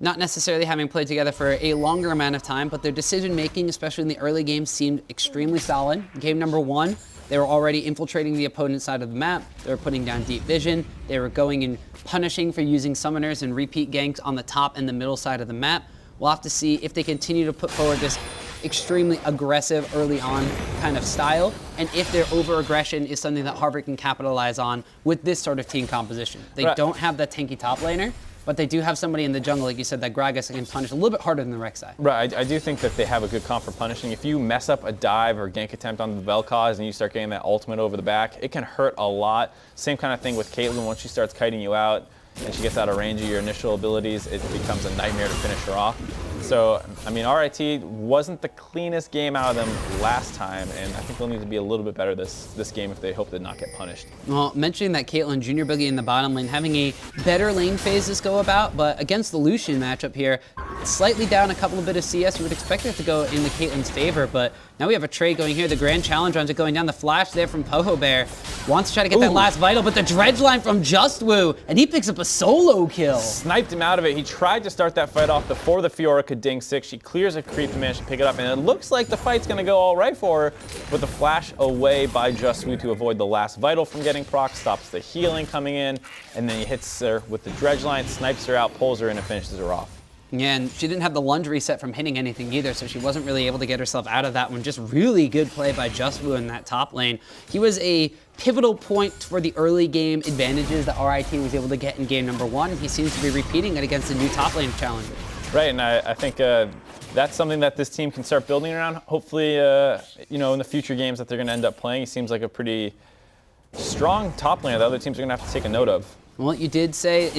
S1: not necessarily having played together for a longer amount of time, but their decision-making, especially in the early game, seemed extremely solid. Game number 1, they were already infiltrating the opponent's side of the map. They were putting down deep vision. They were going and punishing for using summoners and repeat ganks on the top and the middle side of the map. We'll have to see if they continue to put forward this extremely aggressive early on kind of style, and if their over-aggression is something that Harvard can capitalize on with this sort of team composition. They don't have that tanky top laner, but they do have somebody in the jungle, like you said, that Gragas can punish a little bit harder than the Rek'Sai.
S2: Right, I do think that they have a good comp for punishing. If you mess up a dive or gank attempt on the Vel'Koz and you start getting that ultimate over the back, it can hurt a lot. Same kind of thing with Caitlyn. Once she starts kiting you out and she gets out of range of your initial abilities, it becomes a nightmare to finish her off. So, I mean, RIT wasn't the cleanest game out of them last time, and I think they'll need to be a little bit better this game if they hope to not get punished.
S1: Well, mentioning that Caitlyn, Junior Boogie in the bottom lane, having a better lane phases go about, but against the Lucian matchup here, slightly down a couple of bit of CS. You would expect it to go in the Caitlyn's favor, but now we have a trade going here. The Grand Challenge runs it going down. The flash there from Bear. Wants to try to get that last vital, but the dredge line from JustWoo, and he picks up a solo kill.
S2: Sniped him out of it. He tried to start that fight off before the Fiora could ding 6. She clears a creep and manages to pick it up, and it looks like the fight's going to go all right for her, but the flash away by JustWoo to avoid the last vital from getting proc, stops the healing coming in, and then he hits her with the dredge line, snipes her out, pulls her in, and finishes her off.
S1: Yeah, and she didn't have the lunge reset from hitting anything either, so she wasn't really able to get herself out of that one. Just really good play by JustWoo in that top lane. He was a pivotal point for the early game advantages that RIT was able to get in game number 1. He seems to be repeating it against the new top lane challenger.
S2: Right, and I think that's something that this team can start building around. Hopefully, in the future games that they're going to end up playing, he seems like a pretty strong top laner that other teams are going to have to take a note of.
S1: Well, you did say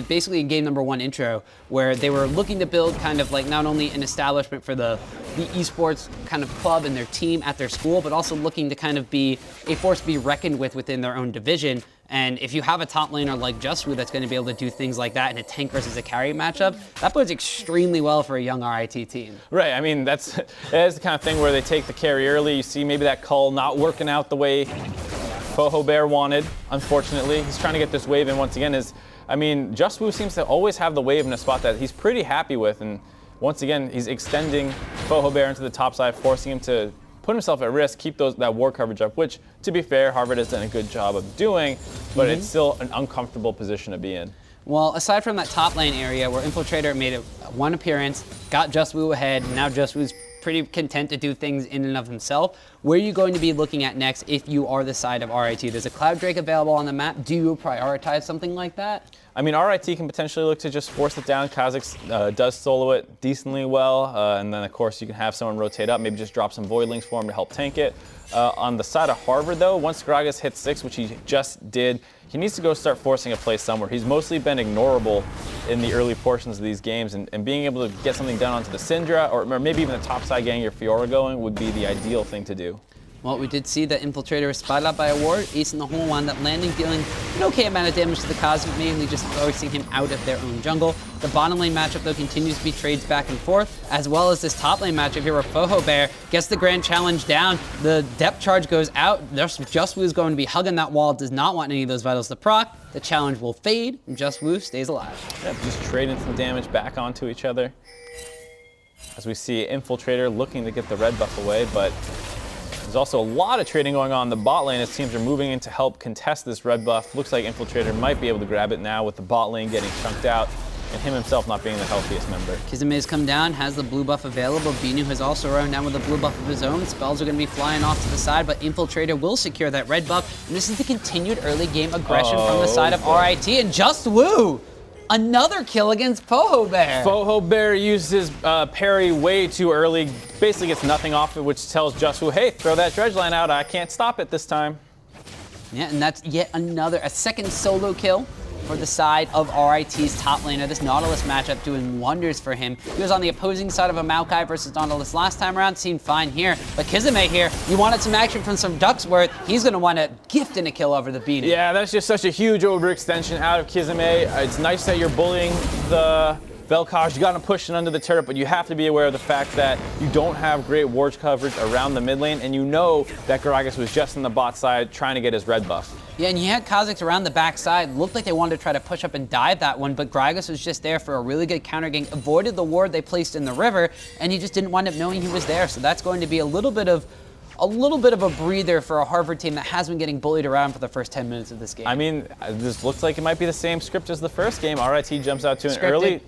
S1: basically in game number 1 intro, where they were looking to build kind of like not only an establishment for the esports kind of club and their team at their school, but also looking to kind of be a force to be reckoned with within their own division. And if you have a top laner like JustWoo that's going to be able to do things like that in a tank versus a carry matchup, that bodes extremely well for a young RIT team.
S2: Right, I mean, that is the kind of thing where they take the carry early. You see maybe that cull not working out the way Bear wanted, unfortunately. He's trying to get this wave in once again. JustWoo seems to always have the wave in a spot that he's pretty happy with, and once again, he's extending Bear into the top side, forcing him to put himself at risk, keep that ward coverage up, which, to be fair, Harvard has done a good job of doing, but it's still an uncomfortable position to be in.
S1: Well, aside from that top lane area where Infiltrator made one appearance, got JustWoo ahead, and now JustWoo's pretty content to do things in and of himself, where are you going to be looking at next if you are the side of RIT? There's a Cloud Drake available on the map. Do you prioritize something like that?
S2: I mean, RIT can potentially look to just force it down. Kha'Zix does solo it decently well, and then of course you can have someone rotate up, maybe just drop some Voidlings for him to help tank it. On the side of Harvard though, once Gragas hits 6, which he just did, he needs to go start forcing a play somewhere. He's mostly been ignorable in the early portions of these games, and being able to get something done onto the Syndra, or maybe even the top side getting your Fiora going would be the ideal thing to do.
S1: Well, we did see that Infiltrator was spotted out by a ward. Ace in the hole wound up landing, dealing an okay amount of damage to the Cosmic, mainly just forcing him out of their own jungle. The bottom lane matchup, though, continues to be trades back and forth, as well as this top lane matchup here where Fohobear gets the Grand Challenge down. The depth charge goes out. Just Woo's going to be hugging that wall, does not want any of those vitals to proc. The challenge will fade, and Just Woo stays alive.
S2: Yeah, just trading some damage back onto each other. As we see Infiltrator looking to get the red buff away, but there's also a lot of trading going on in the bot lane as teams are moving in to help contest this red buff. Looks like Infiltrator might be able to grab it now with the bot lane getting chunked out and him himself not being the healthiest member.
S1: Kizame's come down, has the blue buff available. Binu has also run down with a blue buff of his own. Spells are going to be flying off to the side, but Infiltrator will secure that red buff. And this is the continued early game aggression from the side of RIT, and Just Woo! Another kill against Fohobear.
S2: Fohobear uses parry way too early, basically gets nothing off it, which tells Just Woo, hey, throw that dredge line out, I can't stop it this time.
S1: Yeah, and that's yet a second solo kill for the side of RIT's top laner. This Nautilus matchup doing wonders for him. He was on the opposing side of a Maokai versus Nautilus last time around, seemed fine here. But Kizame here, you wanted some action from some Ducksworth. He's going to want to gift in a kill over the Beanie.
S2: Yeah, that's just such a huge overextension out of Kizame. It's nice that you're bullying the Vel'Koz. You got to push it under the turret, but you have to be aware of the fact that you don't have great ward coverage around the mid lane, and you know that Gragas was just on the bot side trying to get his red buff.
S1: Yeah, and you had Kha'Zix around the backside. Looked like they wanted to try to push up and dive that one, but Gragas was just there for a really good counter gank, avoided the ward they placed in the river, and he just didn't wind up knowing he was there. So that's going to be a little bit of a breather for a Harvard team that has been getting bullied around for the first 10 minutes of this game.
S2: I mean, this looks like it might be the same script as the first game. RIT jumps out to an
S1: Scripted.
S2: early.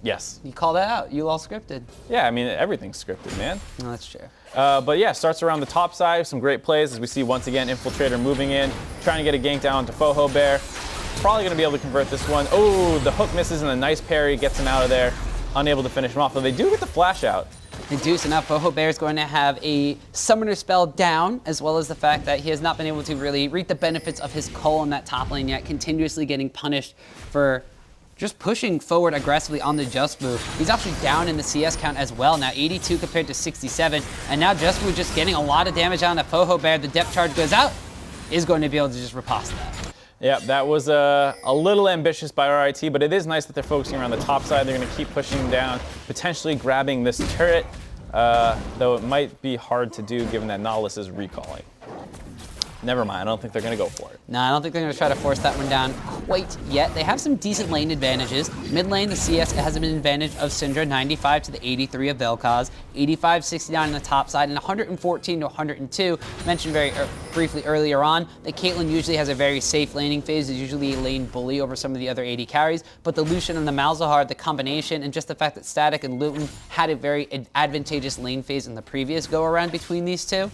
S2: Yes.
S1: You call that out. You all scripted.
S2: Yeah, I mean, everything's scripted, man.
S1: No, that's true.
S2: But yeah, starts around the top side. Some great plays as we see once again Infiltrator moving in, trying to get a gank down to Fohobear. Probably going to be able to convert this one. Oh, the hook misses and a nice parry gets him out of there. Unable to finish him off, though they do get the flash out.
S1: They do, so now Fohobear is going to have a summoner spell down, as well as the fact that he has not been able to really reap the benefits of his cull in that top lane yet, continuously getting punished for just pushing forward aggressively on the Just Woo. He's actually down in the CS count as well now, 82 compared to 67. And now Just Woo just getting a lot of damage on the Fohobear. The depth charge goes out, is going to be able to just riposte that.
S2: Yeah, that was a little ambitious by RIT, but it is nice that they're focusing around the top side. They're going to keep pushing him down, potentially grabbing this turret, though it might be hard to do given that Nautilus is recalling. Never mind, I don't think they're going to go for it.
S1: No, I don't think they're going to try to force that one down quite yet. They have some decent lane advantages. Mid lane, the CS has an advantage of Syndra, 95 to the 83 of Vel'Koz, 85, 69 on the top side, and 114 to 102. Mentioned very briefly earlier on that Caitlyn usually has a very safe laning phase, is usually a lane bully over some of the other AD carries, but the Lucian and the Malzahar, the combination, and just the fact that Static and Luton had a very advantageous lane phase in the previous go-around between these two,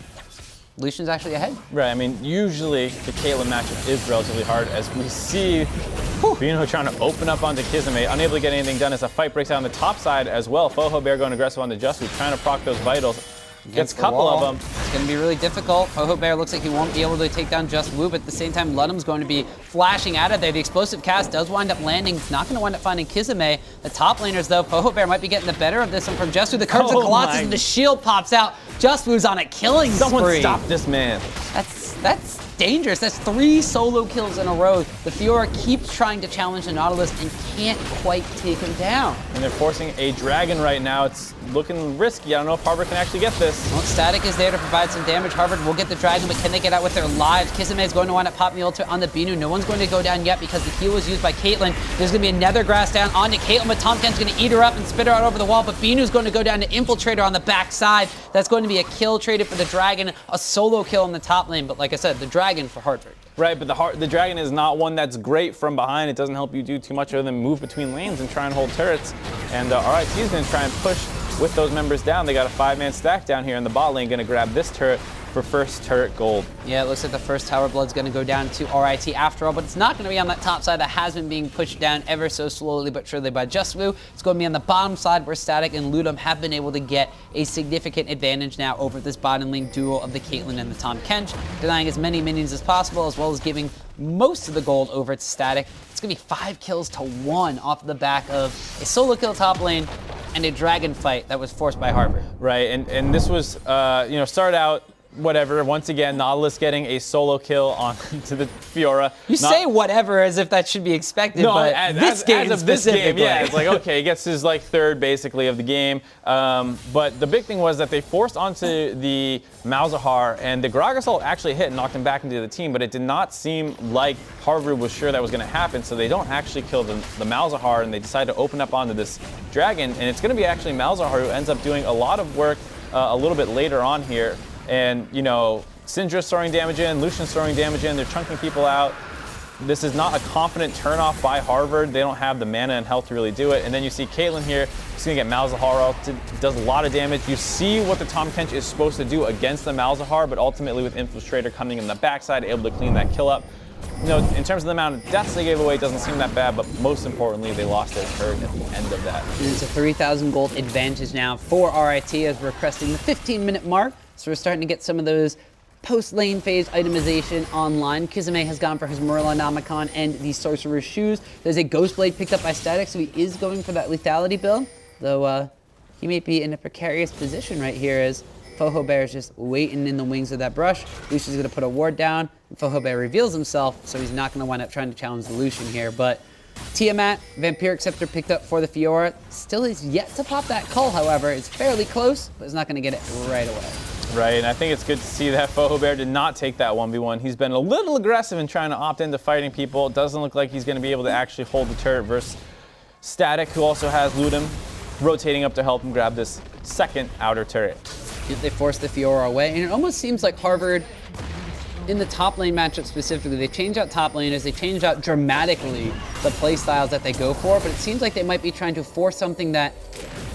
S1: Lucian's actually ahead.
S2: Right, I mean, usually the Caitlyn matchup is relatively hard, as we see Bino trying to open up onto Kizame, unable to get anything done as a fight breaks out on the top side as well. Fohobear going aggressive on the Just Woo, trying to proc those vitals. Gets a couple of them.
S1: It's going to be really difficult. Fohobear looks like he won't be able to take down Just Woo, but at the same time, Ludham's going to be flashing out of there. The explosive cast does wind up landing. It's not going to wind up finding Kizame. The top laners, though, Fohobear might be getting the better of this one from Just Woo. The Curse of Colossus and the shield pops out. Just Woo's on a killing spree.
S2: Someone stop this man.
S1: That's dangerous. That's 3 solo kills in a row. The Fiora keeps trying to challenge the Nautilus and can't quite take him down.
S2: And they're forcing a dragon right now. It's looking risky. I don't know if Harvard can actually get this.
S1: Well, Static is there to provide some damage. Harvard will get the dragon, but can they get out with their lives? Kizame is going to wind up popping the ultimate on the Binu. No one's going to go down yet because the heal was used by Caitlyn. There's going to be another grass down onto Caitlyn, but Tom Ken's going to eat her up and spit her out over the wall, but Binu's going to go down to Infiltrator on the backside. That's going to be a kill traded for the dragon, a solo kill in the top lane, but like I said, the dragon for Harvard.
S2: Right, but the dragon is not one that's great from behind. It doesn't help you do too much other than move between lanes and try and hold turrets. And RIT is going to try and push with those members down. They got a 5-man stack down here in the bot lane, going to grab this turret for first turret gold.
S1: Yeah, it looks like the first Tower Blood's going to go down to RIT after all, but it's not going to be on that top side that has been being pushed down ever so slowly but surely by Just Woo. It's going to be on the bottom side where Static and Ludum have been able to get a significant advantage now over this bottom lane duo of the Caitlyn and the Tahm Kench, denying as many minions as possible, as well as giving most of the gold over to Static. It's going to be 5 kills to 1 off the back of a solo kill top lane and a dragon fight that was forced by Harvard.
S2: Right, and this was, started out whatever. Once again, Nautilus getting a solo kill onto the Fiora.
S1: You say whatever as if that should be expected,
S2: no,
S1: but
S2: as of this game, yeah, it's like, okay, he gets his like third basically of the game. But the big thing was that they forced onto the Malzahar, and the Gragas ult actually hit and knocked him back into the team, but it did not seem like Harvard was sure that was going to happen, so they don't actually kill the Malzahar, and they decide to open up onto this dragon, and it's going to be actually Malzahar who ends up doing a lot of work a little bit later on here. And, you know, Syndra's throwing damage in, Lucian's throwing damage in, they're chunking people out. This is not a confident turnoff by Harvard. They don't have the mana and health to really do it. And then you see Caitlyn here, she's gonna get Malzahar ult, does a lot of damage. You see what the Tahm Kench is supposed to do against the Malzahar, but ultimately with Infiltrator coming in the backside, able to clean that kill up. You know, in terms of the amount of deaths they gave away, it doesn't seem that bad, but most importantly, they lost their turret at the end of that.
S3: And it's a 3,000 gold advantage now for RIT as we're cresting the 15-minute mark. So we're starting to get some of those post-lane phase itemization online. Kizame has gone for his Morellonomicon and the Sorcerer's Shoes. There's a Ghost Blade picked up by Static, so he is going for that lethality build, though he may be in a precarious position right here as Foho Bear is just waiting in the wings of that brush. Lucian's going to put a ward down, and Foho Bear reveals himself, so he's not going to wind up trying to challenge the Lucian here. But Tiamat, Vampiric Scepter picked up for the Fiora. Still is yet to pop that Cull, however. It's fairly close, but it's not going to get it right away.
S2: Right, and I think it's good to see that Foho Bear did not take that 1v1. He's been a little aggressive in trying to opt into fighting people. It doesn't look like he's going to be able to actually hold the turret versus Static, who also has Ludum rotating up to help him grab this second outer turret.
S3: They force the Fiora away, and it almost seems like Harvard, in the top lane matchup specifically, they change out top laners, they change out dramatically the play styles that they go for, but it seems like they might be trying to force something that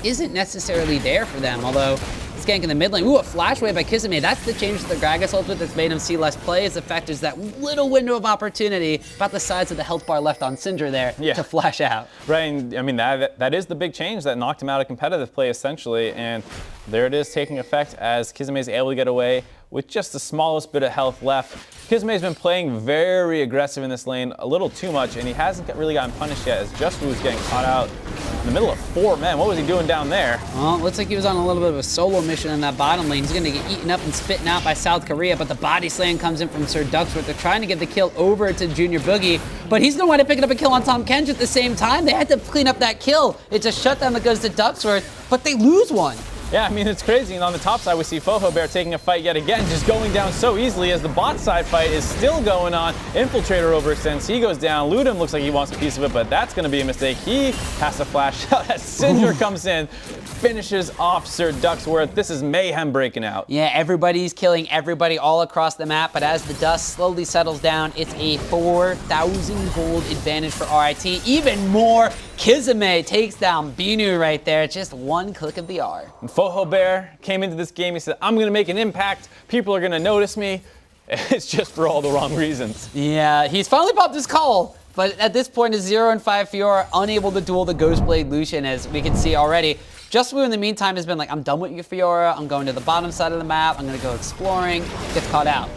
S3: isn't necessarily there for them, although skank in the mid lane. Ooh, a flash wave by Kizame. That's the change to the Gragas ultimate that's made him see less play. Is the fact there's that little window of opportunity about the size of the health bar left on Syndra there to flash out.
S2: Right, and I mean, that is the big change that knocked him out of competitive play essentially, and there it is taking effect as Kizame is able to get away with just the smallest bit of health left. Kizame's been playing very aggressive in this lane, a little too much, and he hasn't really gotten punished yet as Just Woo's getting caught out in the middle of 4 men. What was he doing down there?
S3: Well, it looks like he was on a little bit of a solo mission in that bottom lane. He's gonna get eaten up and spitten out by South Korea, but the body slam comes in from Sir Ducksworth. They're trying to get the kill over to Junior Boogie, but he's gonna wind up picking up a kill on Tahm Kench at the same time. They had to clean up that kill. It's a shutdown that goes to Ducksworth, but they lose one.
S2: Yeah, I mean, it's crazy. And on the top side, we see Foho Bear taking a fight yet again, just going down so easily as the bot side fight is still going on. Infiltrator overextends. He goes down. Ludum looks like he wants a piece of it, but that's going to be a mistake. He has to flash out as Syndra comes in, finishes off Sir Ducksworth. This is mayhem breaking out.
S3: Yeah, everybody's killing everybody all across the map, but as the dust slowly settles down, it's a 4,000 gold advantage for RIT. Even more, Kizame takes down Binu right there. Just one click of the R.
S2: And Foho Bear came into this game, he said, I'm going to make an impact. People are going to notice me. It's just for all the wrong reasons.
S3: Yeah, he's finally popped his call, but at this point, is 0 and 5 Fiora unable to duel the Ghostblade Lucian, as we can see already. Just Woo in the meantime has been like, I'm done with you, Fiora. I'm going to the bottom side of the map. I'm going to go exploring. Gets caught out.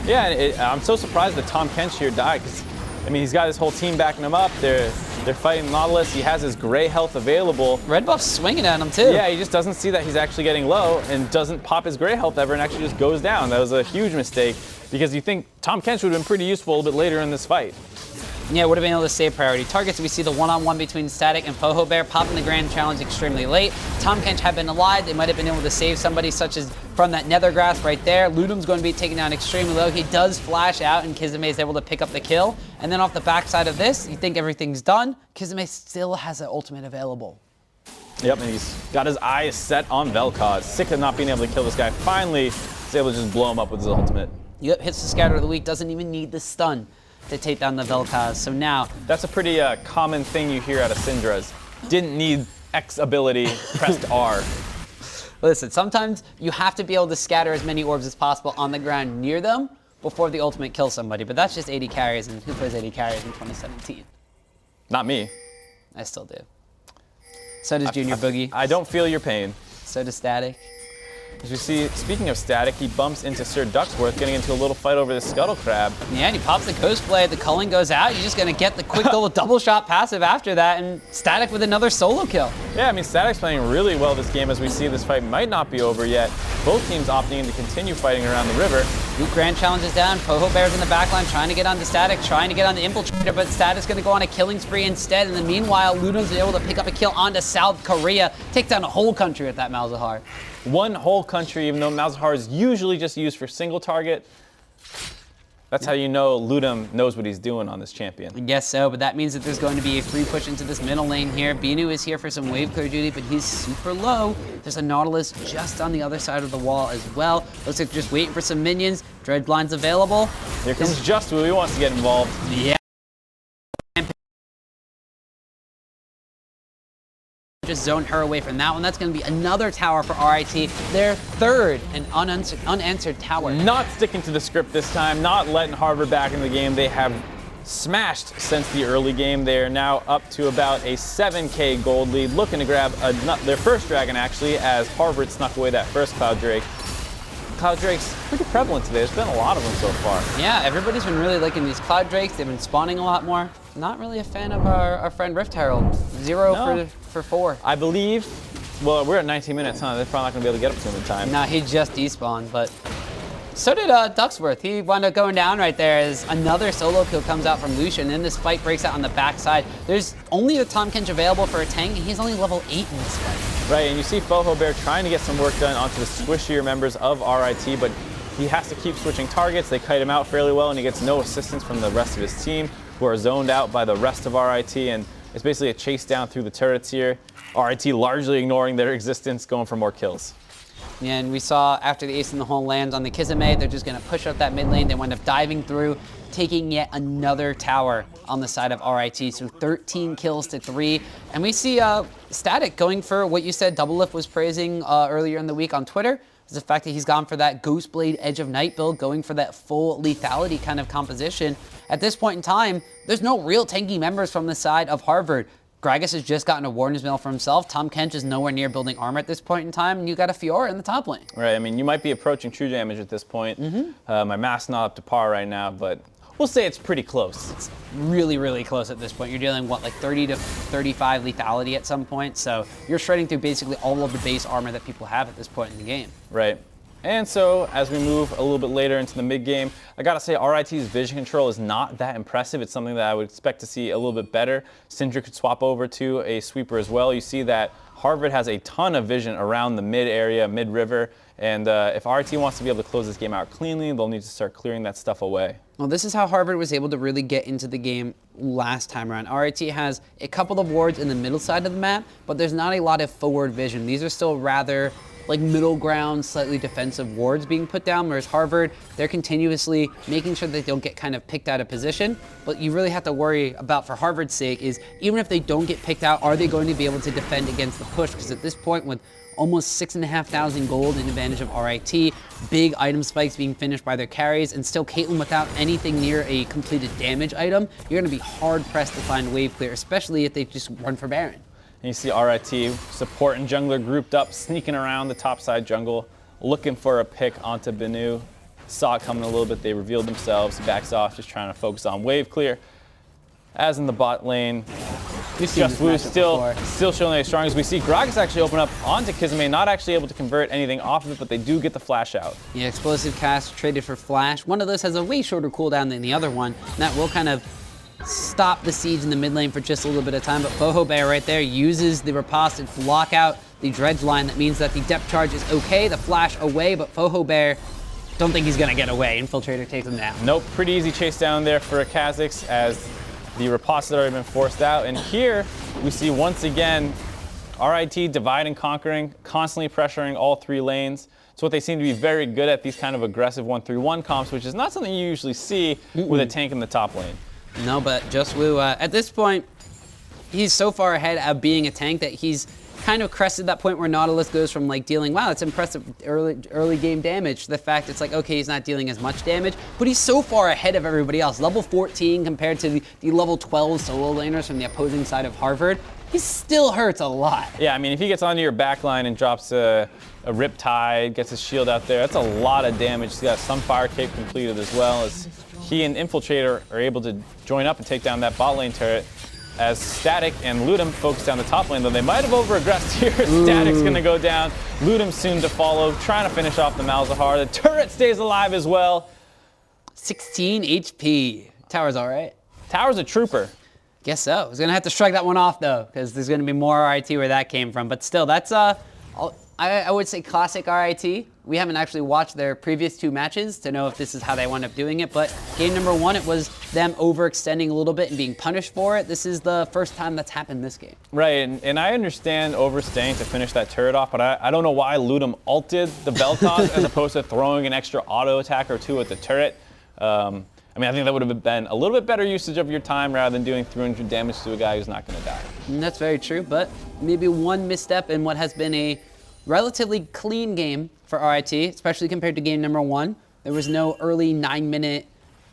S2: Yeah, I'm so surprised that Tahm Kench here died, because, I mean, he's got his whole team backing him up. They're fighting Nautilus. He has his gray health available.
S3: Red buff's swinging at him, too.
S2: Yeah, he just doesn't see that he's actually getting low and doesn't pop his gray health ever and actually just goes down. That was a huge mistake, because you think Tahm Kench would have been pretty useful a little bit later in this fight.
S3: Yeah, would have been able to save priority targets. We see the one-on-one between Static and Foho Bear popping the Grand Challenge extremely late. Tahm Kench had been alive. They might have been able to save somebody such as from that Nethergrass right there. Ludum's going to be taken down extremely low. He does flash out, and Kizame is able to pick up the kill. And then off the backside of this, you think everything's done. Kizame still has an ultimate available.
S2: Yep, and he's got his eyes set on Vel'Koz. Sick of not being able to kill this guy. Finally, he's able to just blow him up with his ultimate.
S3: Yep, hits the Scatter of the Weak. Doesn't even need the stun to take down the Vel'Koz. So now,
S2: that's a pretty common thing you hear out of Syndra's. Didn't need X ability, pressed R.
S3: Listen, sometimes you have to be able to scatter as many orbs as possible on the ground near them before the ultimate kills somebody, but that's just 80 carries, and who plays 80 carries in 2017?
S2: Not me.
S3: I still do. So does Junior Boogie.
S2: I don't feel your pain.
S3: So does Static.
S2: As you see, speaking of Static, he bumps into Sir Ducksworth, getting into a little fight over the Scuttle Crab.
S3: Yeah, and he pops the Ghost Blade, the culling goes out. You're just going to get the quick little double shot passive after that, and Static with another solo kill.
S2: Yeah, I mean, Static's playing really well this game as we see this fight might not be over yet. Both teams opting in to continue fighting around the river.
S3: Duke Grand challenges down. Poho Bear's in the backline trying to get onto Static, trying to get on the Infiltrator, but Static's going to go on a killing spree instead. And then meanwhile, Ludon's been able to pick up a kill onto South Korea, take down a whole country with that Malzahar.
S2: One whole country, even though Malzahar is usually just used for single target. That's how you know Ludum knows what he's doing on this champion.
S3: I guess so, but that means that there's going to be a free push into this middle lane here. Binu is here for some wave clear duty, but he's super low. There's a Nautilus just on the other side of the wall as well. Looks like just waiting for some minions. Dread Blind's available.
S2: Here comes Justwu, he wants to get involved.
S3: Yeah. Just zone her away from that one. That's going to be another tower for RIT, their third and unanswered tower.
S2: Not sticking to the script this time, not letting Harvard back in the game. They have smashed since the early game. They are now up to about a 7K gold lead, looking to grab their first dragon actually, as Harvard snuck away that first Cloud Drake. Cloud Drake's pretty prevalent today. There's been a lot of them so far.
S3: Yeah, everybody's been really liking these Cloud Drakes. They've been spawning a lot more. Not really a fan of our friend Rift Herald. 0 for 4.
S2: I believe, well, we're at 19 minutes, huh? They're probably not going to be able to get up to him in time.
S3: No, he just despawned, but so did Ducksworth. He wound up going down right there as another solo kill comes out from Lucian, and this fight breaks out on the backside. There's only a Tahm Kench available for a tank, and he's only level 8 in this fight.
S2: Right, and you see Foho Bear trying to get some work done onto the squishier members of RIT, but he has to keep switching targets. They kite him out fairly well, and he gets no assistance from the rest of his team, who are zoned out by the rest of RIT, and it's basically a chase down through the turrets here. RIT largely ignoring their existence, going for more kills.
S3: Yeah, and we saw after the ace in the hole lands on the Kizame, they're just going to push up that mid lane. They wind up diving through, taking yet another tower on the side of RIT. So 13 kills to 3. And we see Static going for what you said Doublelift was praising earlier in the week on Twitter. Is the fact that he's gone for that Ghostblade Edge of Night build, going for that full lethality kind of composition. At this point in time, there's no real tanky members from the side of Harvard. Gragas has just gotten a Warden's Mail for himself. Tahm Kench is nowhere near building armor at this point in time, and you got a Fiora in the top lane.
S2: Right, I mean, you might be approaching true damage at this point. My math's not up to par right now, but we'll say it's pretty close.
S3: It's really, really close at this point. You're dealing, what, like 30 to 35 lethality at some point, so you're shredding through basically all of the base armor that people have at this point in the game.
S2: Right. And so, as we move a little bit later into the mid-game, I gotta say, RIT's vision control is not that impressive. It's something that I would expect to see a little bit better. Syndra could swap over to a sweeper as well. You see that Harvard has a ton of vision around the mid area, mid-river, and if RIT wants to be able to close this game out cleanly, they'll need to start clearing that stuff away.
S3: Well, this is how Harvard was able to really get into the game last time around. RIT has a couple of wards in the middle side of the map, but there's not a lot of forward vision. These are still rather like middle ground, slightly defensive wards being put down, whereas Harvard, they're continuously making sure they don't get kind of picked out of position. But you really have to worry about, for Harvard's sake, is even if they don't get picked out, are they going to be able to defend against the push? Because at this point, with almost 6,500 gold in advantage of RIT, big item spikes being finished by their carries, and still Caitlyn without anything near a completed damage item, you're going to be hard-pressed to find wave clear, especially if they just run for Baron.
S2: And you see RIT support and jungler grouped up, sneaking around the top side jungle, looking for a pick onto Binu. Saw it coming a little bit, they revealed themselves, he backs off, just trying to focus on wave clear. As in the bot lane, Justwu still showing as strong as we see. Gragas actually open up onto Kizame, not actually able to convert anything off of it, but they do get the flash out.
S3: Yeah, explosive cast traded for flash. One of those has a way shorter cooldown than the other one, and that will kind of stop the siege in the mid lane for just a little bit of time, but Foho Bear right there uses the riposte to block out the dredge line. That means that the depth charge is okay, the flash away, but Foho Bear, don't think he's gonna get away. Infiltrator takes him down.
S2: Nope, pretty easy chase down there for a Kha'Zix as the riposte had already been forced out. And here we see once again RIT divide and conquering, constantly pressuring all 3 lanes. It's what they seem to be very good at, these kind of aggressive 1-3-1 comps, which is not something you usually see with a tank in the top lane.
S3: No, but Justwu, at this point, he's so far ahead of being a tank that he's kind of crested that point where Nautilus goes from like dealing, wow, that's impressive early game damage, to the fact it's like, okay, he's not dealing as much damage, but he's so far ahead of everybody else. Level 14 compared to the level 12 solo laners from the opposing side of Harvard, he still hurts a lot.
S2: Yeah, I mean, if he gets onto your backline and drops a Riptide, gets his shield out there, that's a lot of damage. He's got some fire cape completed as well, as he and Infiltrator are able to join up and take down that bot lane turret. as Static and Ludum focus down the top lane, though they might have over-aggressed here. Static's going to go down. Ludum soon to follow, trying to finish off the Malzahar. The turret stays alive as well.
S3: 16 HP. Tower's all right.
S2: Tower's a trooper.
S3: Guess so. He's going to have to shrug that one off, though, because there's going to be more RIT where that came from. But still, that's, I would say, classic RIT. We haven't actually watched their previous 2 matches to know if this is how they wound up doing it. But game number 1, it was them overextending a little bit and being punished for it. This is the first time that's happened this game.
S2: Right, and I understand overstaying to finish that turret off, but I don't know why Ludum ulted the Vel'Koz as opposed to throwing an extra auto attack or 2 at the turret. I mean, I think that would have been a little bit better usage of your time rather than doing 300 damage to a guy who's not going to die.
S3: And that's very true, but maybe one misstep in what has been a relatively clean game for RIT, especially compared to game number 1. There was no early 9-minute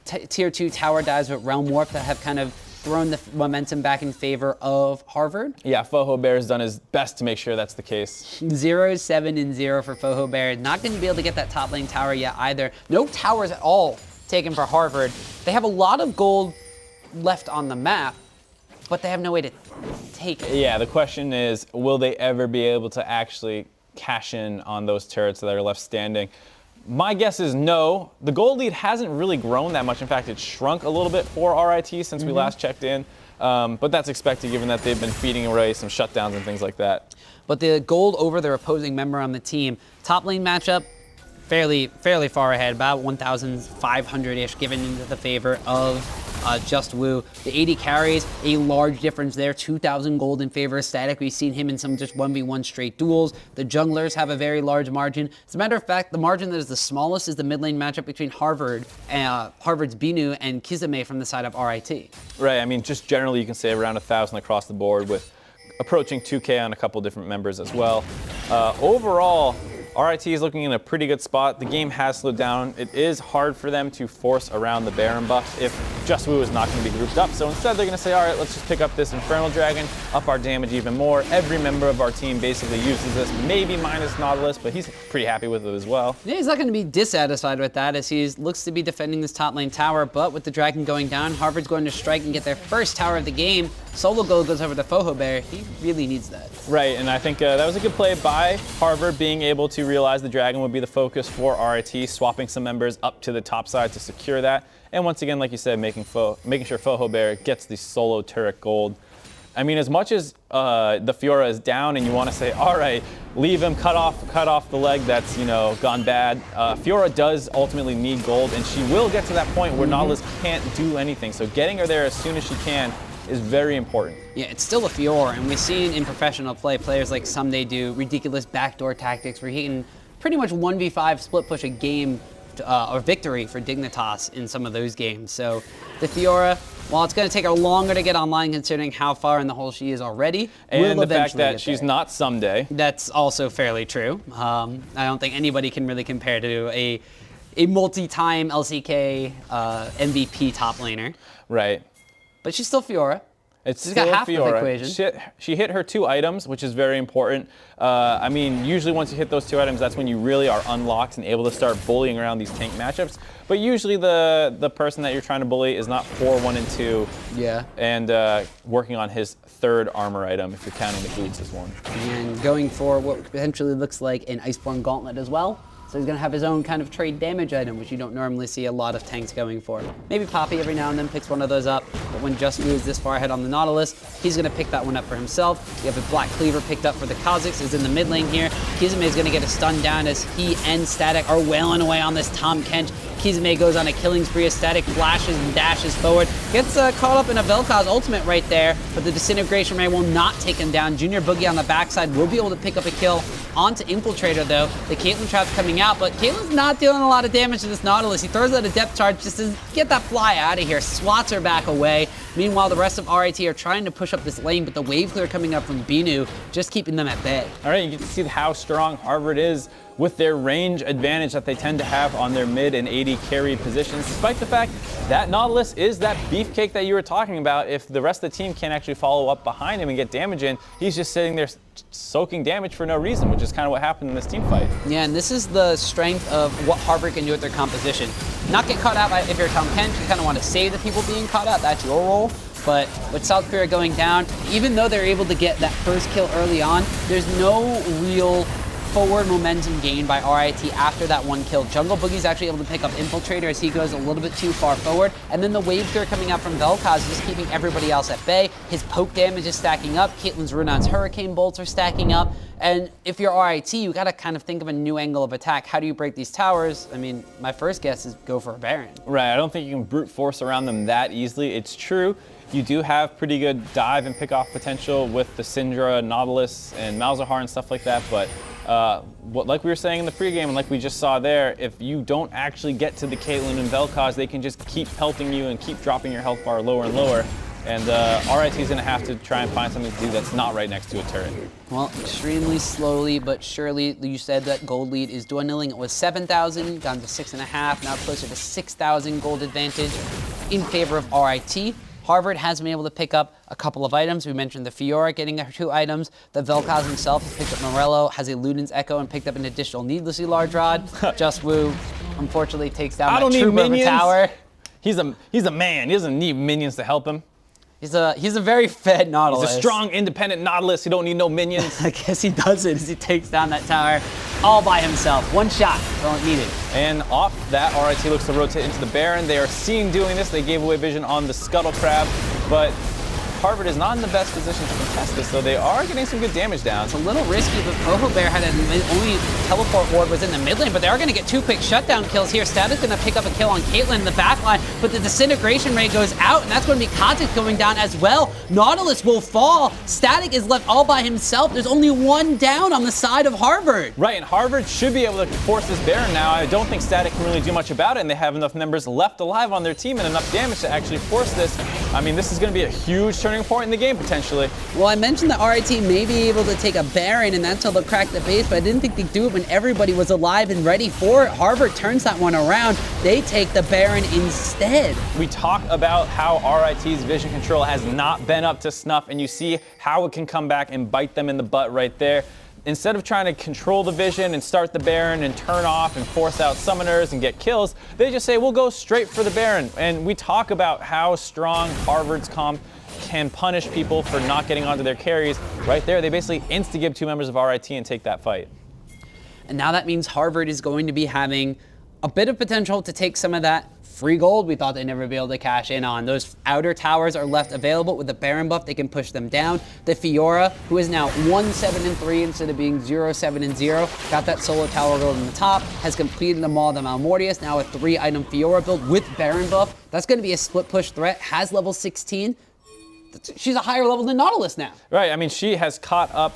S3: tier 2 tower dives with Realm Warp that have kind of thrown the momentum back in favor of Harvard.
S2: Yeah, Foho has done his best to make sure that's the case.
S3: 0-7-0 for Foho. Not going to be able to get that top lane tower yet either. No towers at all taken for Harvard. They have a lot of gold left on the map, but they have no way to take it.
S2: Yeah, the question is, will they ever be able to actually cash in on those turrets that are left standing? My guess is no. The gold lead hasn't really grown that much. In fact, it's shrunk a little bit for RIT since we last checked in. But that's expected given that they've been feeding away some shutdowns and things like that.
S3: But the gold over their opposing member on the team. Top lane matchup, fairly far ahead, about 1,500-ish given into the favor of Just Woo. The 80 carries, a large difference there, 2,000 gold in favor of Static. We've seen him in some just 1v1 straight duels. The junglers have a very large margin. As a matter of fact, the margin that is the smallest is the mid lane matchup between Harvard's Binu and Kizame from the side of RIT.
S2: Right, I mean, just generally you can say around 1,000 across the board with approaching 2K on a couple different members as well. Overall, RIT is looking in a pretty good spot. The game has slowed down. It is hard for them to force around the Baron buff if Just Woo is not going to be grouped up. So instead they're going to say, all right, let's just pick up this Infernal Dragon, up our damage even more. Every member of our team basically uses this, maybe minus Nautilus, but he's pretty happy with it as well.
S3: Yeah, he's not going to be dissatisfied with that as he looks to be defending this top lane tower, but with the Dragon going down, Harvard's going to strike and get their first tower of the game. Solo goal goes over to Foho. He really needs that.
S2: Right, and I think that was a good play by Harvard, being able to realize the Dragon would be the focus for RIT, swapping some members up to the top side to secure that. And once again, like you said, making sure Foho gets the solo turret gold. I mean, as much as the Fiora is down and you want to say, all right, leave him, cut off the leg that's, gone bad, Fiora does ultimately need gold, and she will get to that point where Nautilus can't do anything. So getting her there as soon as she can is very important.
S3: Yeah, it's still a Fiora, and we've seen in professional play, players like Someday do ridiculous backdoor tactics where he can pretty much 1v5 split push a game or victory for Dignitas in some of those games. So the Fiora, while it's going to take her longer to get online considering how far in the hole she is already,
S2: and
S3: will
S2: the fact that
S3: get
S2: she's
S3: there.
S2: not Someday.
S3: That's also fairly true. I don't think anybody can really compare to a multi-time LCK MVP top laner.
S2: Right.
S3: But she's still Fiora.
S2: She's
S3: got half of the equation.
S2: She hit her 2 items, which is very important. I mean, usually once you hit those 2 items, that's when you really are unlocked and able to start bullying around these tank matchups. But usually the person that you're trying to bully is not 4, 1, and 2.
S3: Yeah.
S2: And working on his 3rd armor item, if you're counting the boots as one.
S3: And going for what potentially looks like an Iceborne Gauntlet as well. So he's going to have his own kind of trade damage item, which you don't normally see a lot of tanks going for. Maybe Poppy every now and then picks one of those up, but when Just Woo is this far ahead on the Nautilus, he's going to pick that one up for himself. You have a Black Cleaver picked up for the Kazakhs, is in the mid lane here. Kizame is going to get a stun down as he and Static are wailing away on this Tahm Kench. Kizame goes on a killing spree as Static flashes and dashes forward. Gets caught up in a Vel'Koz ultimate right there, but the Disintegration Ray will not take him down. Junior Boogie on the backside will be able to pick up a kill onto Infiltrator though. The Caitlyn trap's coming out, but Caitlyn's not dealing a lot of damage to this Nautilus. He throws out a depth charge just to get that fly out of here, swats her back away. Meanwhile, the rest of RIT are trying to push up this lane, but the wave clear coming up from Binu just keeping them at bay.
S2: All right, you get to see how strong Harvard is with their range advantage that they tend to have on their mid and 80 carry positions, despite the fact that Nautilus is that beefcake that you were talking about. If the rest of the team can't actually follow up behind him and get damage in, he's just sitting there soaking damage for no reason, which is kind of what happened in this team fight.
S3: Yeah, and this is the strength of what Harvard can do with their composition. Not get caught out by, if you're Tahm Kench, you kind of want to save the people being caught out, that's your role. But with South Korea going down, even though they're able to get that first kill early on, there's no real forward momentum gained by RIT after that one kill. Jungle Boogie's actually able to pick up Infiltrator as he goes a little bit too far forward, and then the wave clear coming out from Vel'Koz is just keeping everybody else at bay. His poke damage is stacking up, Caitlyn's Runon's Hurricane Bolts are stacking up, and if you're RIT, you gotta kind of think of a new angle of attack. How do you break these towers? I mean, my first guess is go for a Baron.
S2: Right, I don't think you can brute force around them that easily. It's true, you do have pretty good dive and pick off potential with the Syndra, Nautilus, and Malzahar and stuff like that, but like we were saying in the pregame and like we just saw there, if you don't actually get to the Caitlyn and Vel'Koz, they can just keep pelting you and keep dropping your health bar lower and lower. And RIT is going to have to try and find something to do that's not right next to a turret.
S3: Well, extremely slowly but surely, you said that gold lead is dwindling. It was 7,000, gone to 6.5, now closer to 6,000 gold advantage in favor of RIT. Harvard has been able to pick up a couple of items. We mentioned the Fiora getting 2 items. The Vel'Koz himself has picked up Morello, has a Luden's Echo, and picked up an additional needlessly large rod. Just Woo, unfortunately, takes down that Trooper of a tower.
S2: He's a man. He doesn't need minions to help him.
S3: He's a very fed Nautilus.
S2: He's a strong, independent Nautilus. He don't need no minions.
S3: I guess he does it as he takes down that tower all by himself. One shot, that's all it needed.
S2: And off that, RIT looks to rotate into the Baron. They are seen doing this. They gave away vision on the Scuttle Crab, but Harvard is not in the best position to contest this, so they are getting some good damage down.
S3: It's a little risky, but Poho Bear had only teleport ward was in the mid lane, but they are going to get 2 quick shutdown kills here. Static's going to pick up a kill on Caitlyn in the back line, but the Disintegration Ray goes out, and that's going to be Kha'Zix going down as well. Nautilus will fall. Static is left all by himself. There's only 1 down on the side of Harvard.
S2: Right, and Harvard should be able to force this Baron now. I don't think Static can really do much about it, and they have enough members left alive on their team and enough damage to actually force this. I mean, this is going to be a huge turning point in the game, potentially.
S3: Well, I mentioned that RIT may be able to take a Baron, and that's how they'll crack the base, but I didn't think they'd do it when everybody was alive and ready for it. Harvard turns that one around. They take the Baron instead.
S2: We talk about how RIT's vision control has not been up to snuff, and you see how it can come back and bite them in the butt right there. Instead of trying to control the vision and start the Baron and turn off and force out summoners and get kills, they just say, we'll go straight for the Baron. And we talk about how strong Harvard's comp can punish people for not getting onto their carries. Right there, they basically insta-give 2 members of RIT and take that fight.
S3: And now that means Harvard is going to be having a bit of potential to take some of that free gold we thought they'd never be able to cash in on. Those outer towers are left available. With the Baron buff, they can push them down. The Fiora, who is now 1-7-3 instead of being 0-7-0, got that solo tower gold on the top, has completed the Maw of the Malmortius, now a 3-item Fiora build with Baron buff. That's going to be a split push threat, has level 16. She's a higher level than Nautilus now.
S2: Right, I mean, she has caught up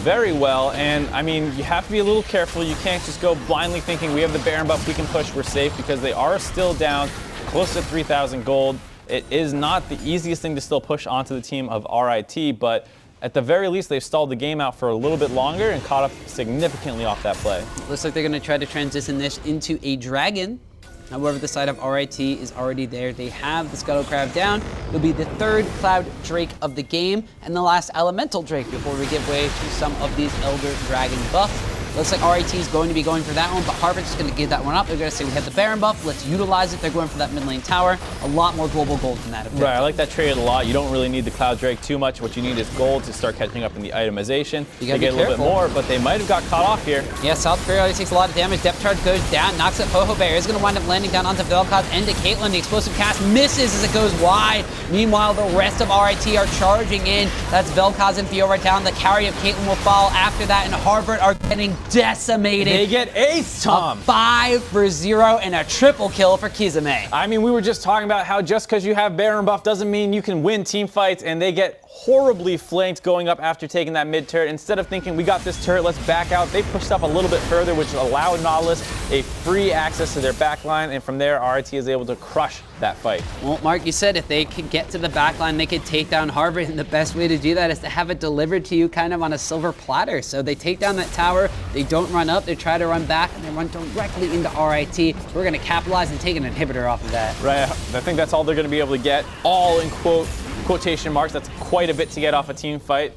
S2: very well, and I mean, you have to be a little careful. You can't just go blindly thinking we have the Baron buff, we can push, we're safe, because they are still down close to 3,000 gold. It is not the easiest thing to still push onto the team of RIT, but at the very least, they've stalled the game out for a little bit longer and caught up significantly off that play.
S3: Looks like they're going to try to transition this into a dragon. However, the side of RIT is already there. They have the Scuttle Crab down. It'll be the 3rd Cloud Drake of the game and the last Elemental Drake before we give way to some of these Elder Dragon buffs. Looks like RIT is going to be going for that one, but Harvard's just going to give that one up. They're going to say we have the Baron buff, let's utilize it. They're going for that mid lane tower. A lot more global gold than that.
S2: Right, I like that trade a lot. You don't really need the Cloud Drake too much. What you need is gold to start catching up in the itemization.
S3: You
S2: they get a little bit more, but they might have got caught off here.
S3: Yeah, South Korea already takes a lot of damage. Depth charge goes down, knocks at Poho Bear. Is going to wind up landing down onto Vel'Koz and to Caitlyn. The explosive cast misses as it goes wide. Meanwhile, the rest of RIT are charging in. That's Vel'Koz and Fiora down. The carry of Caitlyn will fall after that, and Harvard are getting decimated.
S2: They get ace, Tom.
S3: 5-0 and a triple kill for Kizame.
S2: I mean, we were just talking about how just because you have Baron buff doesn't mean you can win team fights, and they get horribly flanked going up after taking that mid turret. Instead of thinking we got this turret, let's back out, they pushed up a little bit further, which allowed Nautilus a free access to their backline, and from there, RIT is able to crush that fight.
S3: Well, Mark, you said if they could get to the backline, they could take down Harvard, and the best way to do that is to have it delivered to you kind of on a silver platter. So they take down that tower, they don't run up, they try to run back, and they run directly into RIT. We're going to capitalize and take an inhibitor off of that.
S2: Right, I think that's all they're going to be able to get, all in quote quotation marks. That's quite a bit to get off a team fight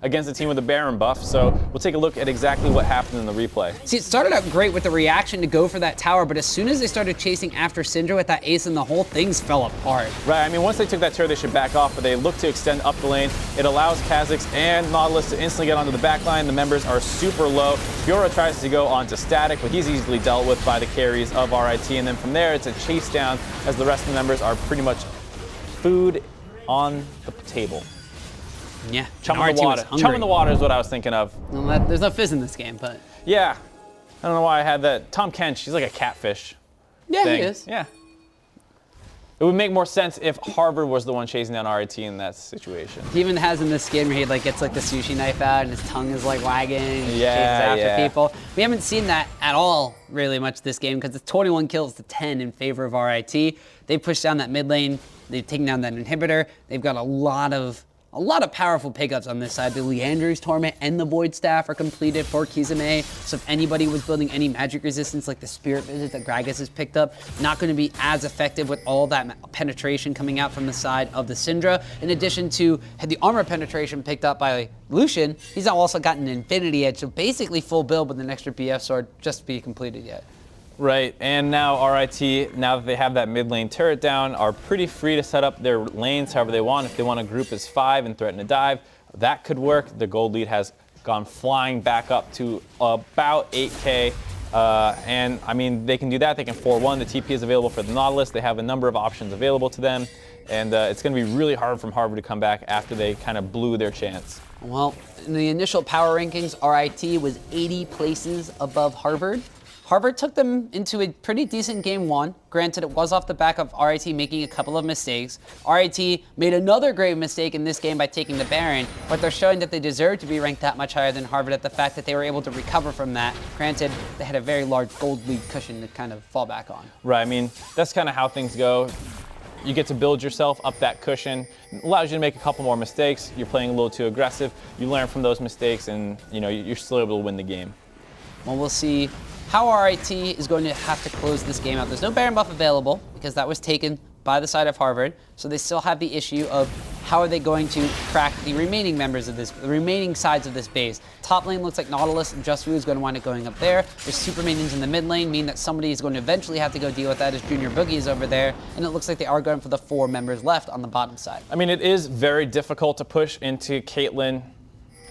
S2: against a team with a Baron buff. So we'll take a look at exactly what happened in the replay.
S3: See, it started out great with the reaction to go for that tower, but as soon as they started chasing after Syndra with that ace in the hole, things fell apart.
S2: Right, I mean, once they took that turret, they should back off, but they look to extend up the lane. It allows Kha'Zix and Nautilus to instantly get onto the back line. The members are super low. Fiora tries to go onto Static, but he's easily dealt with by the carries of RIT, and then from there, it's a chase down as the rest of the members are pretty much food on the table.
S3: Yeah,
S2: Chum in the water. Chum in the water is what I was thinking of.
S3: Well, there's no fizz in this game, but...
S2: Yeah. I don't know why I had that. Tom Kench, he's like a catfish.
S3: Yeah,
S2: thing.
S3: he is.
S2: Yeah. It would make more sense if Harvard was the one chasing down RIT in that situation.
S3: He even has in this game where he like gets like the sushi knife out and his tongue is like wagging and chases
S2: Yeah,
S3: after people. We haven't seen that at all really much this game because it's 21 kills to 10 in favor of RIT. They pushed down that mid lane. They've taken down that inhibitor. They've got a lot of powerful pickups on this side. The Leandry's Torment and the Void Staff are completed for Kisame. So if anybody was building any magic resistance like the Spirit Visit that Gragas has picked up, not going to be as effective with all that penetration coming out from the side of the Syndra. In addition to had the armor penetration picked up by Lucian, he's now also gotten an Infinity Edge, so basically full build with an extra BF sword just to be completed yet.
S2: Right, and now RIT, now that they have that mid lane turret down, are pretty free to set up their lanes however they want. If they want to group as 5 and threaten a dive, that could work. The gold lead has gone flying back up to about 8K. And I mean, they can do that. They can 4-1. The TP is available for the Nautilus. They have a number of options available to them. And it's going to be really hard from Harvard to come back after they kind of blew their chance.
S3: Well, in the initial power rankings, RIT was 80 places above Harvard. Harvard took them into a pretty decent game one. Granted, it was off the back of RIT making a couple of mistakes. RIT made another grave mistake in this game by taking the Baron, but they're showing that they deserve to be ranked that much higher than Harvard at the fact that they were able to recover from that. Granted, they had a very large gold lead cushion to kind of fall back on.
S2: Right, I mean, that's kind of how things go. You get to build yourself up that cushion. It allows you to make a couple more mistakes. You're playing a little too aggressive. You learn from those mistakes and you're still able to win the game.
S3: Well, we'll see how RIT is going to have to close this game out. There's no Baron buff available because that was taken by the side of Harvard. So they still have the issue of how are they going to crack the remaining members of the remaining sides of this base. Top lane looks like Nautilus and Just Wu is going to wind up going up there. There's super minions in the mid lane, meaning that somebody is going to eventually have to go deal with that as Junior Boogie is over there. And it looks like they are going for the 4 members left on the bottom side.
S2: I mean, it is very difficult to push into Caitlyn,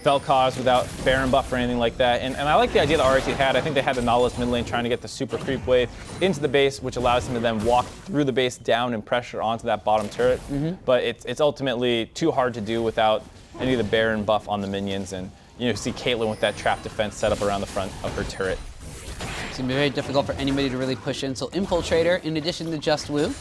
S2: Vel'Koz without Baron buff or anything like that. And I like the idea that RIT had. I think they had the Nautilus mid lane trying to get the super creep wave into the base, which allows him to then walk through the base down and pressure onto that bottom turret. But it's ultimately too hard to do without any of the Baron buff on the minions. And you see Caitlyn with that trap defense set up around the front of her turret.
S3: It's going to be very difficult for anybody to really push in. So Infiltrator, in addition to Just Wu,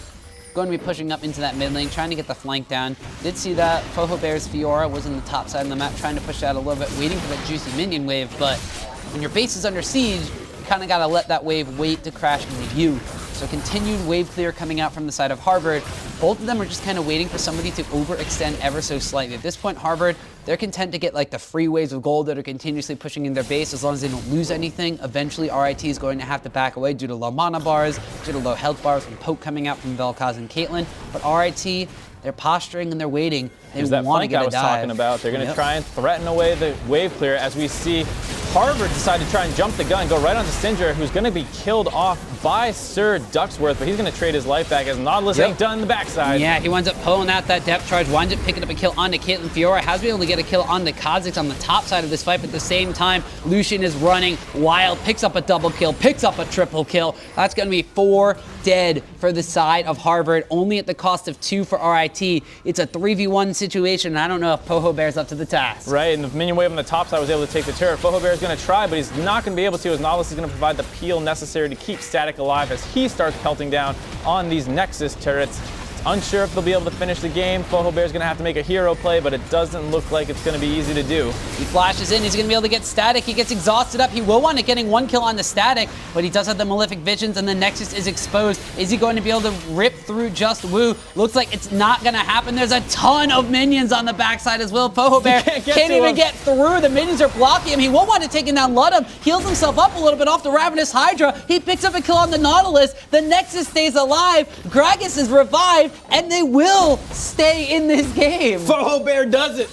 S3: going to be pushing up into that mid lane, trying to get the flank down. Did see that Foho Bear's Fiora was in the top side of the map, trying to push out a little bit, waiting for that juicy minion wave, but when your base is under siege, you kind of got to let that wave wait to crash into you. So continued wave clear coming out from the side of Harvard. Both of them are just kind of waiting for somebody to overextend ever so slightly. At this point, Harvard, they're content to get like the free waves of gold that are continuously pushing in their base as long as they don't lose anything. Eventually, RIT is going to have to back away due to low mana bars, due to low health bars from Poke coming out from Vel'Koz and Caitlyn. But RIT, they're posturing and they're waiting. They
S2: that
S3: want to
S2: flank
S3: get
S2: I
S3: a
S2: was
S3: dive.
S2: talking about. They're going to try and threaten away the wave clear as we see Harvard decide to try and jump the gun, go right onto Syndra, who's going to be killed off by Sir Ducksworth, but he's going to trade his life back as Nautilus ain't done in the backside.
S3: Yeah, he winds up pulling out that depth charge, winds up picking up a kill onto Caitlyn. Fiora has been able to get a kill on the Kha'Zix on the top side of this fight, but at the same time, Lucian is running wild, picks up a double kill, picks up a triple kill. That's going to be 4 dead for the side of Harvard, only at the cost of 2 for RIT. It's a 3v1 situation, and I don't know if Poho Bear's up to the task.
S2: Right, and the minion wave on the top side was able to take the turret. Poho Bear is going to try, but he's not going to be able to, as Nautilus is going to provide the peel necessary to keep Static alive as he starts pelting down on these Nexus turrets. Unsure if they'll be able to finish the game. Poho Bear's going to have to make a hero play, but it doesn't look like it's going to be easy to do.
S3: He flashes in. He's going to be able to get Static. He gets exhausted up. He will wind up getting 1 kill on the Static, but he does have the Malefic Visions, and the Nexus is exposed. Is he going to be able to rip through Just Wu? Looks like it's not going to happen. There's a ton of minions on the backside as well. Poho Bear can't even get through. The minions are blocking him. He will wind up taking down Ludum. Heals himself up a little bit off the Ravenous Hydra. He picks up a kill on the Nautilus. The Nexus stays alive. Gragas is revived. and they will stay in this game.
S2: Foho Bear does it.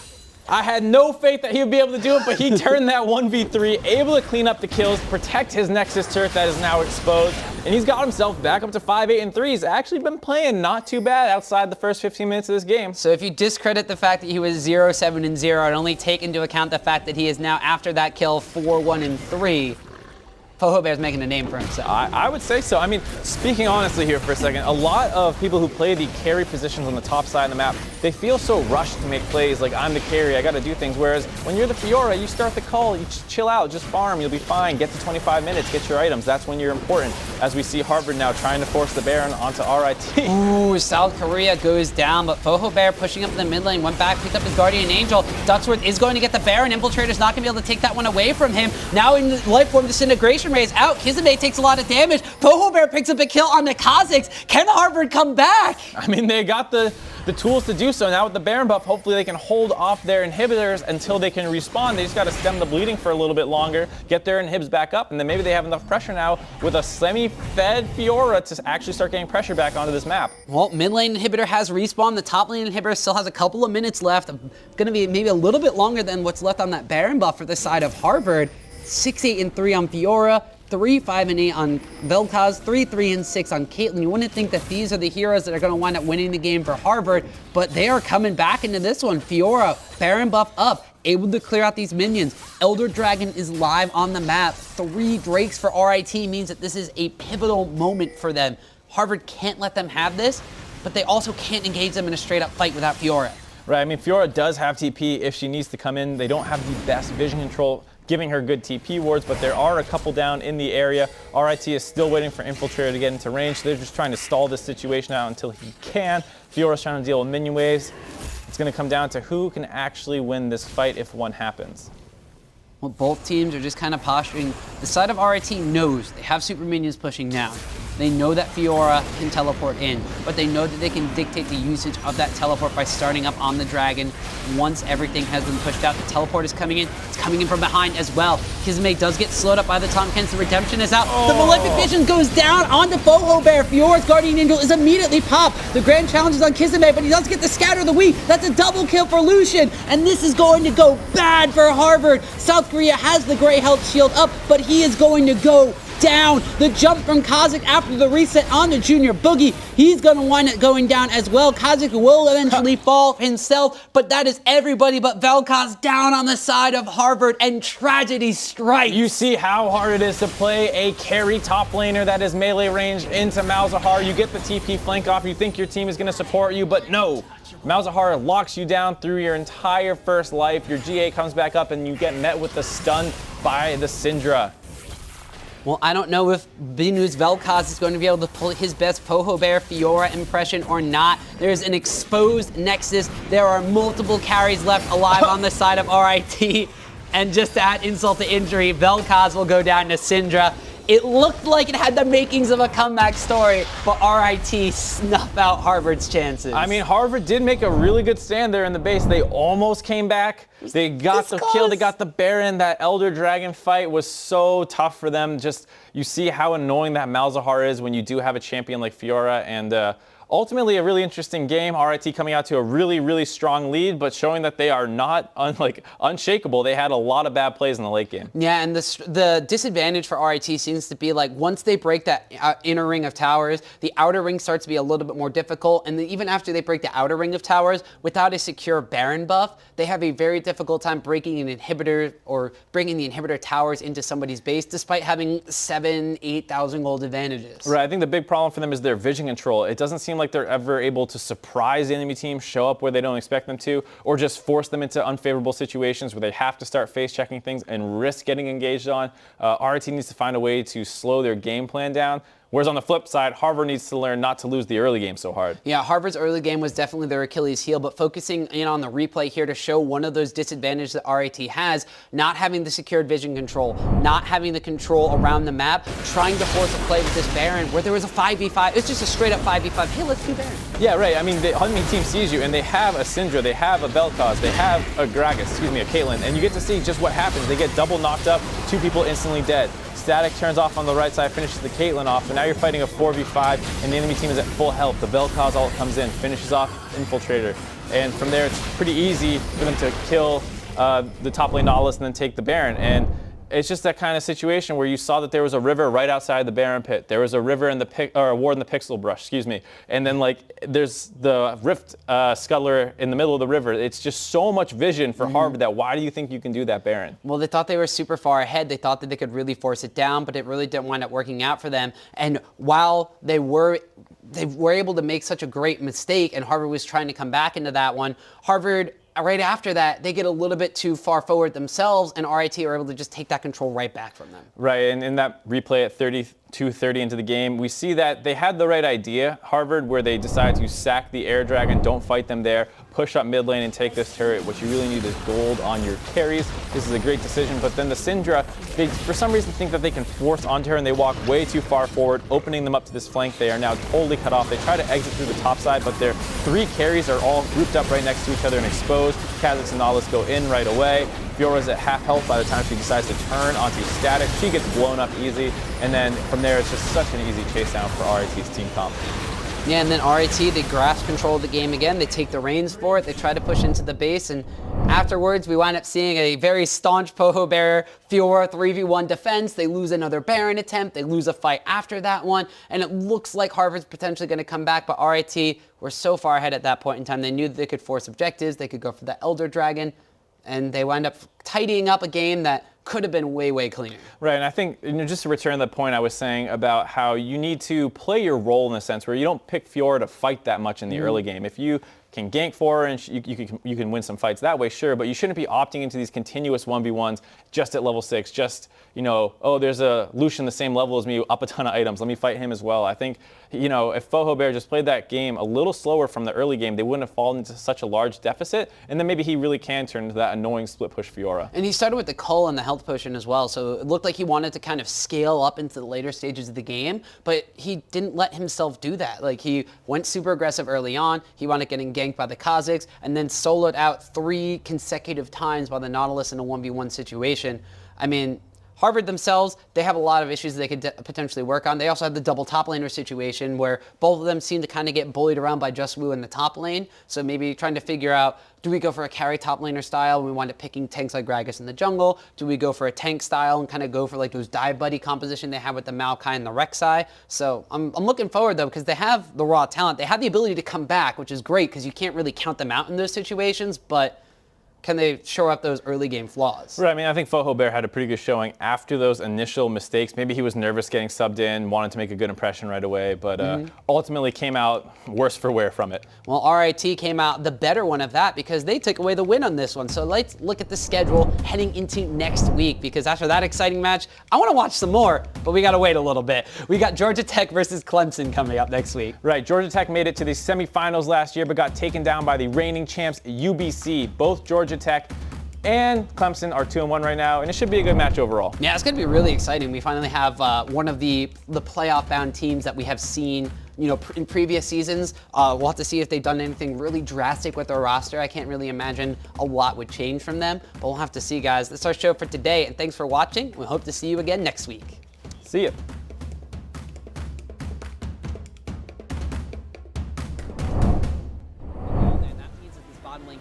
S2: I had no faith that he would be able to do it, but he turned that 1v3, able to clean up the kills, protect his Nexus turret that is now exposed, and he's got himself back up to 5-8-3. He's actually been playing not too bad outside the first 15 minutes of this game.
S1: So if you discredit the fact that he was 0-7-0 and only take into account the fact that he is now, after that kill, 4-1-3, Foho Bear's making a name for himself.
S2: I would say so. I mean, speaking honestly here for a second, a lot of people who play the carry positions on the top side of the map, they feel so rushed to make plays, like I'm the carry, I gotta do things, whereas when you're the Fiora, you start the call, you just chill out, just farm, you'll be fine, get to 25 minutes, get your items, that's when you're important. As we see Harvard now trying to force the Baron onto RIT.
S1: Ooh, South Korea goes down, but Foho Bear pushing up the mid lane, went back, picked up his Guardian Angel. Ducksworth is going to get the Baron. Infiltrator's not going to be able to take that one away from him. Now in life form, Disintegration Ray is out. Kizame takes a lot of damage. Foho Bear picks up a kill on the Kazakhs. Can Harvard come back?
S2: I mean, they got the tools to do so. Now with the Baron buff, hopefully they can hold off their inhibitors until they can respawn. They just got to stem the bleeding for a little bit longer, get their inhibs back up, and then maybe they have enough pressure now with a semi-fed Fiora to actually start getting pressure back onto this map.
S1: Well, mid lane inhibitor has respawned. The top lane inhibitor still has a couple of minutes left. Going to be maybe a little bit longer than what's left on that Baron buff for the side of Harvard. 6-8-3 on Fiora. 3-5-8 on Vel'Koz, 3-3-6 on Caitlyn. You wouldn't think that these are the heroes that are going to wind up winning the game for Harvard, but they are coming back into this one. Fiora, Baron buff up, able to clear out these minions. Elder Dragon is live on the map. 3 Drakes for RIT means that this is a pivotal moment for them. Harvard can't let them have this, but they also can't engage them in a straight-up fight without Fiora.
S2: Right, I mean, Fiora does have TP if she needs to come in. They don't have the best vision control, giving her good TP wards, but there are a couple down in the area. RIT is still waiting for Infiltrator to get into range, so they're just trying to stall this situation out until he can. Fiora's trying to deal with minion waves. It's going to come down to who can actually win this fight if one happens.
S1: Well, both teams are just kind of posturing. The side of RIT knows they have super minions pushing down. They know that Fiora can teleport in, but they know that they can dictate the usage of that teleport by starting up on the dragon. Once everything has been pushed out, the teleport is coming in. It's coming in from behind as well. Kizame does get slowed up by the Tom Ken's. The redemption is out. The Malefic Vision goes down onto Foho Bear. Fiora's Guardian Angel is immediately popped. The grand challenge is on Kizame, but he does get the Scatter of the Weak. That's a double kill for Lucian, and this is going to go bad for Harvard. South Korea has the Grey Health Shield up, but he is going to go down. The jump from Kazakh after the reset on the Junior Boogie, he's going to wind up going down as well. Kazakh will eventually fall himself, but that is everybody but Vel'Koz down on the side of Harvard, and tragedy strikes.
S2: You see how hard it is to play a carry top laner that is melee range into Malzahar. You get the TP flank off, you think your team is going to support you, but no. Malzahar locks you down through your entire first life. Your GA comes back up and you get met with the stun by the Syndra.
S1: Well, I don't know if Binu's Vel'Koz is going to be able to pull his best Foho Bear Fiora impression or not. There's an exposed Nexus. There are multiple carries left alive on the side of RIT. And just to add insult to injury, Vel'Koz will go down to Syndra. It looked like it had the makings of a comeback story, but RIT snuffed out Harvard's chances.
S2: I mean, Harvard did make a really good stand there in the base. They almost came back. They got the kill. They got the Baron. That Elder Dragon fight was so tough for them. Just, you see how annoying that Malzahar is when you do have a champion like Fiora, and ultimately a really interesting game. RIT coming out to a really, really strong lead, but showing that they are not unshakable. They had a lot of bad plays in the late game.
S1: Yeah, and the disadvantage for RIT seems to be like once they break that inner ring of towers, the outer ring starts to be a little bit more difficult. And then even after they break the outer ring of towers, without a secure Baron buff, they have a very difficult time breaking an inhibitor or bringing the inhibitor towers into somebody's base, despite having 7,000-8,000 gold advantages.
S2: Right, I think the big problem for them is their vision control. It doesn't seem like they're ever able to surprise the enemy team, show up where they don't expect them to, or just force them into unfavorable situations where they have to start face checking things and risk getting engaged on. RIT needs to find a way to slow their game plan down. Whereas on the flip side, Harvard needs to learn not to lose the early game so hard.
S1: Yeah, Harvard's early game was definitely their Achilles heel, but focusing in on the replay here to show one of those disadvantages that RIT has, not having the secured vision control, not having the control around the map, trying to force a play with this Baron where there was a 5v5. It's just a straight up 5v5. Hey, let's do Baron.
S2: Yeah, right. I mean, the enemy team sees you, and they have a Syndra, they have a Vel'Koz, they have a Gragas, a Caitlyn, and you get to see just what happens. They get double knocked up, 2 people instantly dead. Static turns off on the right side, finishes the Caitlyn off, but now you're fighting a 4v5, and the enemy team is at full health. The Vel'Koz ult comes in, finishes off Infiltrator. And from there, it's pretty easy for them to kill the top lane Nautilus and then take the Baron. And it's just that kind of situation where you saw that there was a river right outside the Baron pit. There was a river in the or a ward in the Pixel Brush, excuse me. And then like there's the Rift Scuttler in the middle of the river. It's just so much vision for Harvard that why do you think you can do that Baron?
S3: Well, they thought they were super far ahead. They thought that they could really force it down, but it really didn't wind up working out for them. And while they were able to make such a great mistake, and Harvard was trying to come back into that one, Harvard, right after that, they get a little bit too far forward themselves, and RIT are able to just take that control right back from them.
S2: Right, and in that replay at 32-30 into the game, we see that they had the right idea, Harvard, where they decided to sack the Air Dragon, don't fight them there, push up mid lane and take this turret. What you really need is gold on your carries. This is a great decision, but then the Syndra, they for some reason think that they can force onto her, and they walk way too far forward, opening them up to this flank. They are now totally cut off. They try to exit through the top side, but their 3 carries are all grouped up right next to each other and exposed. Kha'Zix and Nautilus go in right away. Fiora's at half health by the time she decides to turn onto Static. She gets blown up easy, and then from there it's just such an easy chase down for RIT's team comp.
S3: Yeah, and then RIT, they grasp control of the game again. They take the reins for it. They try to push into the base, and afterwards, we wind up seeing a very staunch Poho Bearer Fiora 3v1 defense. They lose another Baron attempt. They lose a fight after that one, and it looks like Harvard's potentially going to come back, but RIT were so far ahead at that point in time. They knew that they could force objectives. They could go for the Elder Dragon, and they wind up tidying up a game that could have been way, way cleaner.
S2: Right, and I think, just to return to the point I was saying about how you need to play your role in a sense where you don't pick Fiora to fight that much in the early game. If you can gank for her and you can win some fights that way, sure, but you shouldn't be opting into these continuous 1v1s just at level 6, just, you know, oh, there's a Lucian the same level as me, up a ton of items, let me fight him as well. I think, you know, if Poho Bear just played that game a little slower from the early game, they wouldn't have fallen into such a large deficit, and then maybe he really can turn into that annoying split push Fiora.
S3: And he started with the cull and the health potion as well, so it looked like he wanted to kind of scale up into the later stages of the game, but he didn't let himself do that. Like, he went super aggressive early on, he wound up getting ganked by the Kha'Zix, and then soloed out 3 consecutive times by the Nautilus in a 1v1 situation. I mean, Harvard themselves, they have a lot of issues they could potentially work on. They also have the double top laner situation where both of them seem to kind of get bullied around by Just Woo in the top lane. So maybe trying to figure out, do we go for a carry top laner style and we wind up picking tanks like Gragas in the jungle? Do we go for a tank style and kind of go for like those dive buddy composition they have with the Maokai and the Rek'Sai? So I'm looking forward though, because they have the raw talent. They have the ability to come back, which is great because you can't really count them out in those situations, but can they show up those early game flaws?
S2: Right, I mean, I think Poho Bear had a pretty good showing after those initial mistakes. Maybe he was nervous getting subbed in, wanted to make a good impression right away, but ultimately came out worse for wear from it.
S3: Well, RIT came out the better one of that because they took away the win on this one. So let's look at the schedule heading into next week, because after that exciting match, I want to watch some more, but we got to wait a little bit. We got Georgia Tech versus Clemson coming up next week.
S2: Right, Georgia Tech made it to the semifinals last year, but got taken down by the reigning champs UBC. Both Georgia Tech and Clemson are 2-1 right now, and it should be a good match overall.
S3: Yeah, it's going to be really exciting. We finally have one of the playoff-bound teams that we have seen, you know, in previous seasons. We'll have to see if they've done anything really drastic with their roster. I can't really imagine a lot would change from them, but we'll have to see, guys. That's our show for today, and thanks for watching. We hope to see you again next week.
S2: See ya.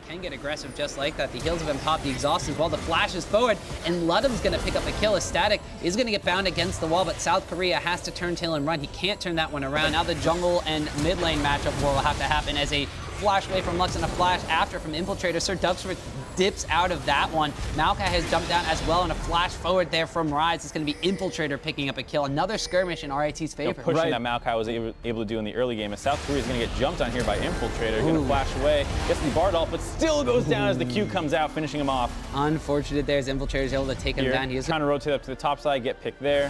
S3: Can get aggressive just like that. The heals have been popped, the exhaust as well. The flash is forward, and Ludham's going to pick up a kill. A Static is going to get bound against the wall, but South Korea has to turn tail and run. He can't turn that one around. Now the jungle and mid lane matchup war will have to happen as a flash away from Lux and a flash after from Infiltrator. Sir Duxford dips out of that one. Maokai has jumped down as well, and a flash forward there from Rise. It's going to be Infiltrator picking up a kill. Another skirmish in RIT's favor.
S2: Pushing that Maokai was able to do in the early game. And South Korea is going to get jumped on here by Infiltrator. Going to flash away, gets the Bard ult, but still goes down as the Q comes out, finishing him off.
S3: Unfortunate there as Infiltrator's able to take him down. He is
S2: trying to rotate up to the top side, get picked there.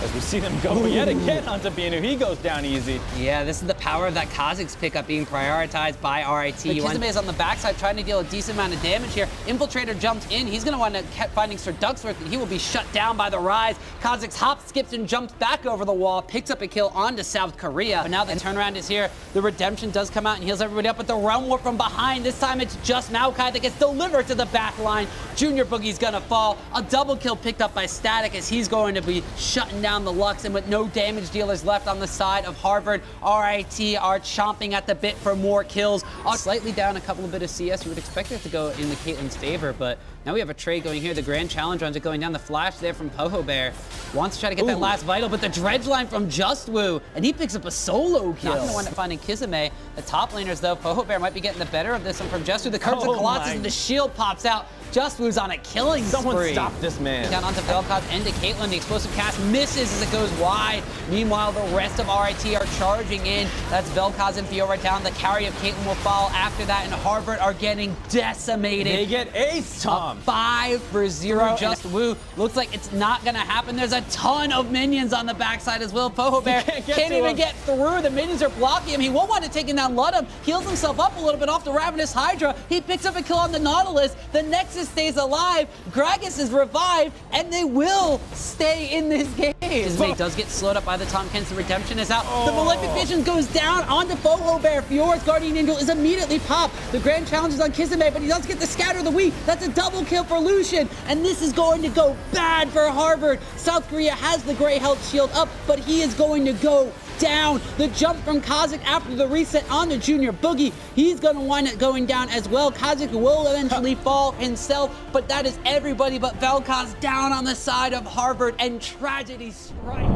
S2: as we see them go yet again onto Binu. He goes down easy.
S3: Yeah, this is the power of that Kha'Zix pickup being prioritized by RIT. Kisame is on the backside trying to deal a decent amount of damage here. Infiltrator jumps in. He's going to want to keep finding Sir Ducksworth, and he will be shut down by the Rise. Kha'Zix hops, skips, and jumps back over the wall, picks up a kill onto South Korea. But now the turnaround is here. The Redemption does come out and heals everybody up, but the Realm Warp from behind. This time it's just Maokai that gets delivered to the back line. Junior Boogie's going to fall. A double kill picked up by Static as he's going to be shutting down the Lux, and with no damage dealers left on the side of Harvard, RIT are chomping at the bit for more kills. Slightly down a couple of bit of CS. You would expect it to go in the Caitlyn's favor, but now we have a trade going here. The Grand Challenge runs it going down. The flash there from Poho Bear. Wants to try to get that last vital, but the dredge line from Just Woo, and he picks up a solo kill. Not going to wind up finding Kisame. The top laners, though, Poho Bear might be getting the better of this one from Just Woo. The Curse of Colossus and the shield pops out. Just Woo's on a killing spree.
S2: Someone stop this man.
S3: Down onto Vel'Koz and to Caitlyn. The explosive cast misses as it goes wide. Meanwhile, the rest of RIT are charging in. That's Vel'Koz and Fiora down. The carry of Caitlyn will fall after that, and Harvard are getting decimated.
S2: They get ace, Tom.
S3: 5-0. Just Woo. Looks like it's not going to happen. There's a ton of minions on the backside as well. Poho Bear can't even get through. The minions are blocking him. He won't want to take down Ludum. Heals himself up a little bit off the Ravenous Hydra. He picks up a kill on the Nautilus. The Nexus stays alive. Gragas is revived, and they will stay in this game. His mate does get slowed up by the Tomkins. The Redemption is out. The Malefic Vision goes down onto Poho Bear. Fiora's Guardian Angel is immediately popped. The Grand Challenge is on Kisame, but he does get the Scatter of the Weak. That's a double kill for Lucian, and this is going to go bad for Harvard. South Korea has the Grey Health Shield up, but he is going to go down. The jump from Kha'Zix after the reset on the Junior Boogie. He's going to wind up going down as well. Kha'Zix will eventually fall himself, but that is everybody but Vel'Koz down on the side of Harvard, and tragedy strikes.